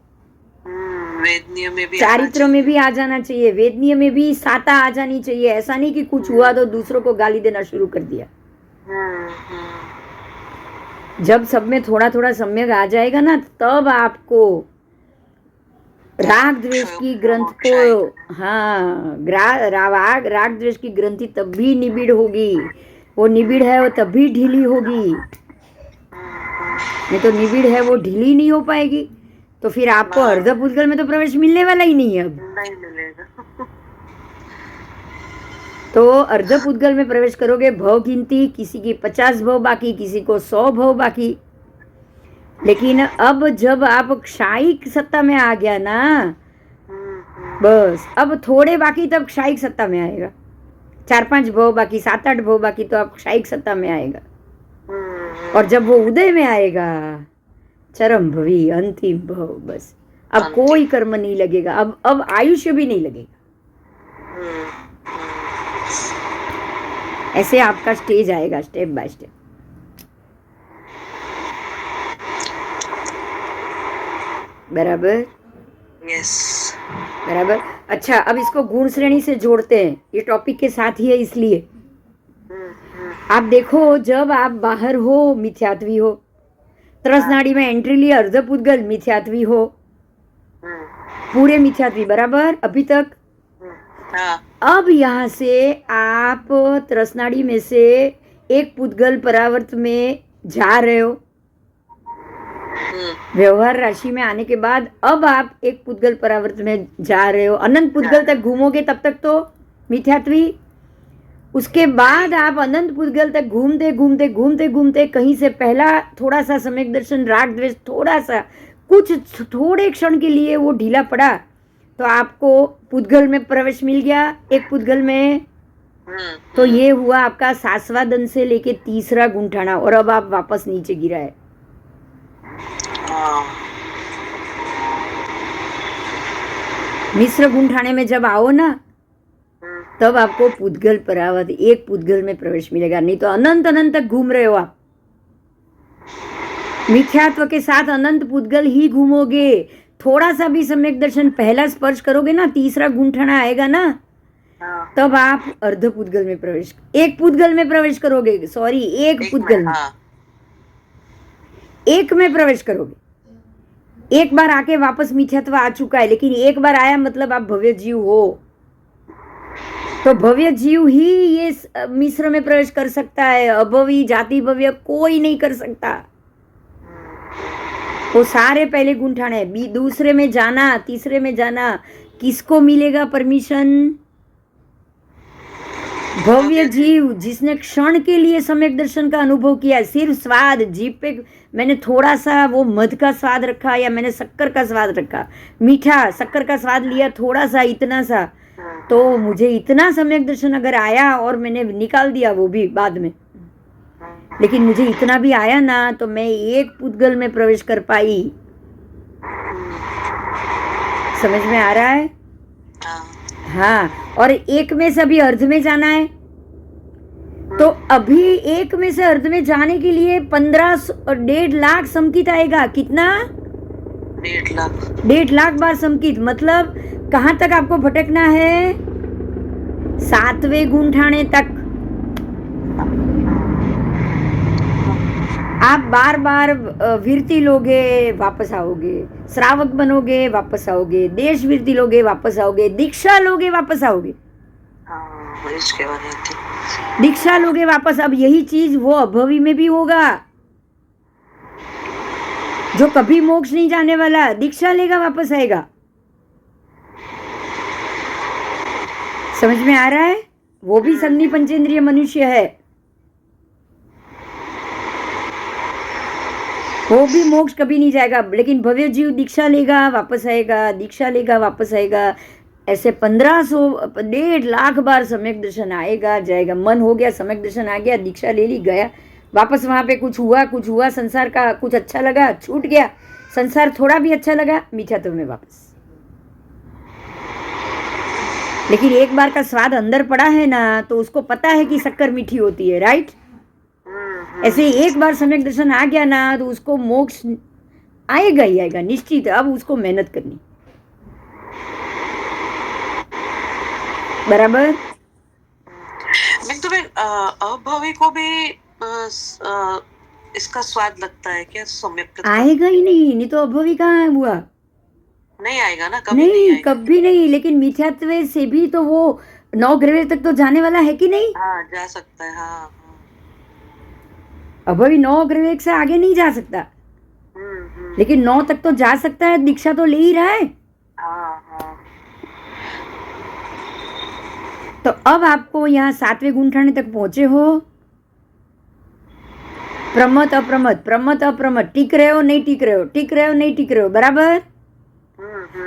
वेदनीय में भी, चारित्र में भी आ जाना चाहिए, वेदनीय में भी साता आ जानी चाहिए. ऐसा नहीं कि कुछ हुआ तो दूसरों को गाली देना शुरू कर दिया. जब सब में थोड़ा थोड़ा सम्यक आ जाएगा ना, तब आपको राग द्वेष की ग्रंथ को, हाँ, राग द्वेष की ग्रंथि तब भी निबिड़ होगी. वो निबिड़ है वो तब भी ढीली होगी, नहीं तो निबिड़ है वो ढीली नहीं हो पाएगी. तो फिर आपको अर्ध पुद्गल में तो प्रवेश मिलने वाला ही नहीं है. अब नहीं मिलेगा. तो अर्ध पुद्गल में प्रवेश करोगे, भव गिनती, किसी की 50 भव बाकी, किसी को 100 भव बाकी. लेकिन अब जब आप क्षायिक सत्ता में आ गया ना, बस अब थोड़े बाकी तब क्षायिक सत्ता में आएगा. 4-5 भव बाकी, 7-8 भव बाकी, तो आप क्षायिक सत्ता में आएगा. और जब वो उदय में आएगा, चरम भवी, अंतिम भव, बस अब कोई कर्म नहीं लगेगा. अब आयुष्य भी नहीं लगेगा. ऐसे आपका स्टेज आएगा स्टेप बाय स्टेप. बराबर? यस. बराबर. अच्छा, अब इसको गुण श्रेणी से जोड़ते हैं. ये टॉपिक के साथ ही है, इसलिए आप देखो, जब आप बाहर हो मिथ्यात्वी हो, त्रस नाड़ी में एंट्री लिए अर्ध पुद्गल मिथ्यात्वी हो, पूरे मिथ्यात्वी. बराबर अभी तक? अब यहाँ से आप त्रसनाड़ी में से एक पुद्गल परावर्त में जा रहे हो. व्यवहार राशि में आने के बाद अब आप एक पुद्गल परावर्त में जा रहे हो. अनंत पुद्गल तक घूमोगे तब तक तो मिथ्यात्वी. उसके बाद आप अनंत पुद्गल तक घूमते घूमते घूमते घूमते कहीं से पहला थोड़ा सा सम्यक दर्शन, राग द्वेष, थोड़ा सा कुछ थोड़े क्षण के लिए वो ढीला पड़ा, तो आपको पुद्गल में प्रवेश मिल गया, एक पुद्गल में. तो ये हुआ आपका 7वां दन से लेके 3रा गुंठाना. और अब आप वापस नीचे गिरा है. मिश्र गुंठाने में जब आओ ना, तब आपको पुद्गल परावर्त एक पुद्गल में प्रवेश मिलेगा. नहीं तो अनंत अनंत तक घूम रहे हो आप. मिथ्यात्व के साथ अनंत पुद्गल ही घूमोगे थोड़ा सा भी सम्यक दर्शन पहला स्पर्श करोगे ना, तीसरा गुंठना आएगा ना, हाँ तब आप अर्ध पुद्गल में प्रवेश, एक पुद्गल में प्रवेश करोगे, सॉरी एक पुद्गल में, हाँ एक में प्रवेश करोगे। एक बार आके वापस मिथ्यात्व आ चुका है, लेकिन एक बार आया मतलब आप भव्य जीव हो, तो भव्य जीव ही ये मिश्र में प्रवेश कर सकता है, अभवी जाति भव्य कोई नहीं कर सकता। वो सारे पहले गुंठाने, दूसरे में जाना, तीसरे में जाना, किसको मिलेगा परमिशन? भव्य जीव जिसने क्षण के लिए सम्यक दर्शन का अनुभव किया, सिर्फ स्वाद, जीभ पे मैंने थोड़ा सा वो मध का स्वाद रखा या मैंने शक्कर का स्वाद रखा, मीठा शक्कर का स्वाद लिया थोड़ा सा, इतना सा, तो मुझे इतना सम्यक दर्शन अगर आया और मैंने निकाल दिया वो भी बाद में, लेकिन मुझे इतना भी आया ना, तो मैं एक पुद्गल में प्रवेश कर पाई। समझ में आ रहा है? हाँ, और एक में से अभी अर्ध में जाना है, तो अभी एक में से अर्ध में जाने के लिए 1.5 लाख समकित आएगा। कितना? 1.5 लाख। 1.5 लाख बार समकित। मतलब कहाँ तक आपको भटकना है? 7वें गुंठाने तक। आप बार बार विरति लोगे, वापस आओगे, श्रावक बनोगे, वापस आओगे, देश विरति लोगे, वापस आओगे, दीक्षा लोगे, वापस आओगे, हाँ, इसके बाद नहीं। दीक्षा लोगे वापस। अब यही चीज वो अभवी में भी होगा, जो कभी मोक्ष नहीं जाने वाला, दीक्षा लेगा वापस आएगा। समझ में आ रहा है? वो भी संज्ञी पंचेंद्रिय मनुष्य है, वो भी मोक्ष कभी नहीं जाएगा, लेकिन भव्य जीव दीक्षा लेगा वापस आएगा, दीक्षा लेगा वापस आएगा। ऐसे 1500 1.5 लाख बार सम्यक दर्शन आएगा जाएगा। मन हो गया, सम्यक दर्शन आ गया, दीक्षा ले ली, गया वापस, वहाँ पे कुछ हुआ संसार का, कुछ अच्छा लगा, छूट गया, संसार थोड़ा भी अच्छा लगा, मिथ्यात्व में वापस। लेकिन एक बार का स्वाद अंदर पड़ा है ना, तो उसको पता है कि शक्कर मीठी होती है, राइट? ऐसे एक बार सम्यक दर्शन आ गया ना, तो उसको मोक्ष आएगा ही आएगा, निश्चित। अब उसको मेहनत करनी, बराबर? मैं तुम्हें अभवी को भी इसका स्वाद लगता है क्या? सम्यक आएगा ही नहीं तो अभवी कहाँ हुआ? नहीं आएगा ना, कभी नहीं आएगा। कभी नहीं। लेकिन मिथ्यात्व से भी तो वो 9 ग्रह तक तो जाने वाला है कि नहीं? हाँ, जा सकता है। हाँ, अभवी 9 ग्रह से आगे नहीं जा सकता, लेकिन 9 तक तो जा सकता है, दीक्षा तो ले ही रहा है। तो अब आपको यहाँ 7वें गुंठाने तक पहुंचे हो, प्रमत अप्रमत, प्रमत अप्रमत, टिक रहे हो नहीं टिक रहे हो, टिक रहे हो नहीं टिक रहे हो, बराबर?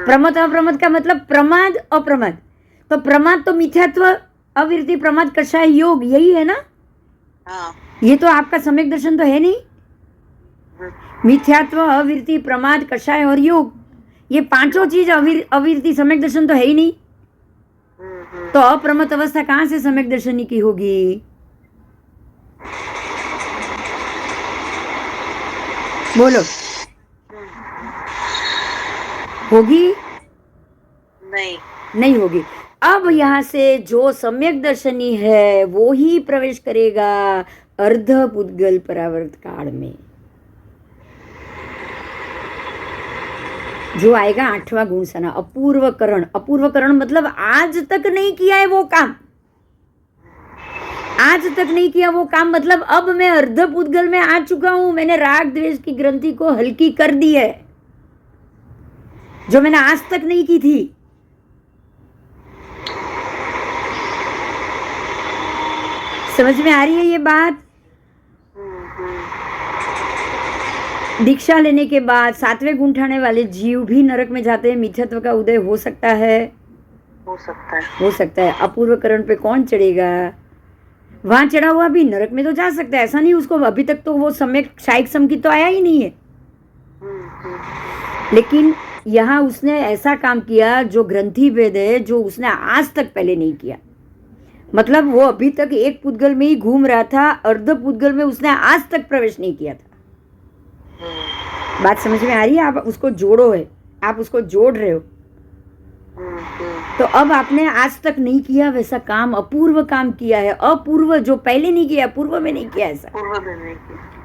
प्रमत अप्रमत का मतलब प्रमाद अप्रमाद। तो प्रमाद तो मिथ्यात्व, अविरति, प्रमाद, कषाय, योग, यही है ना? हाँ। ये तो आपका सम्यक दर्शन तो है नहीं। मिथ्यात्व, अविरति, प्रमाद, कषाय और योग, ये पांचों चीज अविरति सम्यक दर्शन तो है ही नहीं। तो अप्रमत अवस्था कहाँ से सम्यक दर्शनी की होगी? बोलो, होगी? नहीं होगी। अब यहाँ से जो सम्यक दर्शनी है वो ही प्रवेश करेगा अर्ध पुद्गल परावर्त काल में, जो आएगा 8वां गुण सना, अपूर्वकरण। अपूर्वकरण मतलब आज तक नहीं किया है वो काम, आज तक नहीं किया वो काम, मतलब अब मैं अर्ध पुद्गल में आ चुका हूं, मैंने राग द्वेष की ग्रंथि को हल्की कर दी है, जो मैंने आज तक नहीं की थी। समझ में आ रही है ये बात? दीक्षा लेने के बाद 7वें गुंठाने वाले जीव भी नरक में जाते हैं, मिथ्यात्व का उदय हो सकता है, हो सकता है। हो सकता है। अपूर्वकरण पे कौन चढ़ेगा? वहां चढ़ा हुआ भी नरक में तो जा सकता है, ऐसा नहीं उसको अभी तक तो वो सम्यक शायिक समकित तो आया ही नहीं है, लेकिन यहाँ उसने ऐसा काम किया जो ग्रंथि भेद है, जो उसने आज तक पहले नहीं किया। मतलब वो अभी तक एक पुद्गल में ही घूम रहा था, अर्ध पुद्गल में उसने आज तक प्रवेश नहीं किया था। बात समझ में आ रही है? आप उसको जोड़ो है, आप उसको जोड़ रहे हो। तो अब आपने आज तक नहीं किया वैसा काम, अपूर्व काम किया है, अपूर्व जो पहले नहीं किया, पूर्व में नहीं किया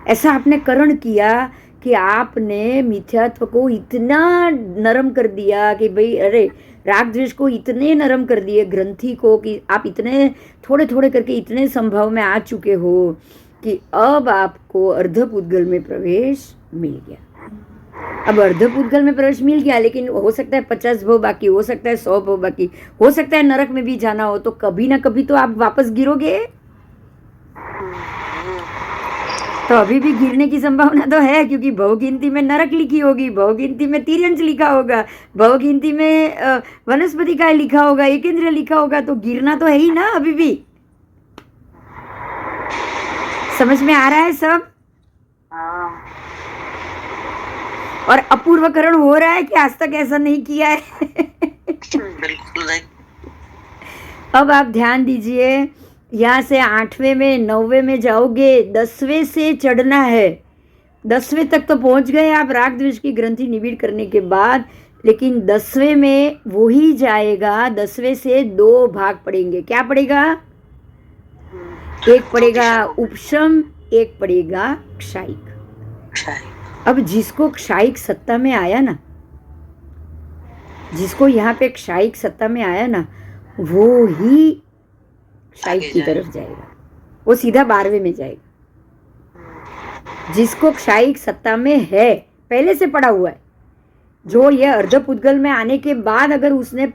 ऐसा आपने करण किया कि आपने मिथ्यात्व को इतना नरम कर दिया कि भाई अरे राग द्वेष को इतने नरम कर दिए ग्रंथि को कि आप इतने थोड़े थोड़े करके इतने संभव में आ चुके हो कि अब आपको अर्धपूतगल में प्रवेश मिल गया। अब अर्धपूतगल में प्रवेश मिल गया, लेकिन हो सकता है 50 भव बाकी, हो सकता है 100 भव बाकी, हो सकता है नरक में भी जाना हो, तो कभी ना कभी तो आप वापस गिरोगे। तो अभी भी गिरने की संभावना तो है, क्योंकि भवगिनती में नरक लिखी होगी, भवगिनती में तिर्यंश लिखा होगा, भवगिनती में वनस्पति काय लिखा होगा, एकेंद्रिय लिखा होगा, तो गिरना तो है ही ना अभी भी। समझ में आ रहा है सब? और अपूर्वकरण हो रहा है कि आज तक ऐसा नहीं किया है। बिल्कुल नहीं। अब आप ध्यान दीजिए, यहाँ से 8वें में 9वें में जाओगे, 10वें से चढ़ना है। 10वें तक तो पहुंच गए आप राग द्वेष की ग्रंथि निबिड़ करने के बाद, लेकिन 10वें में वो ही जाएगा। 10वें से 2 भाग पड़ेंगे। क्या पड़ेगा? एक पड़ेगा उपशम, एक पड़ेगा क्षायिक। अब जिसको क्षायिक सत्ता में आया ना, जिसको यहाँ पे क्षायिक सत्ता में आया ना, वो ही क्षायिक की तरफ जाएगा, वो सीधा 12वें में जाएगा। जिसको क्षायिक सत्ता में है, पहले से पड़ा हुआ है, जो ये अर्धपूतगल में आने के बाद अगर उसने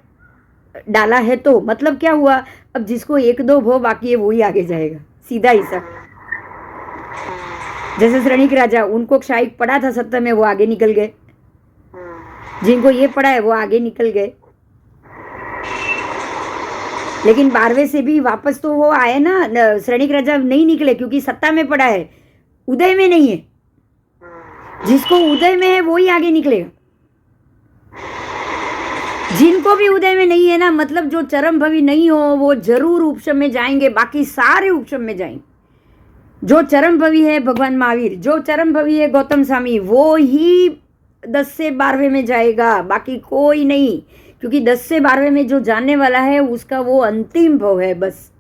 डाला है, तो मतलब क्या हुआ, अब जिसको 1-2 भव बाकी है वही आगे जाएगा, सीधा हिसाब। जैसे श्रेणिक राजा, उनको क्षायिक पड़ा था सत्ता में, वो आगे निकल गए। जिनको ये पड़ा है वो आगे निकल गए। लेकिन 12वें से भी वापस तो वो आए ना, श्रेणिक राजा नहीं निकले क्योंकि सत्ता में पड़ा है, उदय में नहीं है। जिसको उदय में है वो ही आगे निकलेगा। जिनको भी उदय में नहीं है ना, मतलब जो चरम भवी नहीं हो, वो जरूर उपशम में जाएंगे, बाकी सारे उपशम में जाएंगे। जो चरम भवी है भगवान महावीर, जो चरम भवी है गौतम स्वामी, वो ही 10 से 12वें में जाएगा, बाकी कोई नहीं। क्योंकि 10 से 12वें में जो जानने वाला है उसका वो अंतिम भव है बस।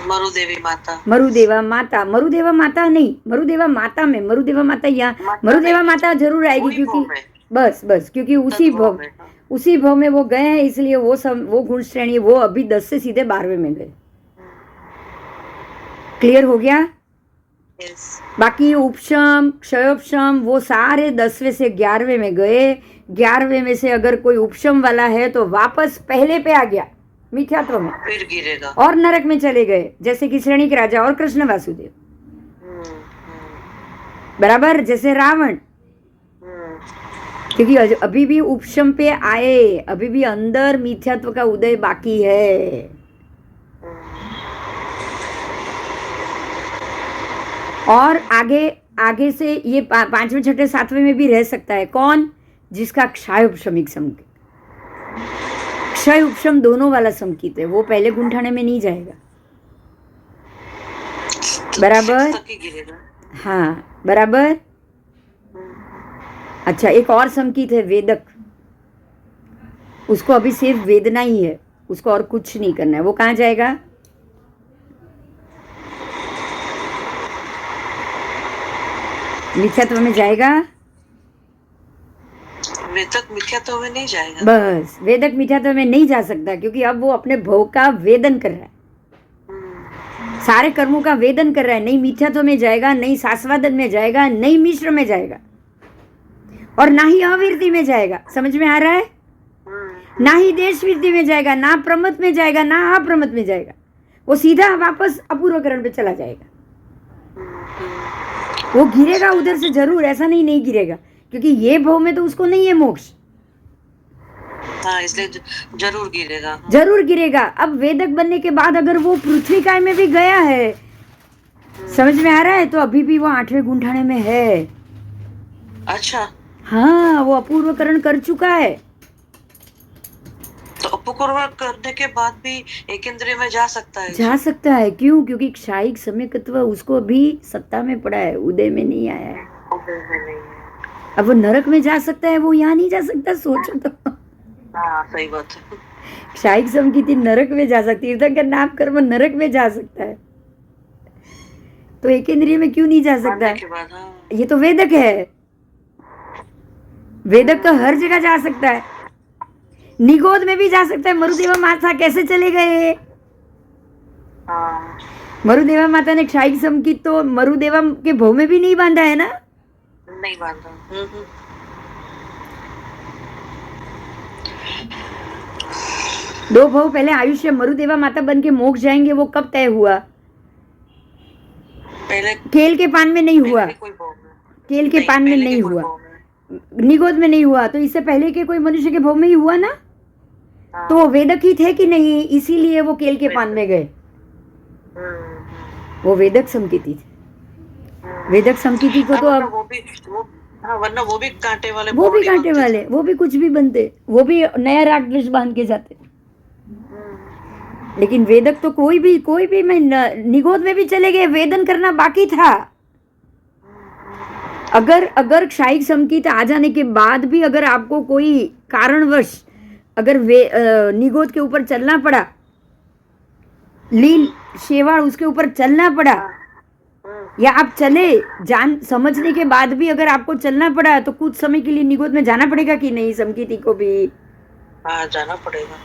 मरुदेवी माता, मरुदेवा माता, मरुदेवा माता नहीं, मरुदेवा माता में, मरुदेवा माता यहाँ, मरुदेवा माता जरूर आएगी, क्योंकि बस क्योंकि उसी भव में वो गए हैं, इसलिए वो गुण श्रेणी वो अभी 10 से सीधे 12वें में गए। क्लियर हो गया? बाकी उपशम, क्षयोपशम, वो सारे 10वें से 11वें में गए। 11वें में से अगर कोई उपशम वाला है तो वापस पहले पे आ गया, मिथ्यात्व में, फिर गिरेगा और नरक में चले गए, जैसे कि श्रेणिक राजा और कृष्ण वासुदेव। बराबर, जैसे रावण, क्योंकि अभी भी उपशम पे आए, अभी भी अंदर मिथ्यात्व का उदय बाकी है। और आगे से ये 5वें, 6ठे, 7वें में भी रह सकता है। कौन? जिसका क्षय उपशमिक संकेत, क्षय उपशम दोनों वाला संकेत है, वो पहले गुंठाने में नहीं जाएगा। बराबर? हाँ, बराबर। अच्छा, एक और संकेत है वेदक, उसको अभी सिर्फ वेदना ही है, उसको और कुछ नहीं करना है। वो कहाँ जाएगा? मिथ्यात्व में जाएगा। वेदक मिथ्यात्व में नहीं जाएगा। बस, वेदक मिथ्यात्व में नहीं जा सकता, क्योंकि अब वो अपने भव का वेदन कर रहा है, सारे कर्मों का वेदन कर रहा है। नहीं मिथ्यात्व में जाएगा, नहीं सास्वादन में जाएगा, नहीं मिश्र में जाएगा, और ना ही अविरति में जाएगा। समझ में आ रहा है? ना ही देश विरति में जाएगा, ना प्रमत में जाएगा, ना अप्रमत में जाएगा। वो सीधा वापस अपूर्वकरण पे चला जाएगा। वो गिरेगा उधर से जरूर, ऐसा नहीं गिरेगा, क्योंकि ये भव में तो उसको नहीं है मोक्ष। हाँ, इसलिए जरूर गिरेगा। जरूर गिरेगा। अब वेदक बनने के बाद अगर वो पृथ्वी काय में भी गया है, समझ में आ रहा है, तो अभी भी वो 8वें गुंठाने में है। अच्छा, हाँ, वो अपूर्वकरण कर चुका है। तो अपूर्व करने के बाद भी एकेंद्रिय में जा सकता है। जा सकता है, क्यों? क्योंकि क्षायिक सम्यकत्व उसको भी सत्ता में पड़ा है, उदय में नहीं आया है। अब वो नरक में जा सकता है, वो यहाँ नहीं जा सकता, सोचो तो। हाँ सही बात है। क्षायिक समकीर्ति नरक में जा सकती है, तीर्थंकर नाम कर्म नरक में जा सकता है, तो एकेंद्रिय में क्यों नहीं जा सकता मानने है? के बाद हाँ ये तो वेदक है, वेदक तो हर जगह जा सकता है, निगोद में भी जा सकता है। मरुदेवा माता कैसे चले गए? हाँ मरुदेवा माता ने क्षायिक समकीर्ति तो मरुदेवा के भव में भी नहीं बांधा है ना। नहीं बांधा। दो भव पहले आयुष्य मरुदेवा माता बन के मोक्ष जाएंगे, वो कब तय हुआ? पहले केल के पान में नहीं हुआ, कोई भाव में केल के पान में पहले नहीं के कोई हुआ, भाव में। निगोद में नहीं हुआ, तो इससे पहले के कोई मनुष्य के भव में ही हुआ ना। हाँ। तो वो वेदक ही थे कि नहीं, इसीलिए वो केल के पान में गए। वो वेदक समकीर्ति थे। वेदक समकीर्ति को तो अब वरना वो भी कांटे वाले, वो भी कांटे वाले, वो भी कुछ भी बनते, वो भी नया राग द्वेष बांध के जाते। लेकिन वेदक तो कोई भी मैं निगोद में भी चले गए, वेदन करना बाकी था। अगर क्षायिक समकीर्ति आ जाने के बाद भी अगर आपको कोई कारणवश अगर निगोद के ऊपर चलना पड़ा, लील शेवाड़ उसके ऊपर चलना पड़ा, या आप चले जान समझने के बाद भी अगर आपको चलना पड़ा, तो कुछ समय के लिए निगोद में जाना पड़ेगा कि नहीं? समकीर्ति को भी हाँ जाना पड़ेगा।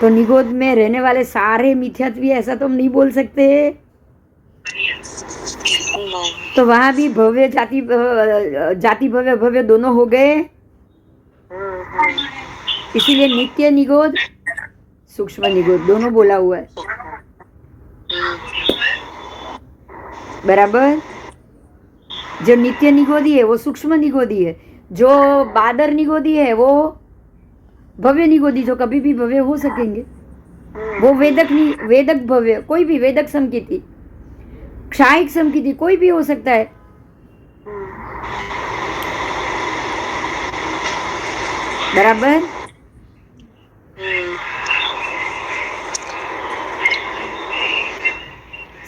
तो निगोद में रहने वाले सारे मिथ्यात्व, ऐसा तो हम नहीं बोल सकते। तो वहां भी भव्य जाति भव्य भव्य दोनों हो गए। इसीलिए नित्य निगोद, सूक्ष्म निगोद दोनों बोला हुआ है, बराबर। जो नित्य निगोदी है वो सूक्ष्म निगोदी है, जो बादर निगोदी है वो भव्य निगोदी, जो कभी भी भव्य हो सकेंगे। वो वेदक भव्य, कोई भी वेदक समकीर्ति, क्षायिक समकीर्ति कोई भी हो सकता है। बराबर।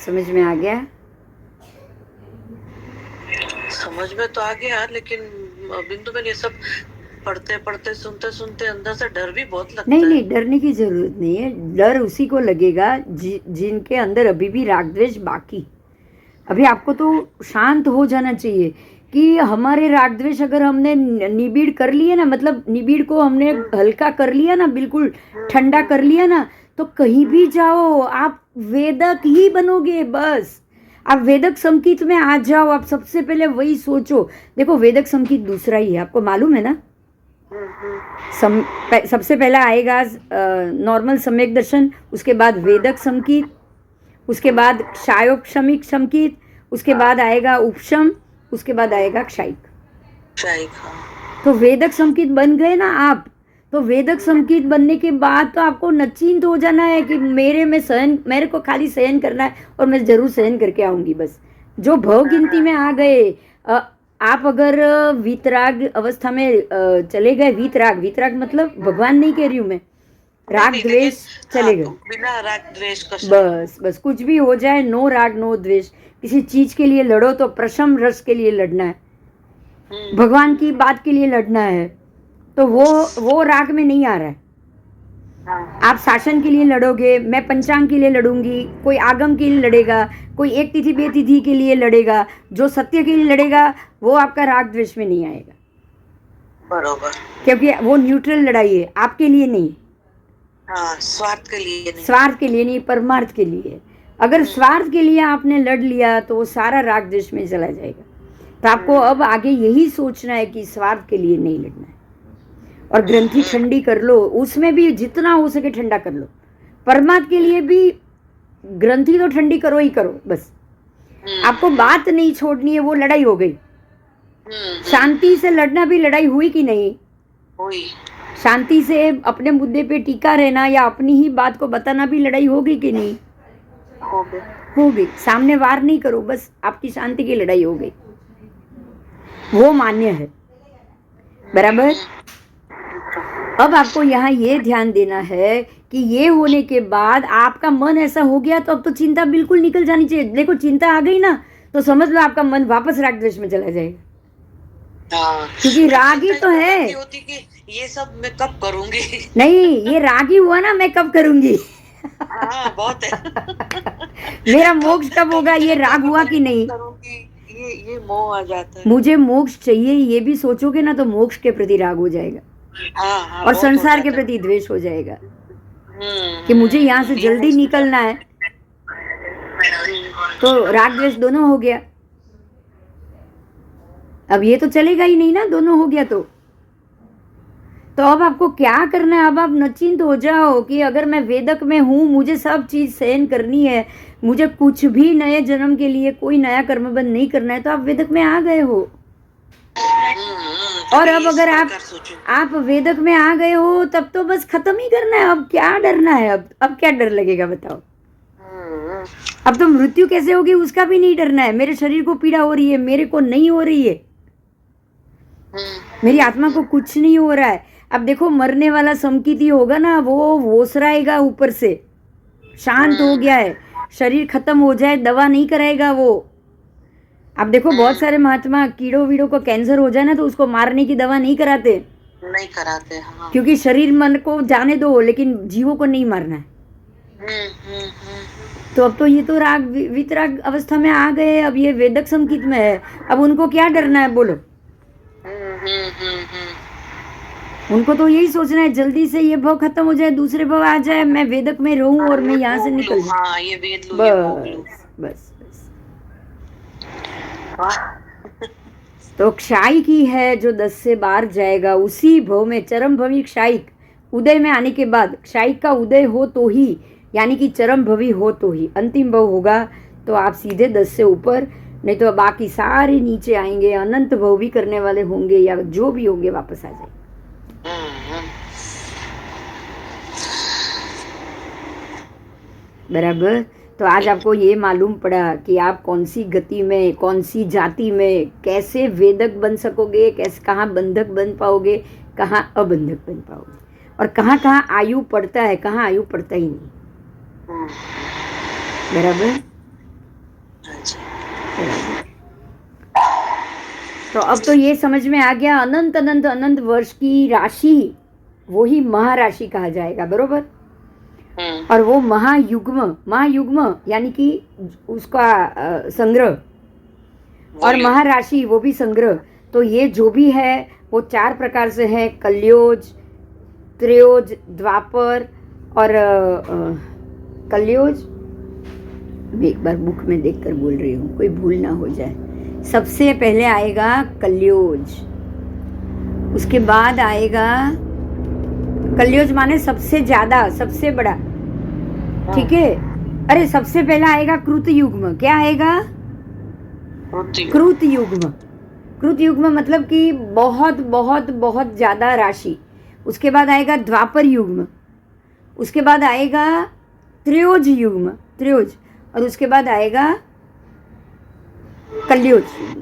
समझ में आ गया? समझ में तो आ गया, लेकिन बिंदु में ये सब पढ़ते पढ़ते सुनते सुनते अंदर से डर भी बहुत लगता है। नहीं, डरने की जरूरत नहीं है। डर उसी को लगेगा जिनके अंदर अभी भी राग द्वेष बाकी। अभी आपको तो शांत हो जाना चाहिए कि हमारे राग द्वेष अगर हमने निबीड़ कर लिए ना, मतलब निबीड़ को हमने हल्का कर लिया ना, बिल्कुल ठंडा कर लिया ना, तो कहीं भी जाओ आप वेदक ही बनोगे। बस आप वेदक समकीर्ति में आ जाओ। आप सबसे पहले वही सोचो। देखो वेदक समकीर्ति दूसरा ही है, आपको मालूम है ना। सबसे पहला आएगा नॉर्मल सम्यक दर्शन, उसके बाद वेदक समकीर्ति, उसके बाद क्षायोपशमिक समकीर्ति, उसके बाद आएगा उपशम, उसके बाद आएगा क्षायिक। तो वेदक समकीर्ति बन गए ना आप। तो वेदक समकीर्ति बनने के बाद तो आपको निश्चिंत हो जाना है कि मेरे को खाली सहन करना है और मैं जरूर सहन करके आऊंगी। बस जो भव गिनती में आ गए, आप अगर वीतराग अवस्था में चले गए, वीतराग मतलब भगवान नहीं कह रही हूँ मैं, राग द्वेष चले गए, बिना राग द्वेष का बस कुछ भी हो जाए, नो राग नो द्वेष। किसी चीज के लिए लड़ो तो प्रशम रस के लिए लड़ना है, भगवान की बात के लिए लड़ना है, तो वो राग में नहीं आ रहा है। आप शासन के लिए लड़ोगे, मैं पंचांग के लिए लड़ूंगी, कोई आगम के लिए लड़ेगा, कोई एक तिथि बे तिथि के लिए लड़ेगा, जो सत्य के लिए लड़ेगा वो आपका राग द्वेष में नहीं आएगा। बरोबर, क्योंकि वो न्यूट्रल लड़ाई है, आपके लिए नहीं। हाँ, स्वार्थ के लिए नहीं, स्वार्थ के लिए नहीं, परमार्थ के लिए। अगर स्वार्थ के लिए आपने लड़ लिया तो वो सारा राग द्वेष में चला जाएगा। तो आपको अब आगे यही सोचना है कि स्वार्थ के लिए नहीं लड़ना है। और ग्रंथि ठंडी कर लो, उसमें भी जितना हो सके ठंडा कर लो। परमात्मा के लिए भी ग्रंथि तो ठंडी करो ही करो। बस आपको बात नहीं छोड़नी है, वो लड़ाई हो गई। शांति से लड़ना भी लड़ाई हुई कि नहीं हुई? शांति से अपने मुद्दे पे टिका रहना या अपनी ही बात को बताना भी लड़ाई होगी कि नहीं? हो गई। सामने वार नहीं करो, बस आपकी शांति की लड़ाई हो गई, वो मान्य है। बराबर। अब आपको यहाँ ये ध्यान देना है कि ये होने के बाद आपका मन ऐसा हो गया तो अब तो चिंता बिल्कुल निकल जानी चाहिए। देखो चिंता आ गई ना तो समझ लो आपका मन वापस राग द्वेष में चला जाएगा। हाँ, क्योंकि राग ही तो है। ये होती कि ये सब मैं कब करूंगी। नहीं, ये राग ही हुआ ना, मैं कब करूंगी। हाँ बहुत है। मेरा मोक्ष कब होगा, ये राग हुआ कि नहीं। करूंगी, ये मोह आ जाता है। मुझे मोक्ष चाहिए, ये भी सोचोगे ना तो मोक्ष के प्रति राग हो जाएगा हाँ, और बहुत संसार हो के जाता है। प्रति द्वेष हो जाएगा हम्म, कि मुझे यहाँ से जल्दी निकलना है, तो राग द्वेष दोनों हो गया। अब ये तो चलेगा ही नहीं ना, दोनों हो गया तो अब आपको क्या करना है। अब आप निश्चिंत हो जाओ कि अगर मैं वेदक में हूँ, मुझे सब चीज सहन करनी है, मुझे कुछ भी नए जन्म के लिए कोई नया कर्मबंध नहीं करना है, तो आप वेदक में आ गए हो। और अब अगर आप वेदक में आ गए हो तब तो बस खत्म ही करना है। अब क्या डरना है, अब क्या डर लगेगा बताओ। अब तो मृत्यु कैसे होगी उसका भी नहीं डरना है। मेरे शरीर को पीड़ा हो रही है, मेरे को नहीं हो रही है, मेरी आत्मा को कुछ नहीं हो रहा है। अब देखो, मरने वाला समकीती होगा ना, वो होसराएगा ऊपर से, शांत हो गया है, शरीर खत्म हो जाए दवा नहीं कराएगा वो। अब देखो, बहुत सारे महात्मा कीड़ों वीड़ों को कैंसर हो जाए ना तो उसको मारने की दवा नहीं कराते। हाँ। क्योंकि शरीर मन को जाने दो, लेकिन जीवों को नहीं मारना है। तो अब तो ये तो राग वितराग अवस्था में आ गए, अब ये वेदक संकित में है, अब उनको क्या डरना है बोलो। उनको तो यही सोचना है जल्दी से ये भव खत्म हो जाए, दूसरे भव आ जाए, मैं वेदक में रहूं और मैं यहाँ से निकल जाऊं। हाँ, ये वेद लूं, ये भोग लूं। बस तो क्षायिकी है जो 10 से 12 जाएगा, उसी भव में चरम भवी क्षायिक उदय में आने के बाद, क्षायिक का उदय हो तो ही, यानी कि चरम भवी हो तो ही अंतिम भव होगा, तो आप सीधे 10 से ऊपर, नहीं तो बाकी सारे नीचे आएंगे, अनंत भव भी करने वाले होंगे या जो भी होंगे वापस आ जाएंगे। बराबर। तो आज आपको ये मालूम पड़ा कि आप कौन सी गति में, कौन सी जाति में कैसे वेदक बन सकोगे, कैसे कहाँ बंधक बन पाओगे, कहाँ अबंधक बन पाओगे, और कहाँ कहाँ आयु पड़ता है, कहाँ आयु पड़ता ही नहीं। बराबर। तो अब तो ये समझ में आ गया, अनंत अनंत अनंत वर्ष की राशि वो ही महाराशि कहा जाएगा। बरोबर। और वो महायुग्म यानी कि उसका संग्रह, और महाराशि वो भी संग्रह। तो ये जो भी है वो 4 प्रकार से है, कलयोज, त्रयोज, द्वापर और कलयोज। मैं एक बार बुक में देखकर बोल रही हूँ, कोई भूल ना हो जाए। सबसे पहले आएगा कलयोज, उसके बाद आएगा, कलयोज माने सबसे ज्यादा, सबसे बड़ा, ठीक है। अरे सबसे पहला आएगा कृतयुग्म। क्या आएगा? कृतयुग्म। कृतयुग्म मतलब कि बहुत बहुत बहुत ज्यादा राशि। उसके बाद आएगा द्वापर युग्म, उसके बाद आएगा त्रयोज युग्म, त्रयोज, और उसके बाद आएगा कलयोज युग्म।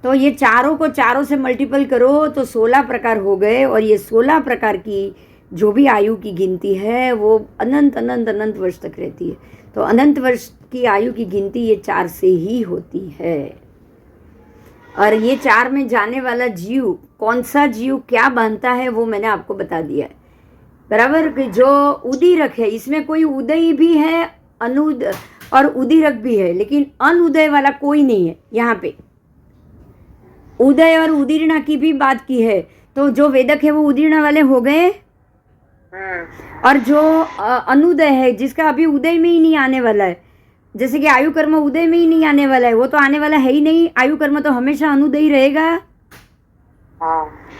तो ये चारों को चारों से मल्टीपल करो तो 16 प्रकार हो गए, और ये 16 प्रकार की जो भी आयु की गिनती है वो अनंत अनंत अनंत वर्ष तक रहती है। तो अनंत वर्ष की आयु की गिनती ये 4 से ही होती है। और ये 4 में जाने वाला जीव, कौन सा जीव क्या बांधता है वो मैंने आपको बता दिया है। बराबर। कि जो उदीरक है, इसमें कोई उदय भी है, अनुद और उदीरक भी है, लेकिन अनुदय वाला कोई नहीं है यहाँ पे। उदय और उदीर्णा की भी बात की है, तो जो वेदक है वो उदीर्णा वाले हो गए, और जो अनुदय है जिसका अभी उदय में ही नहीं आने वाला है, जैसे कि आयु कर्म उदय में ही नहीं आने वाला है, वो तो आने वाला है ही नहीं। आयु कर्म तो हमेशा अनुदय ही रहेगा।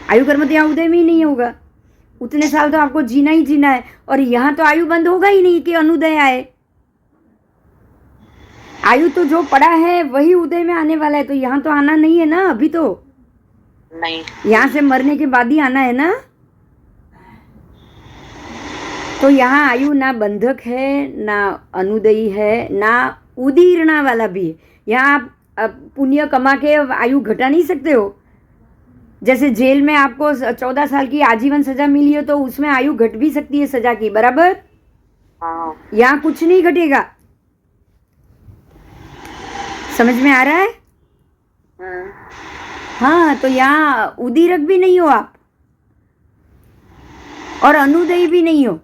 आयु कर्म तो यहाँ उदय में ही नहीं होगा, उतने साल तो आपको जीना ही जीना है, और यहाँ तो आयु बंद होगा ही नहीं कि अनुदय आए। आयु तो जो पड़ा है वही उदय में आने वाला है, तो यहाँ तो आना नहीं है ना, अभी तो नहीं, यहाँ से मरने के बाद ही आना है ना। तो यहाँ आयु ना बंधक है, ना अनुदयी है, ना उदीर्णा वाला भी है। यहाँ आप पुण्य कमा के आयु घटा नहीं सकते हो। जैसे जेल में आपको 14 साल की आजीवन सजा मिली है तो उसमें आयु घट भी सकती है सजा की। बराबर। यहाँ कुछ नहीं घटेगा। समझ में आ रहा है? हाँ, तो यहाँ उदीरक भी नहीं हो आप और अनुदयी भी नहीं हो,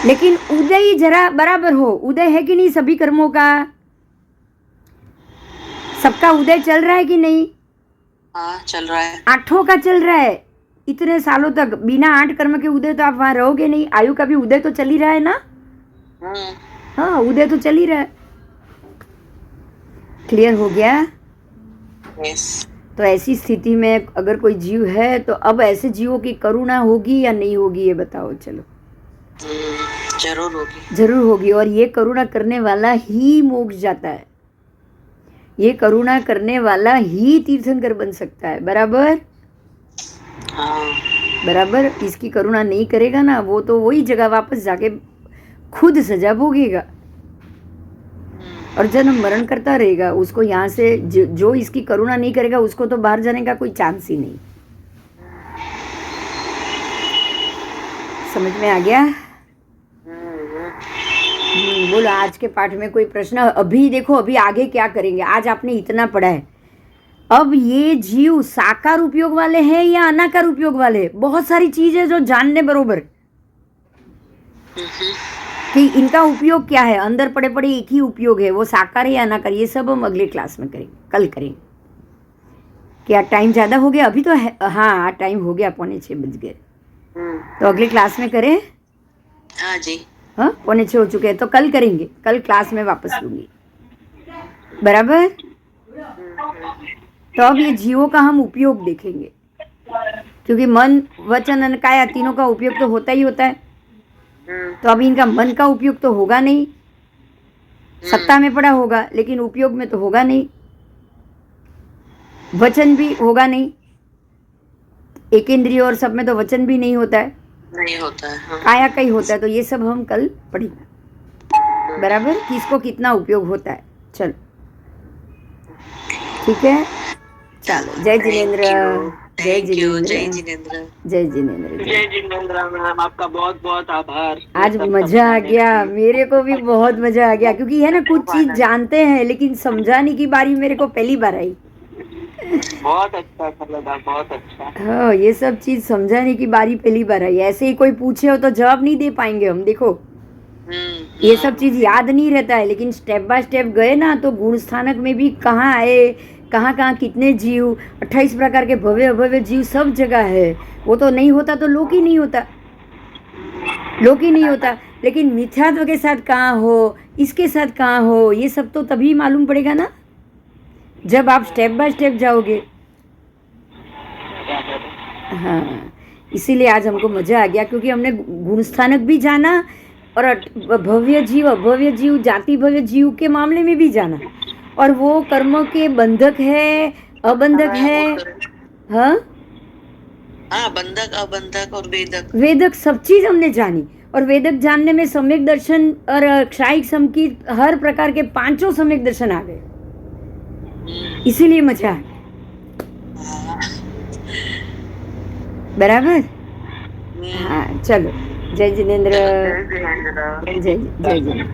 लेकिन उदय जरा बराबर हो। उदय है कि नहीं सभी कर्मों का? सबका उदय चल रहा है कि नहीं? हाँ चल रहा है। आठों का चल रहा है इतने सालों तक। बिना 8 कर्म के उदय तो आप वहां रहोगे नहीं। आयु का भी उदय तो चल ही रहा है ना? हाँ, उदय तो चल ही रहा है। क्लियर हो गया? यस। तो ऐसी स्थिति में अगर कोई जीव है तो अब ऐसे जीवों की करुणा होगी या नहीं होगी, ये बताओ। चलो, जरूर होगी। जरूर होगी। और ये करुणा करने वाला ही मोक्ष जाता है, ये करुणा करने वाला ही तीर्थंकर बन सकता है। बराबर? हाँ। बराबर। इसकी करुणा नहीं करेगा ना, वो तो वही जगह वापस जाके खुद सजा भोगेगा और जन्म मरण करता रहेगा। उसको यहाँ से जो इसकी करुणा नहीं करेगा उसको तो बाहर जाने का कोई चांस ही नहीं। समझ में आ गया? बोलो, आज के पाठ में कोई प्रश्न? अभी देखो, अभी आगे क्या करेंगे। आज आपने इतना पढ़ा है, अब ये जीव साकार उपयोग वाले हैं या अनाकार उपयोग वाले? बहुत सारी चीजें जो जानने बरोबर कि इनका उपयोग क्या है। अंदर पड़े पड़े एक ही उपयोग है, वो साकार है या अनाकार, ये सब हम अगले क्लास में करेंगे, कल करेंगे। क्या टाइम ज़्यादा हो गया? अभी तो है, हाँ टाइम हो गया, 5:45 बज गए। तो अगले क्लास में करें? हाँ जी। हाँ, 5:45 हो चुके हैं, तो कल करेंगे। कल क्लास में वापस लूँगी। बराबर? तो अब ये जीवों का हम उपयोग देखेंगे, क्योंकि मन वचन और काया तीनों का उपयोग तो होता ही होता है। तो अब इनका मन का उपयोग तो होगा नहीं, सत्ता में पड़ा होगा लेकिन उपयोग में तो होगा नहीं। वचन भी होगा नहीं, एक इंद्रिय और सब में तो वचन भी नहीं होता है, नहीं होता है। हाँ। काया का ही होता है। तो ये सब हम कल पढ़ेंगे। बराबर? किसको कितना उपयोग होता है। चलो ठीक है, चलो। जय जिनेंद्र। जय जिनेंद्र। जय जिनेंद्र। जय जिनेंद्र। जय जिनेंद्र मैम, आपका बहुत बहुत आभार। आज मजा आ गया, मेरे को भी बहुत मजा आ गया, क्योंकि है ना, कुछ चीज जानते हैं लेकिन समझाने की बारी मेरे को पहली बार आई। बहुत अच्छा लगा, बहुत अच्छा। हाँ, ये सब चीज समझाने की बारी पहली बार आई। ऐसे ही कोई पूछे हो तो जवाब नहीं दे पाएंगे हम। देखो, ये सब चीज याद नहीं रहता है, लेकिन स्टेप बाय स्टेप गए ना तो गुण स्थानक में भी कहाँ आए, कहाँ कहाँ कितने जीव, 28 प्रकार के भव्य अभव्य जीव सब जगह है। वो तो नहीं होता तो लोक ही नहीं होता, लोक ही नहीं होता। लेकिन मिथ्यात्व के साथ कहाँ हो, इसके साथ कहाँ हो, ये सब तो तभी मालूम पड़ेगा ना जब आप स्टेप बाय स्टेप जाओगे। हाँ, इसीलिए आज हमको मजा आ गया, क्योंकि हमने गुण स्थानक भी जाना और भव्य जीव अभव्य जीव जाति भव्य जीव के मामले में भी जाना, और वो कर्म के बंधक है अबंधक है। हाँ हाँ, बंधक अबंधक और वेदक, वेदक सब चीज हमने जानी। और वेदक जानने में सम्यक दर्शन और क्षायिक समकीत हर प्रकार के 5 सम्यक दर्शन आ गए, इसीलिए मजा है। बराबर? हाँ चलो, जय जिनेंद्र। जय जिनेंद्र। जय जय जिनेंद्र।